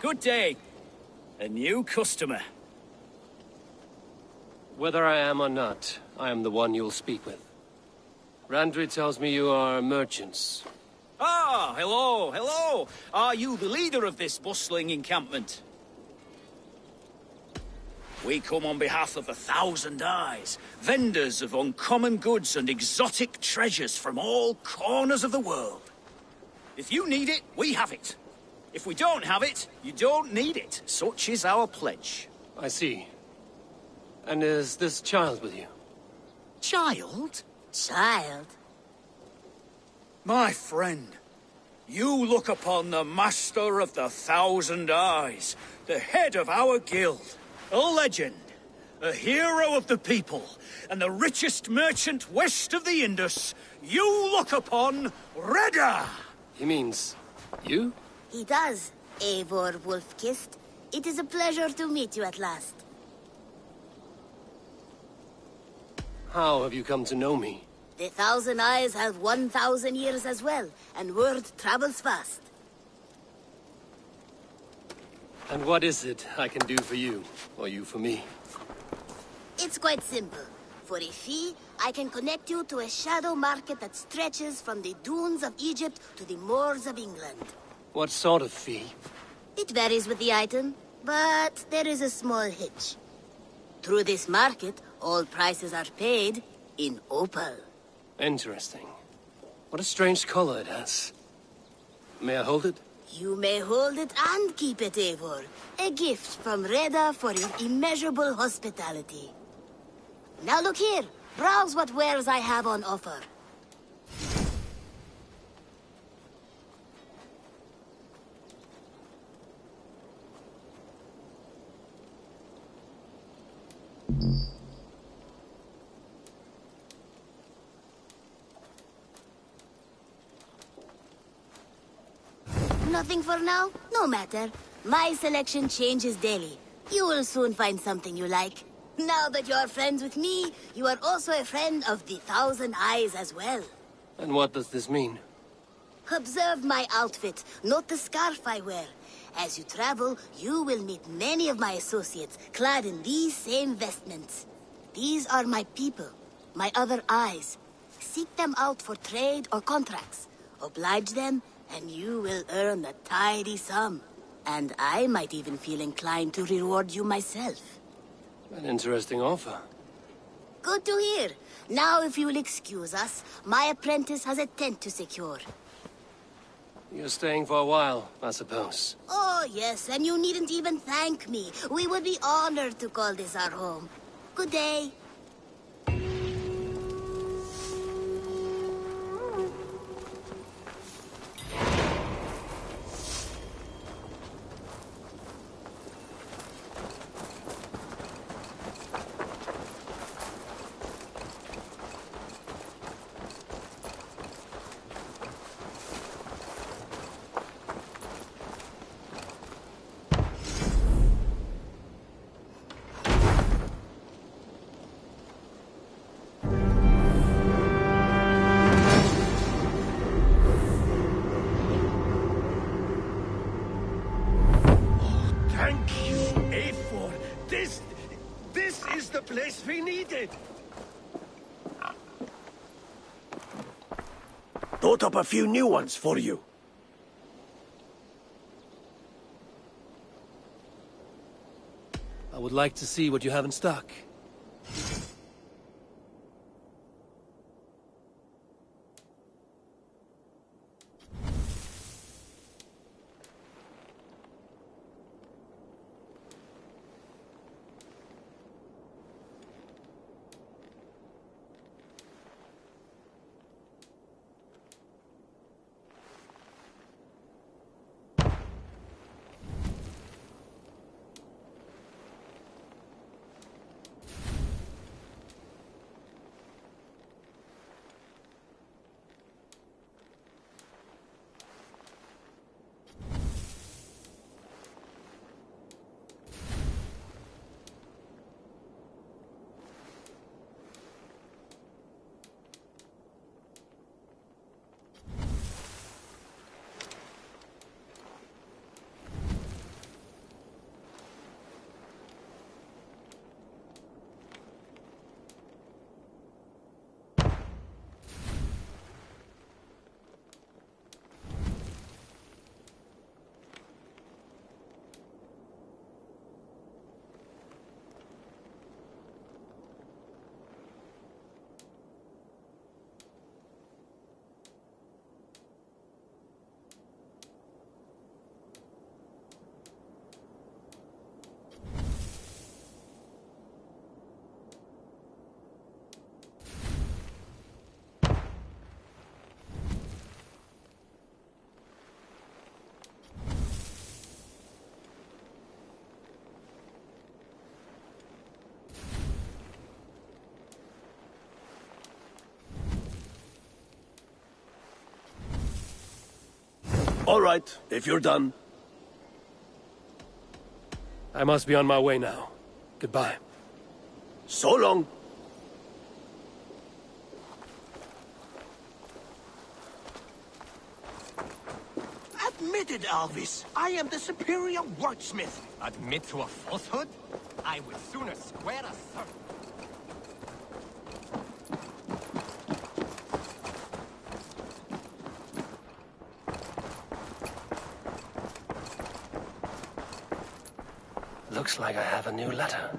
Good day. A new customer. Whether I am or not, I am the one you'll speak with. Randri tells me you are merchants. Ah, hello, hello. Are you the leader of this bustling encampment? We come on behalf of 1,000 Eyes, vendors of uncommon goods and exotic treasures from all corners of the world. If you need it, we have it. If we don't have it, you don't need it. Such is our pledge. I see. And is this child with you? Child? Child? My friend, you look upon the master of the 1,000 Eyes, the head of our guild, a legend, a hero of the people, and the richest merchant west of the Indus. You look upon Reda! He means you? He does, Eivor Wolf-Kissed. It is a pleasure to meet you at last. How have you come to know me? The 1,000 Eyes have 1,000 years as well, and word travels fast. And what is it I can do for you, or you for me? It's quite simple. For a fee, I can connect you to a shadow market that stretches from the dunes of Egypt to the moors of England. What sort of fee? It varies with the item, but there is a small hitch. Through this market, all prices are paid in opal. Interesting. What a strange color it has. May I hold it? You may hold it and keep it, Eivor. A gift from Reda for your immeasurable hospitality. Now look here. Browse what wares I have on offer. Nothing for now? No matter. My selection changes daily. You will soon find something you like. Now that you're friends with me, you are also a friend of the 1,000 Eyes as well. And what does this mean? Observe my outfit, note the scarf I wear. As you travel, you will meet many of my associates, clad in these same vestments. These are my people, my other eyes. Seek them out for trade or contracts. Oblige them, and you will earn a tidy sum. And I might even feel inclined to reward you myself. An interesting offer. Good to hear. Now, if you will excuse us, my apprentice has a tent to secure. You're staying for a while, I suppose. Oh, yes, and you needn't even thank me. We would be honored to call this our home. Good day. Thank you, Eivor. This is the place we needed. Thought up a few new ones for you. I would like to see what you have in stock. All right, if you're done. I must be on my way now. Goodbye. So long. Admit it, Alvis. I am the superior wordsmith. Admit to a falsehood? I would sooner square a circle. Looks like I have a new letter.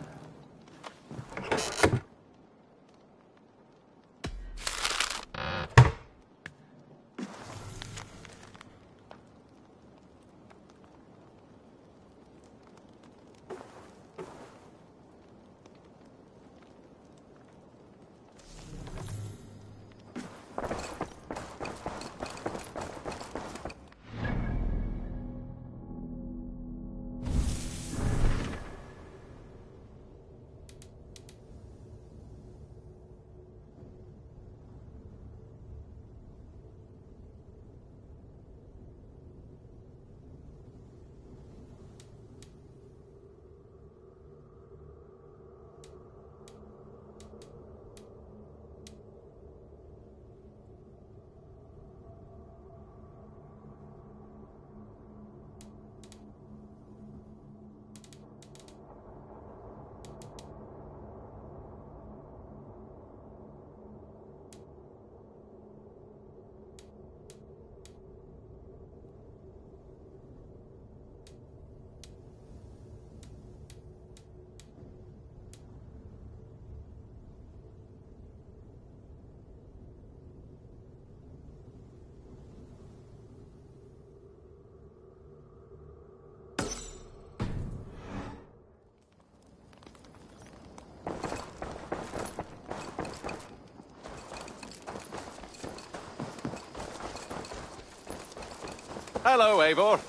Hello, Eivor.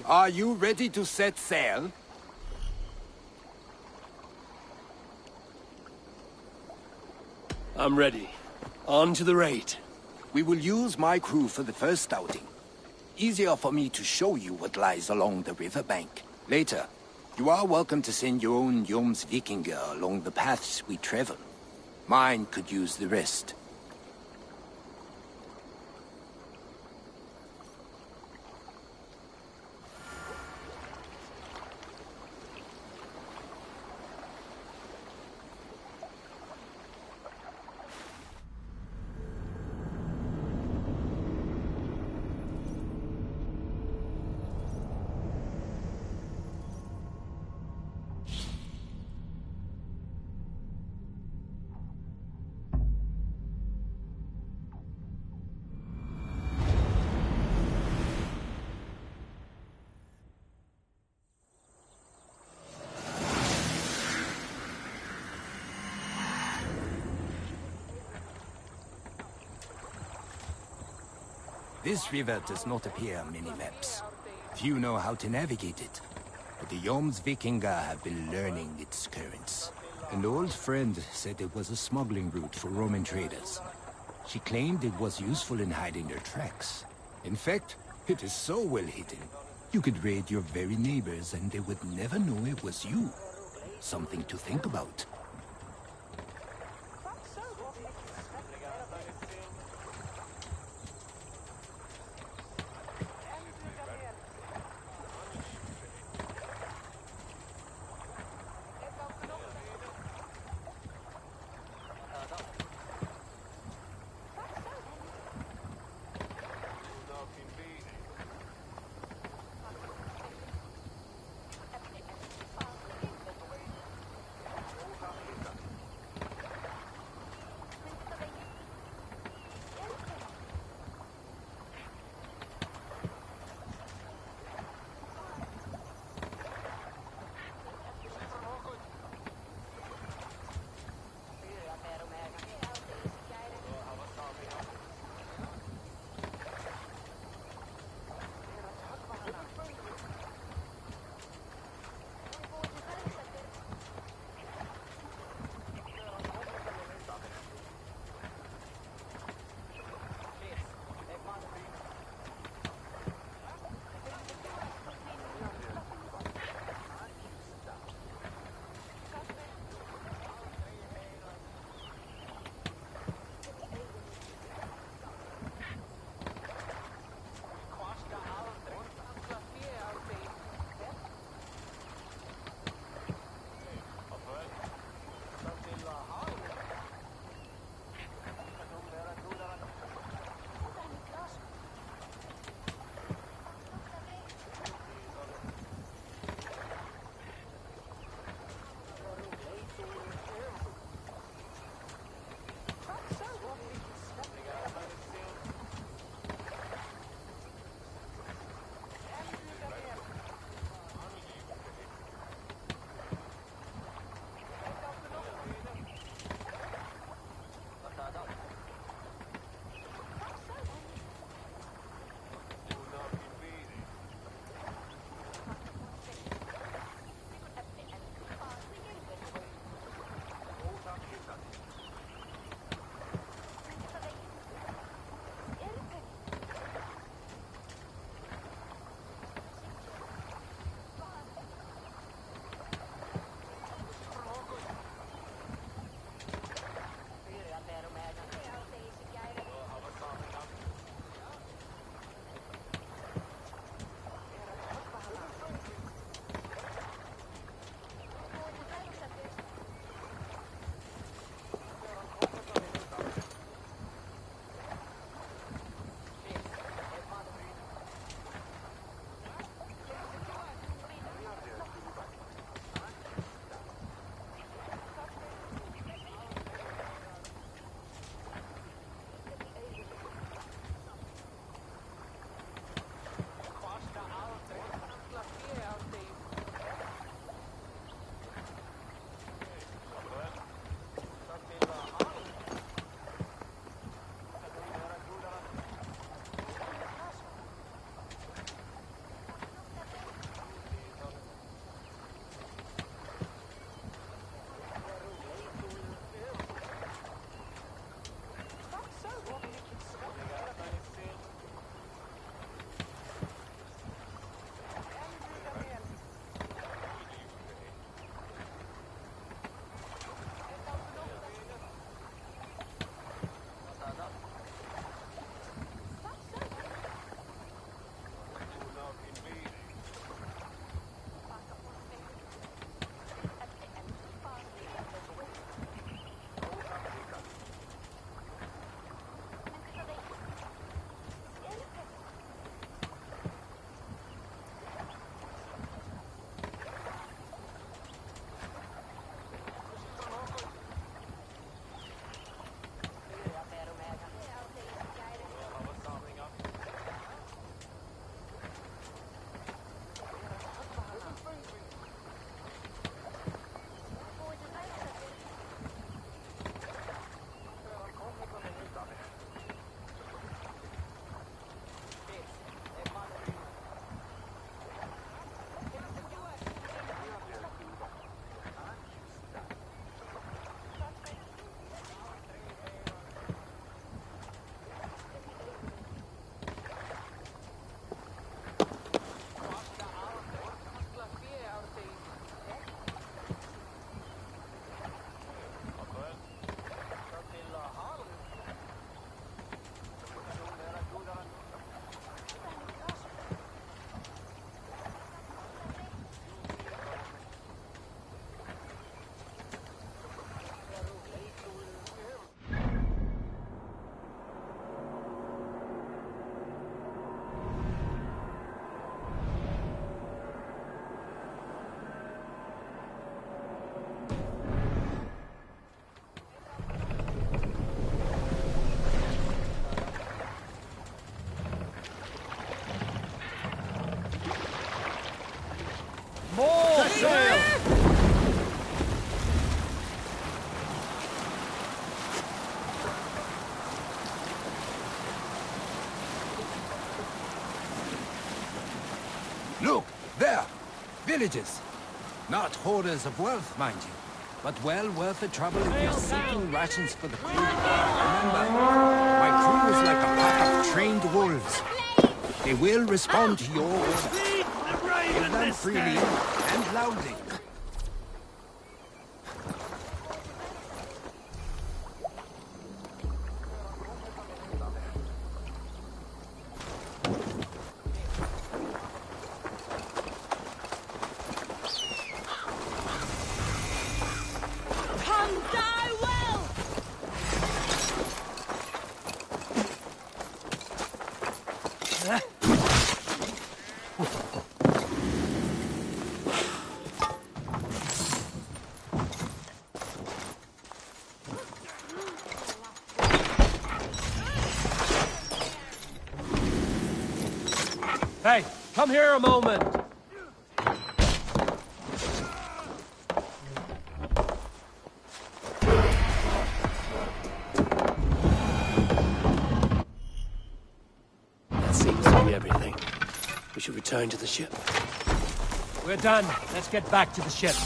Are you ready to set sail? I'm ready. On to the raid. We will use my crew for the first outing. Easier for me to show you what lies along the riverbank. Later, you are welcome to send your own Jomsvikinger along the paths we travel. Mine could use the rest. This river does not appear on many maps. Few know how to navigate it. But the Jomsvikinger have been learning its currents. An old friend said it was a smuggling route for Roman traders. She claimed it was useful in hiding their tracks. In fact, it is so well hidden, you could raid your very neighbors and they would never know it was you. Something to think about. More sail! Look, there! Villages! Not hoarders of wealth, mind you, but well worth the trouble if you're seeking rations for the crew. Remember, my crew is like a pack of trained wolves. They will respond to your order. Give them freely and loudly. Hey, come here a moment! That seems to be everything. We should return to the ship. We're done. Let's get back to the ship.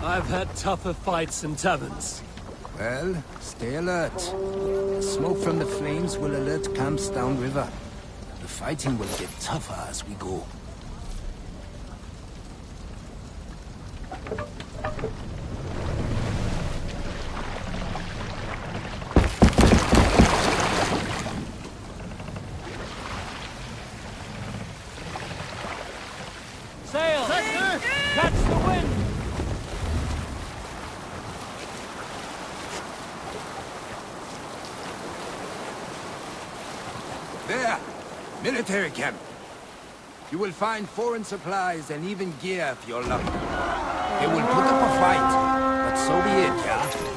I've had tougher fights in taverns. Well, stay alert. The smoke from the flames will alert camps downriver. The fighting will get tougher as we go. Sail! Catch the wind! There! Military camp. You will find foreign supplies and even gear if you're lucky. They will put up a fight, but so be it, yeah?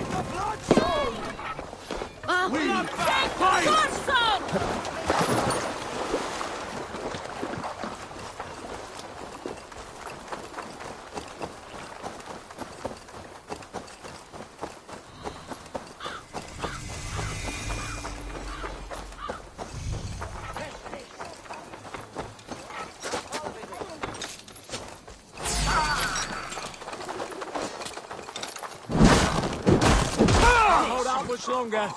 Hold out much longer.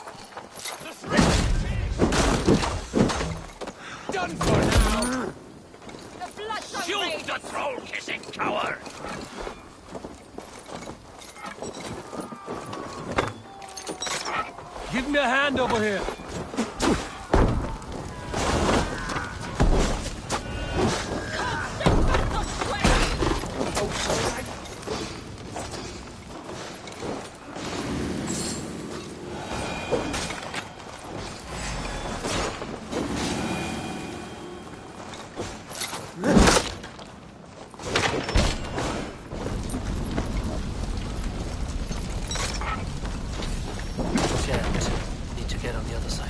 Done for now! Shoot the troll-kissing coward! Give me a hand over here. Need to get on the other side.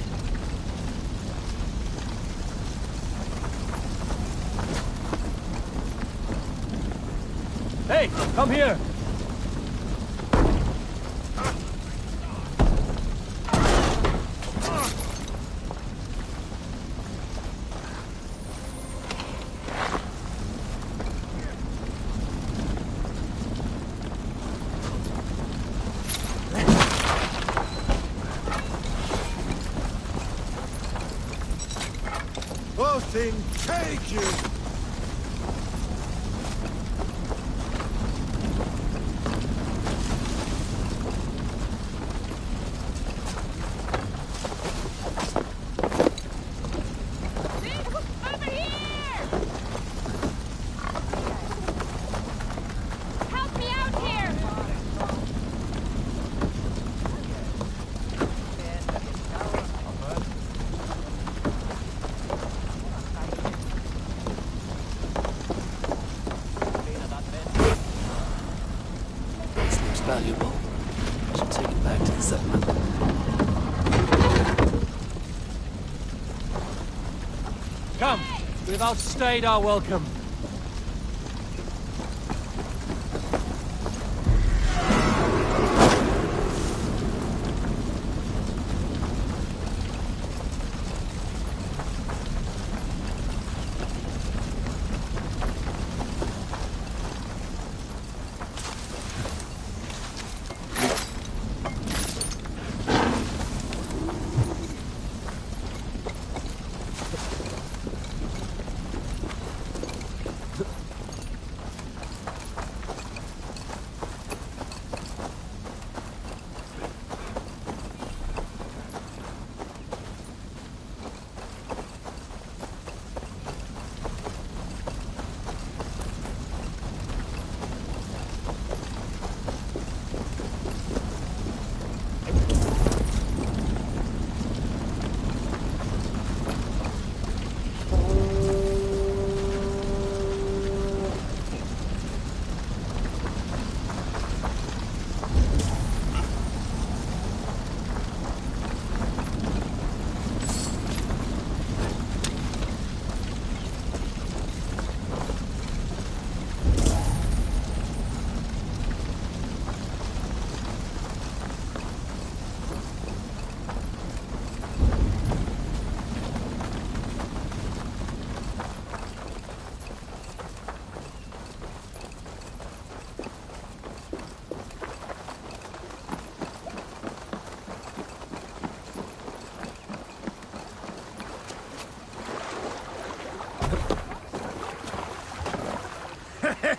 Hey, come here! nothing take you! Valuable. I should take it back to the settlement. Come! We've outstayed our welcome.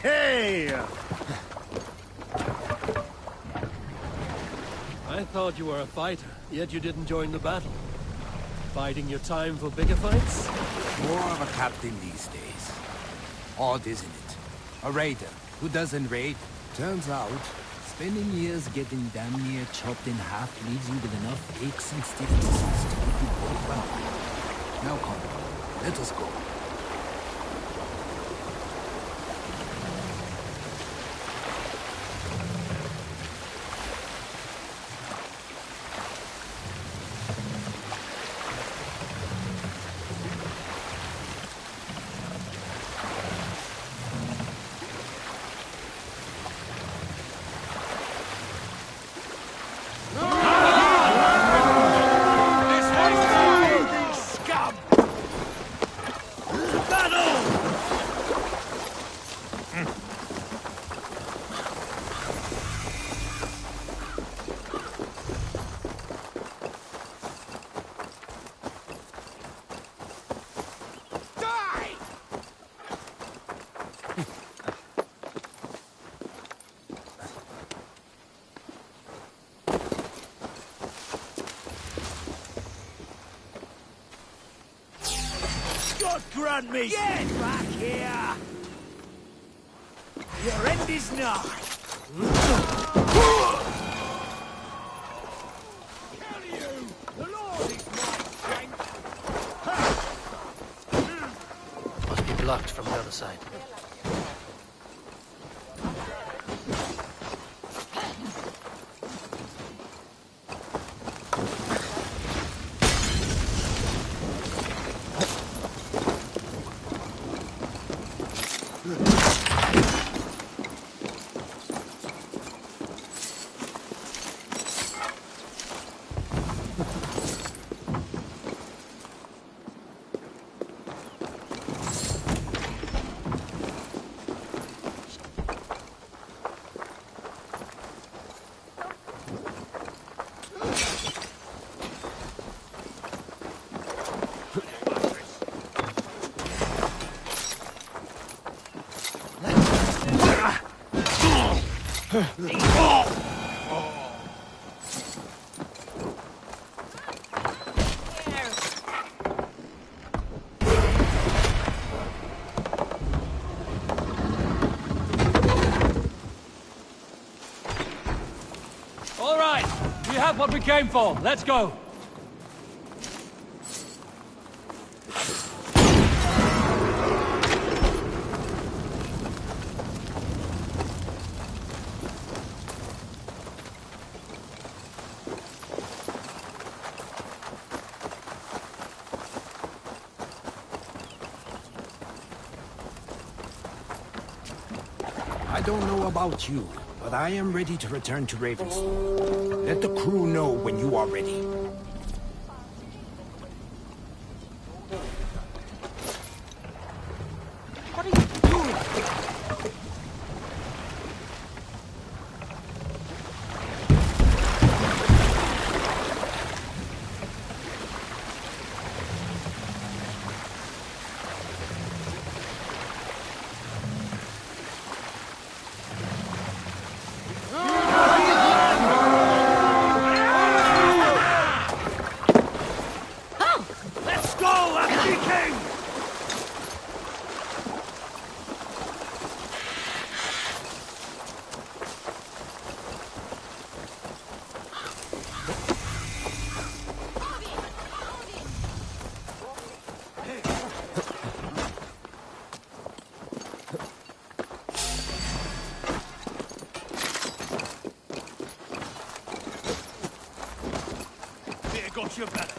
Hey! I thought you were a fighter, yet you didn't join the battle. Biding your time for bigger fights? More of a captain these days. Odd, isn't it? A raider who doesn't raid. Turns out, spending years getting damn near chopped in half leaves you with enough aches and stiffnesses to keep you both well. Now come, let us go. God grant me! Get back here! Your end is nigh! Kill you! The Lord is my strength! Must be blocked from the other side. All right, we have what we came for. Let's go. I don't know about you, but I am ready to return to Ravensburg. Let the crew know when you are ready. What are you doing? Let's go, Afghan King! Here, got your better.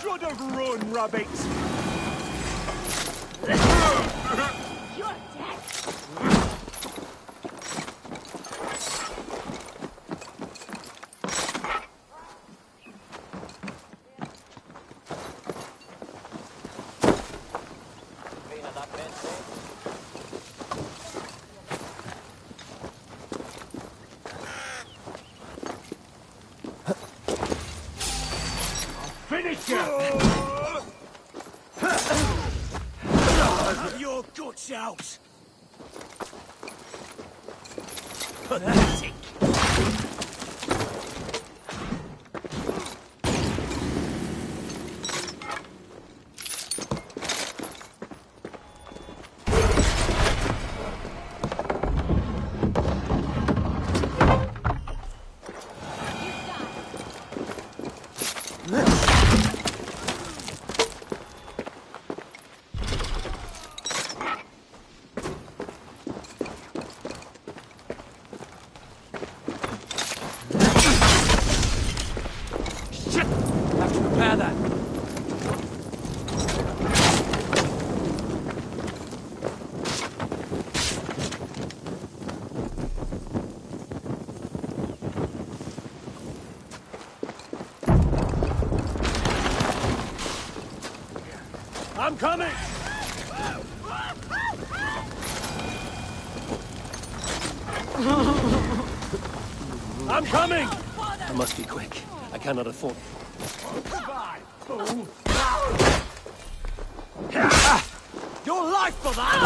Should have run, rabbit! You're dead. Finish you! Have your guts out! Pathetic! Have to repair that. I'm coming! I'm coming! I must be quick. I cannot afford. Your life for that!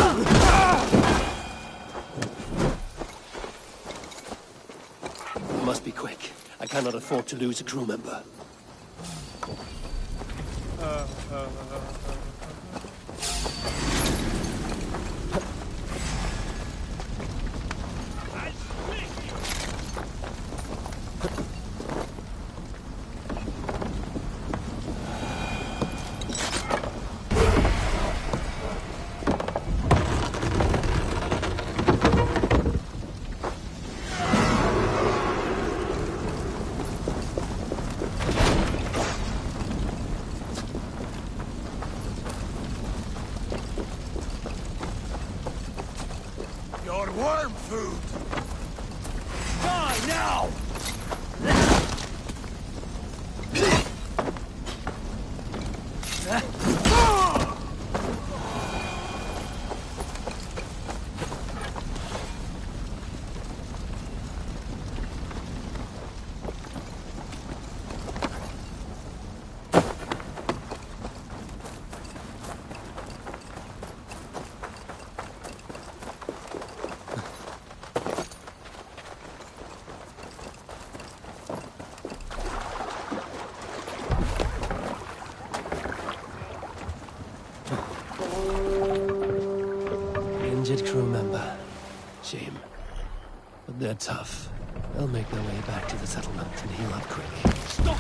I must be quick. I cannot afford to lose a crew member. Your worm food! Die now! injured crew member. Shame. But they're tough. They'll make their way back to the settlement and heal up quickly. Stop!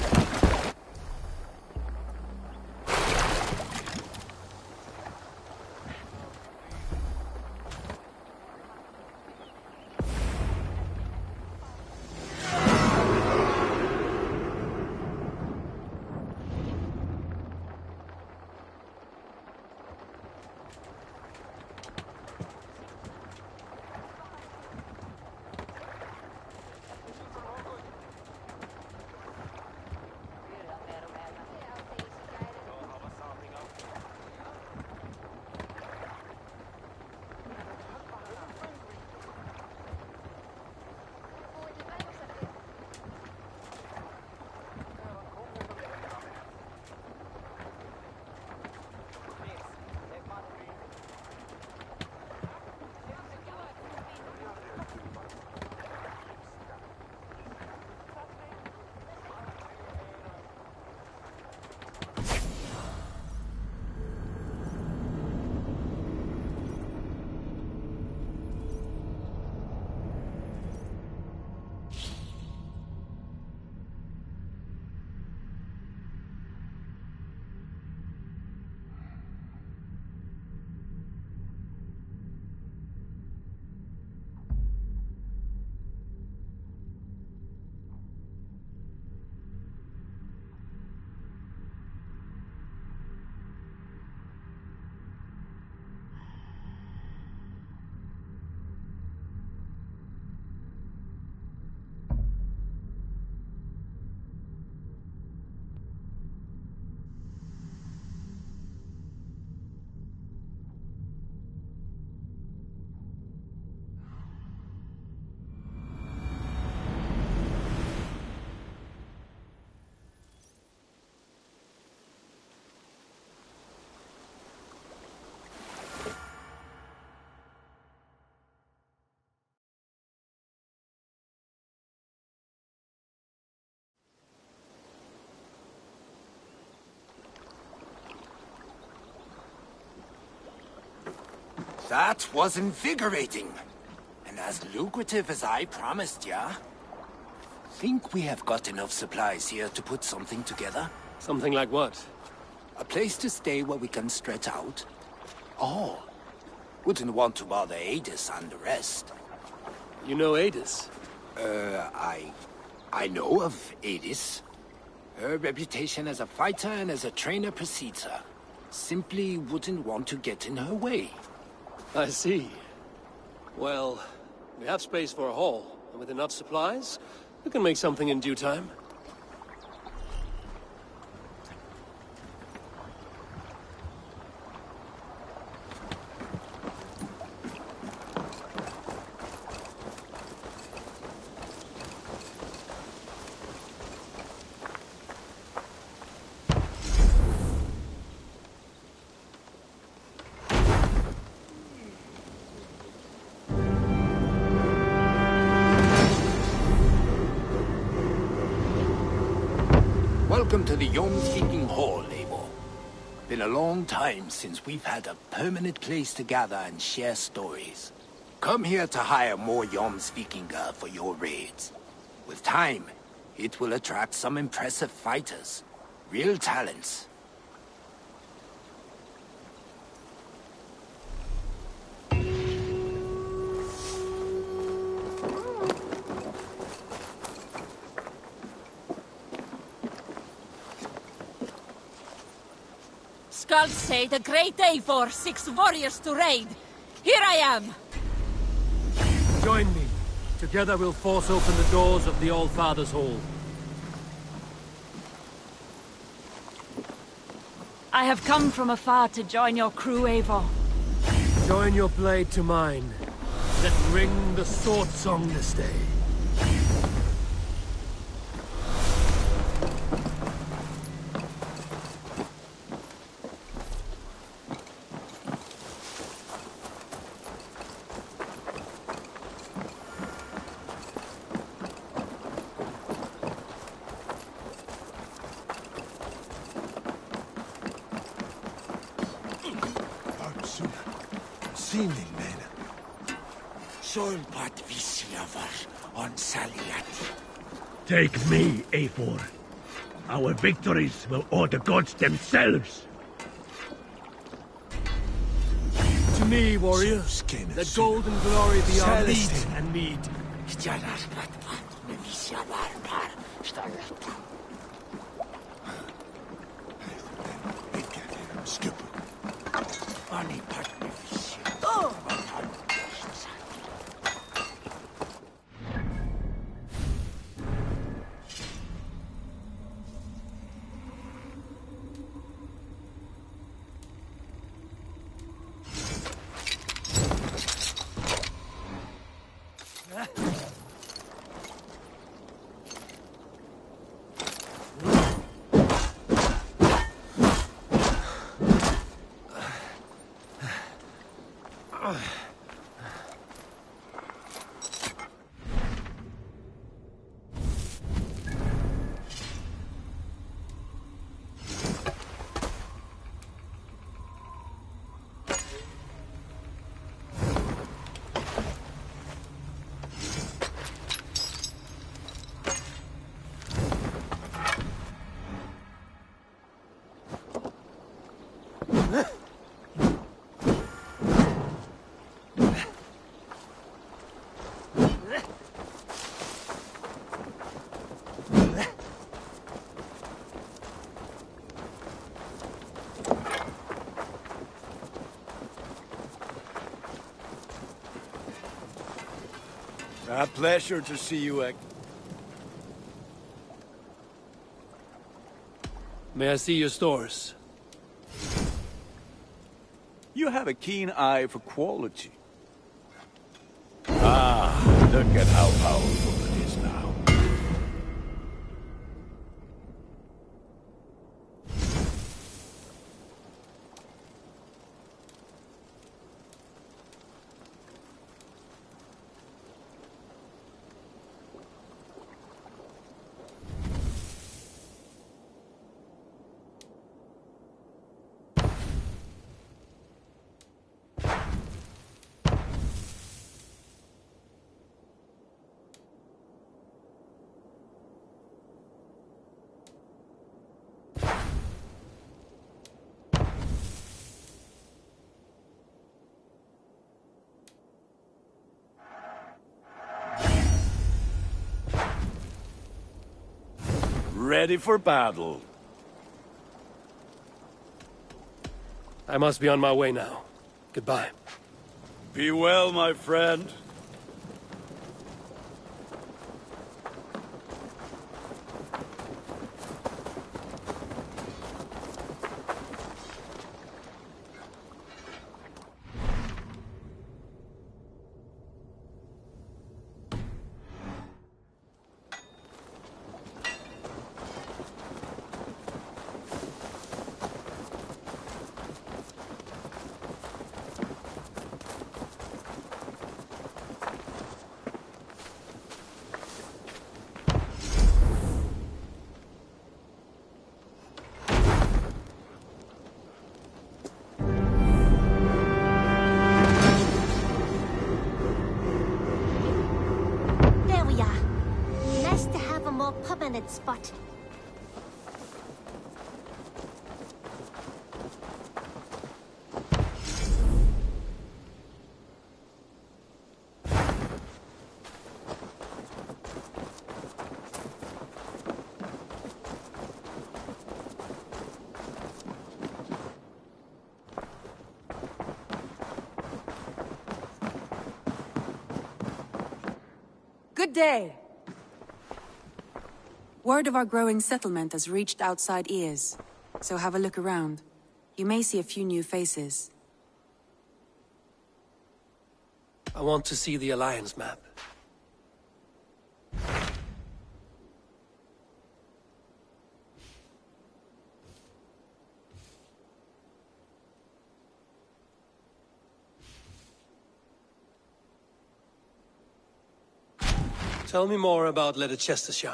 That was invigorating. And as lucrative as I promised ya. Think we have got enough supplies here to put something together? Something like what? A place to stay where we can stretch out. Oh, wouldn't want to bother Adis and the rest. You know Adis? I know of Adis. Her reputation as a fighter and as a trainer precedes her. Simply wouldn't want to get in her way. I see. Well, we have space for a hall, and with enough supplies, we can make something in due time. Welcome to the Yom-Speaking Hall, Eivor. Been a long time since we've had a permanent place to gather and share stories. Come here to hire more Yom-Speaking for your raids. With time, it will attract some impressive fighters. Real talents. Skulls say the great Eivor seeks warriors to raid. Here I am! Join me. Together we'll force open the doors of the All-Father's Hall. I have come from afar to join your crew, Eivor. Join your blade to mine. Let ring the sword song this day. Seeming men. Solpat Visiavar on Saliati. Take me, Eivor. Our victories will awe the gods themselves. To me, warrior. Let gold and glory be our meat and mead. A pleasure to see you again. May I see your stores? You have a keen eye for quality. Ah, look at how powerful it is now. Ready for battle. I must be on my way now. Goodbye. Be well, my friend. There we are. Nice to have a more permanent spot. Good day! Word of our growing settlement has reached outside ears, so have a look around. You may see a few new faces. I want to see the Alliance map. Tell me more about Leicestershire.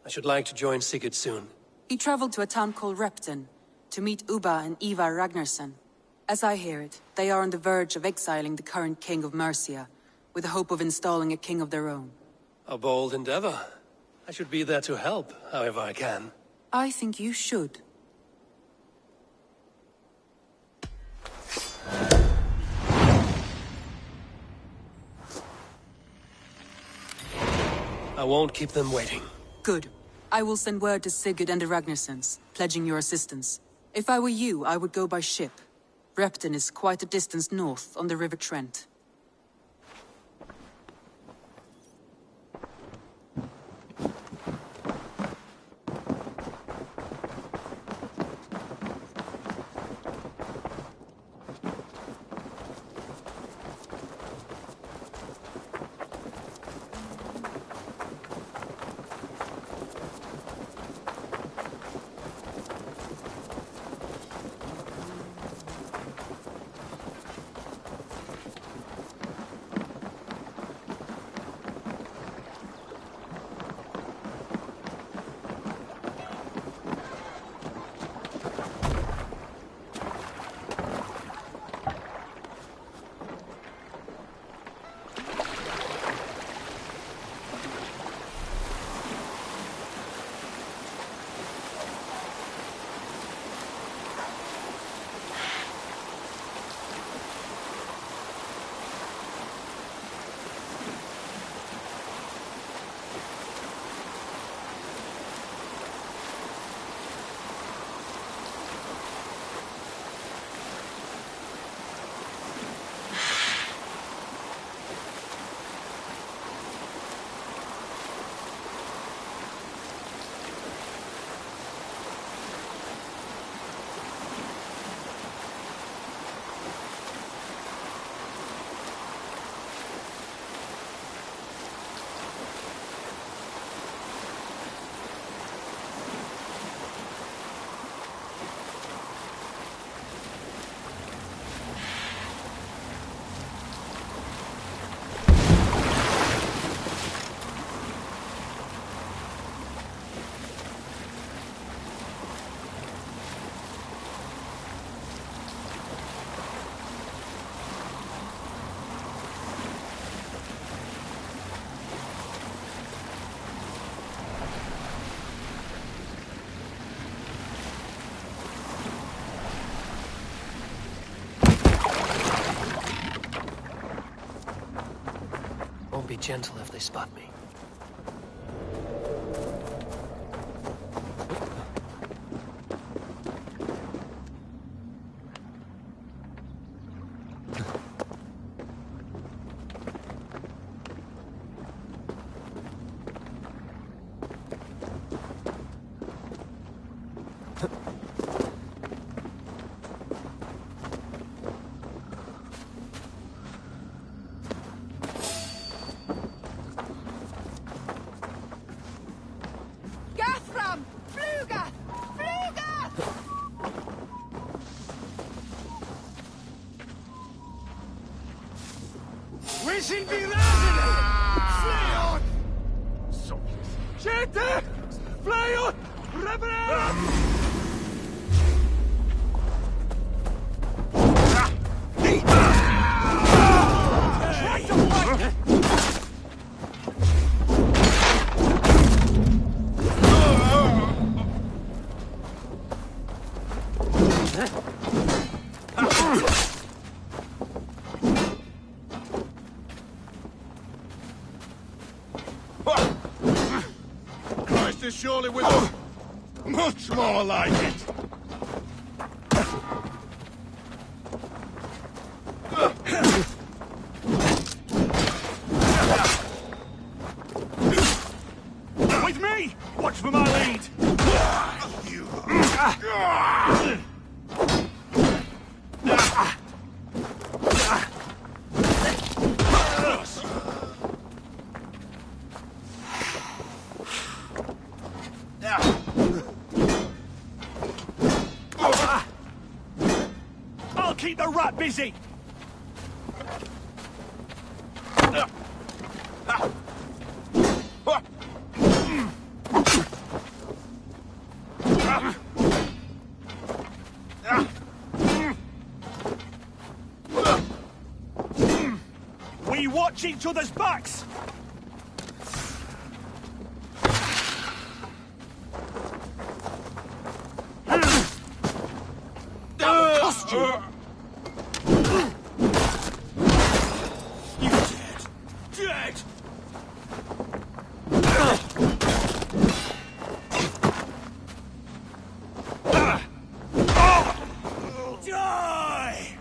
I should like to join Sigurd soon. He traveled to a town called Repton, to meet Ubba and Ivar Ragnarsson. As I hear it, they are on the verge of exiling the current king of Mercia, with the hope of installing a king of their own. A bold endeavor. I should be there to help, however I can. I think you should. I won't keep them waiting. Good. I will send word to Sigurd and the Ragnarsons, pledging your assistance. If I were you, I would go by ship. Repton is quite a distance north, on the River Trent. Be gentle if they spot me. Wischen die Rasende! Flay on! So. Schete! Flay on! Reverend! Christ is surely with us. Much more like it. With me! Watch for my lead! You. I'll keep the rat busy! We We watch each other's backs! That'll cost you! Dead! Die!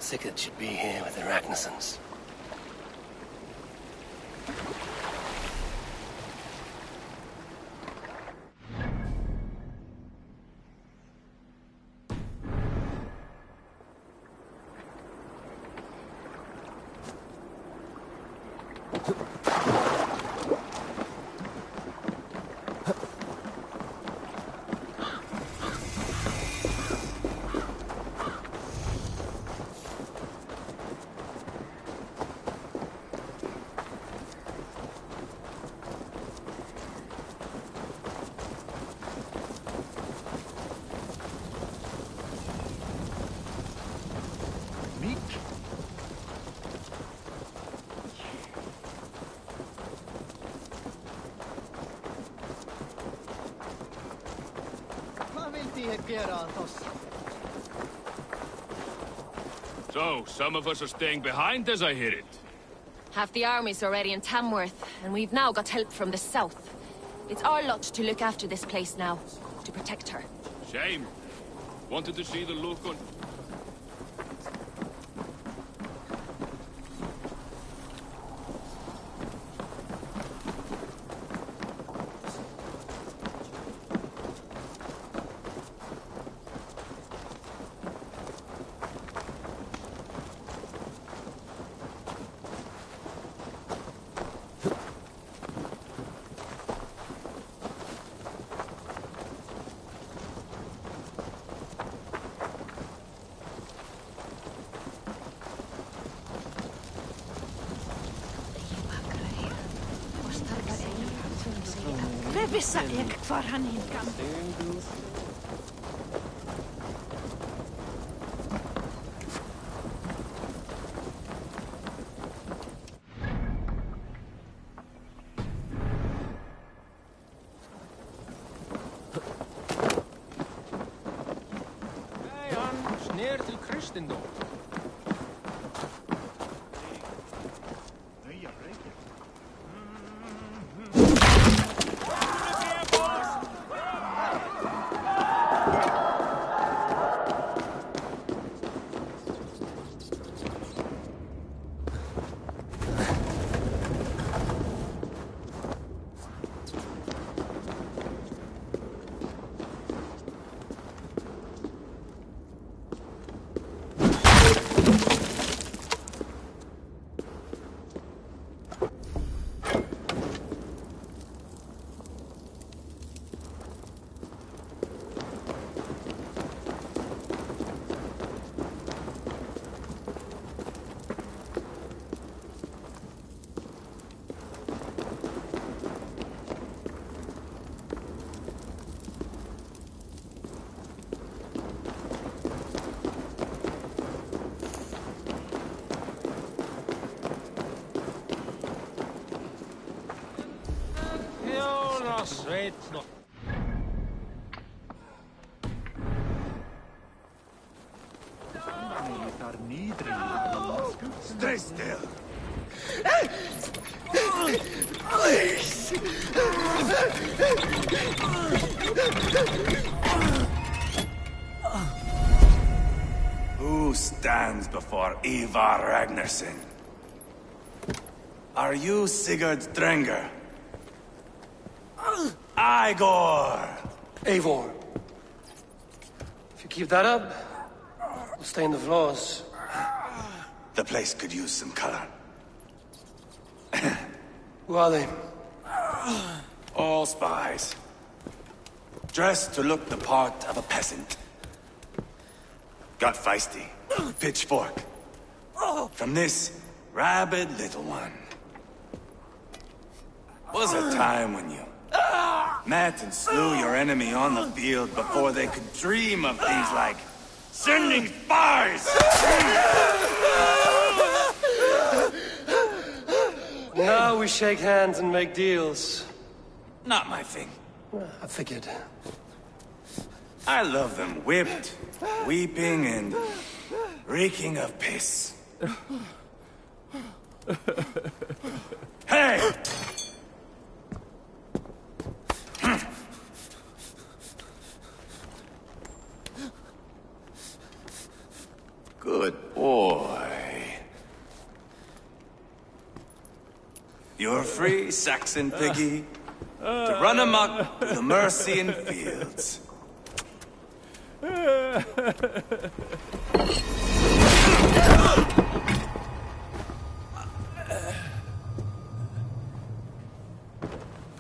Sigurd should be here with the Ragnarsons. So, some of us are staying behind as I hear it. Half the army's already in Tamworth, and we've now got help from the south. It's our lot to look after this place now, to protect her. Shame. Wanted to see the look on... Vissa ek kvar han inkan. Hej, Anders, ner till kristendom. Sveitno. Stay still! Please! Who stands before Ivar Ragnarsson? Are you Sigurd Drenger? Igor! Eivor. If you keep that up, we'll stay in the floors. The place could use some color. Who are they? All spies. Dressed to look the part of a peasant. Got feisty. Pitchfork. From this rabid little one. Was a time when you met and slew your enemy on the field before they could dream of things like sending spies! Now we shake hands and make deals. Not my thing. I figured. I love them whipped, weeping, and reeking of piss. Hey! Good boy. You're free, Saxon piggy, to run amok through the Mercian fields. I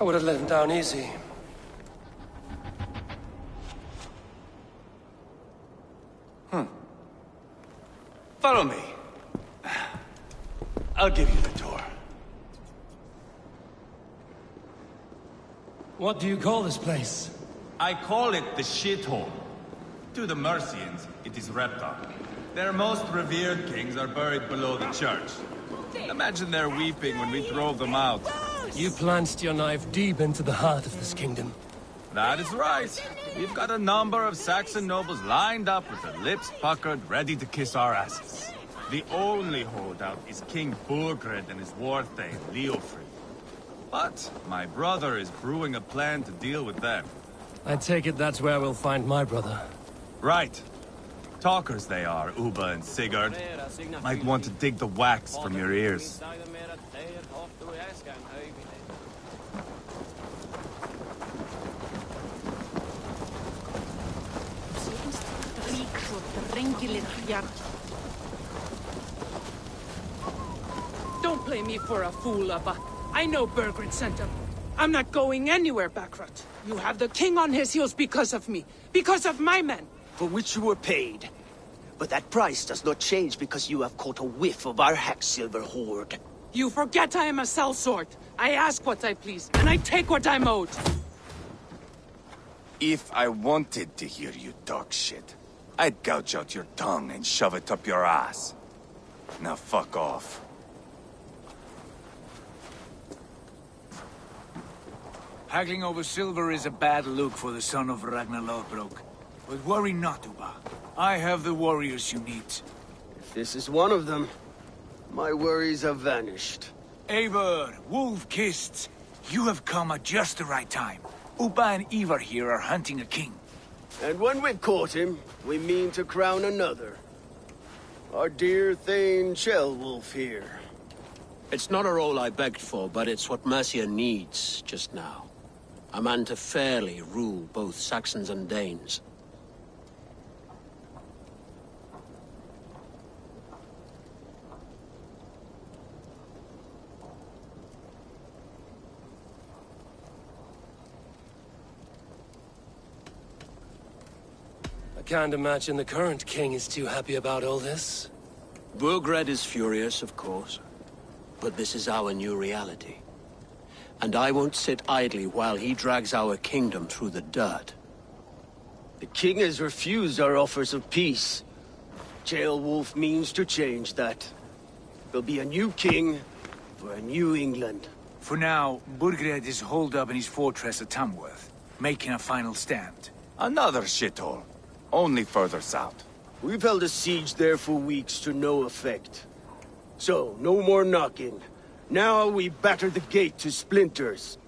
would have let him down easy. Follow me. I'll give you the tour. What do you call this place? I call it the shithole. To the Mercians, it is Reptar. Their most revered kings are buried below the church. Imagine their weeping when we drove them out. You plunged your knife deep into the heart of this kingdom. That is right. We've got a number of Saxon nobles lined up with their lips puckered, ready to kiss our asses. The only holdout is King Burgred and his war thane, Leofrid. But my brother is brewing a plan to deal with them. I take it that's where we'll find my brother. Right. Talkers they are, Uba and Sigurd. Might want to dig the wax from your ears. Don't play me for a fool, Abba. I know Burgred sent him. I'm not going anywhere, Backrot. You have the king on his heels because of me. Because of my men. For which you were paid. But that price does not change because you have caught a whiff of our Hacksilver hoard. You forget I am a sellsword. I ask what I please, and I take what I'm owed. If I wanted to hear you talk shit, I'd gouge out your tongue and shove it up your ass. Now fuck off. Haggling over silver is a bad look for the son of Ragnar Lothbrok. But worry not, Uba. I have the warriors you need. If this is one of them, my worries have vanished. Eivor, Wolf-Kissed, you have come at just the right time. Uba and Ivar here are hunting a king. And when we've caught him, we mean to crown another. Our dear Thane Ceolwulf here. It's not a role I begged for, but it's what Mercia needs just now. A man to fairly rule both Saxons and Danes. I can't imagine the current king is too happy about all this. Burgred is furious, of course. But this is our new reality. And I won't sit idly while he drags our kingdom through the dirt. The king has refused our offers of peace. Ceolwulf means to change that. There'll be a new king for a new England. For now, Burgred is holed up in his fortress at Tamworth, making a final stand. Another shithole. Only further south. We've held a siege there for weeks to no effect. So, no more knocking. Now we batter the gate to splinters.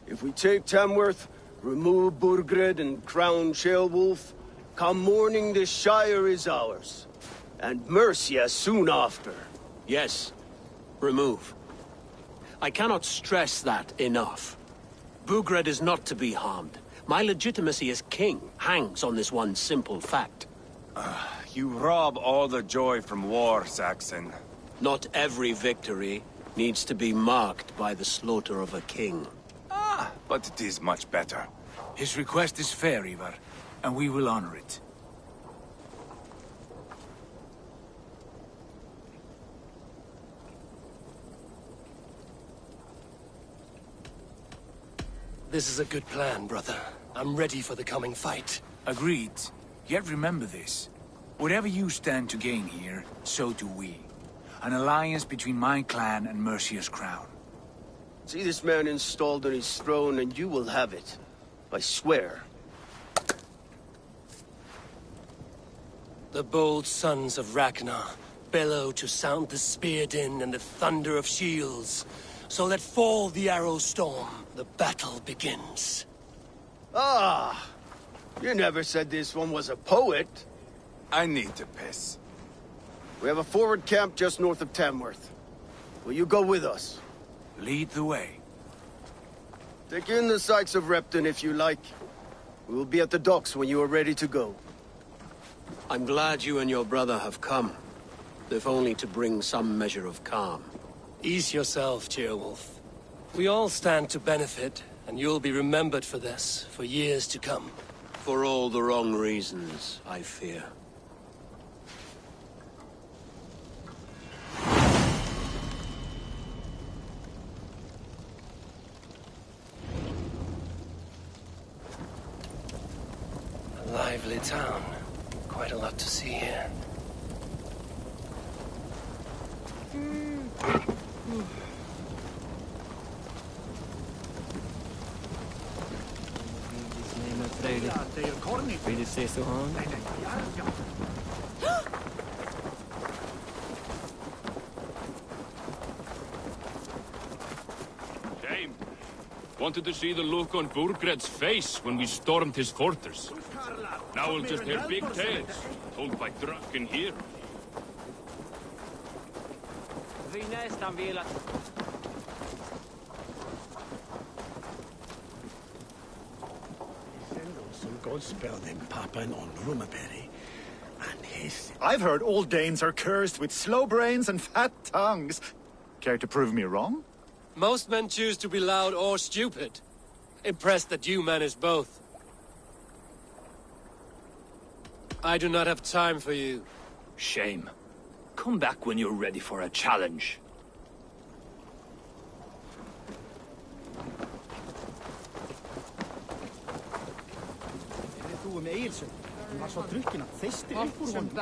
If we take Tamworth, remove Burgred and crown Ceolwulf, come morning the Shire is ours. And Mercia soon after. Yes, remove. I cannot stress that enough. Burgred is not to be harmed. My legitimacy as king hangs on this one simple fact. You rob all the joy from war, Saxon. Not every victory needs to be marked by the slaughter of a king. But it is much better. His request is fair, Ivar, and we will honor it. This is a good plan, brother. I'm ready for the coming fight. Agreed. Yet remember this. Whatever you stand to gain here, so do we. An alliance between my clan and Mercia's crown. See this man installed on his throne and you will have it. I swear. The bold sons of Ragnar bellow to sound the spear din and the thunder of shields. So let fall the arrow storm. The battle begins. Ah! You never said this one was a poet. I need to piss. We have a forward camp just north of Tamworth. Will you go with us? Lead the way. Take in the sights of Repton if you like. We will be at the docks when you are ready to go. I'm glad you and your brother have come, if only to bring some measure of calm. Ease yourself, Ceolwulf. We all stand to benefit, and you'll be remembered for this, for years to come. For all the wrong reasons, I fear. A lively town. Quite a lot to see here. Vill du se så han? Shame. Wanted to see the look on Burgred's face when we stormed his fortress. Now we'll just hear big tales, told by drunken heroes. Vi nästan velat... Some god spelled him Papan on Rumaberry, and his... I've heard all Danes are cursed with slow brains and fat tongues. Care to prove me wrong? Most men choose to be loud or stupid. Impressed that you manage both. I do not have time for you. Shame. Come back when you're ready for a challenge. Þú með Egilsson. Hann var svo drukkin að þeisti upp úr honum.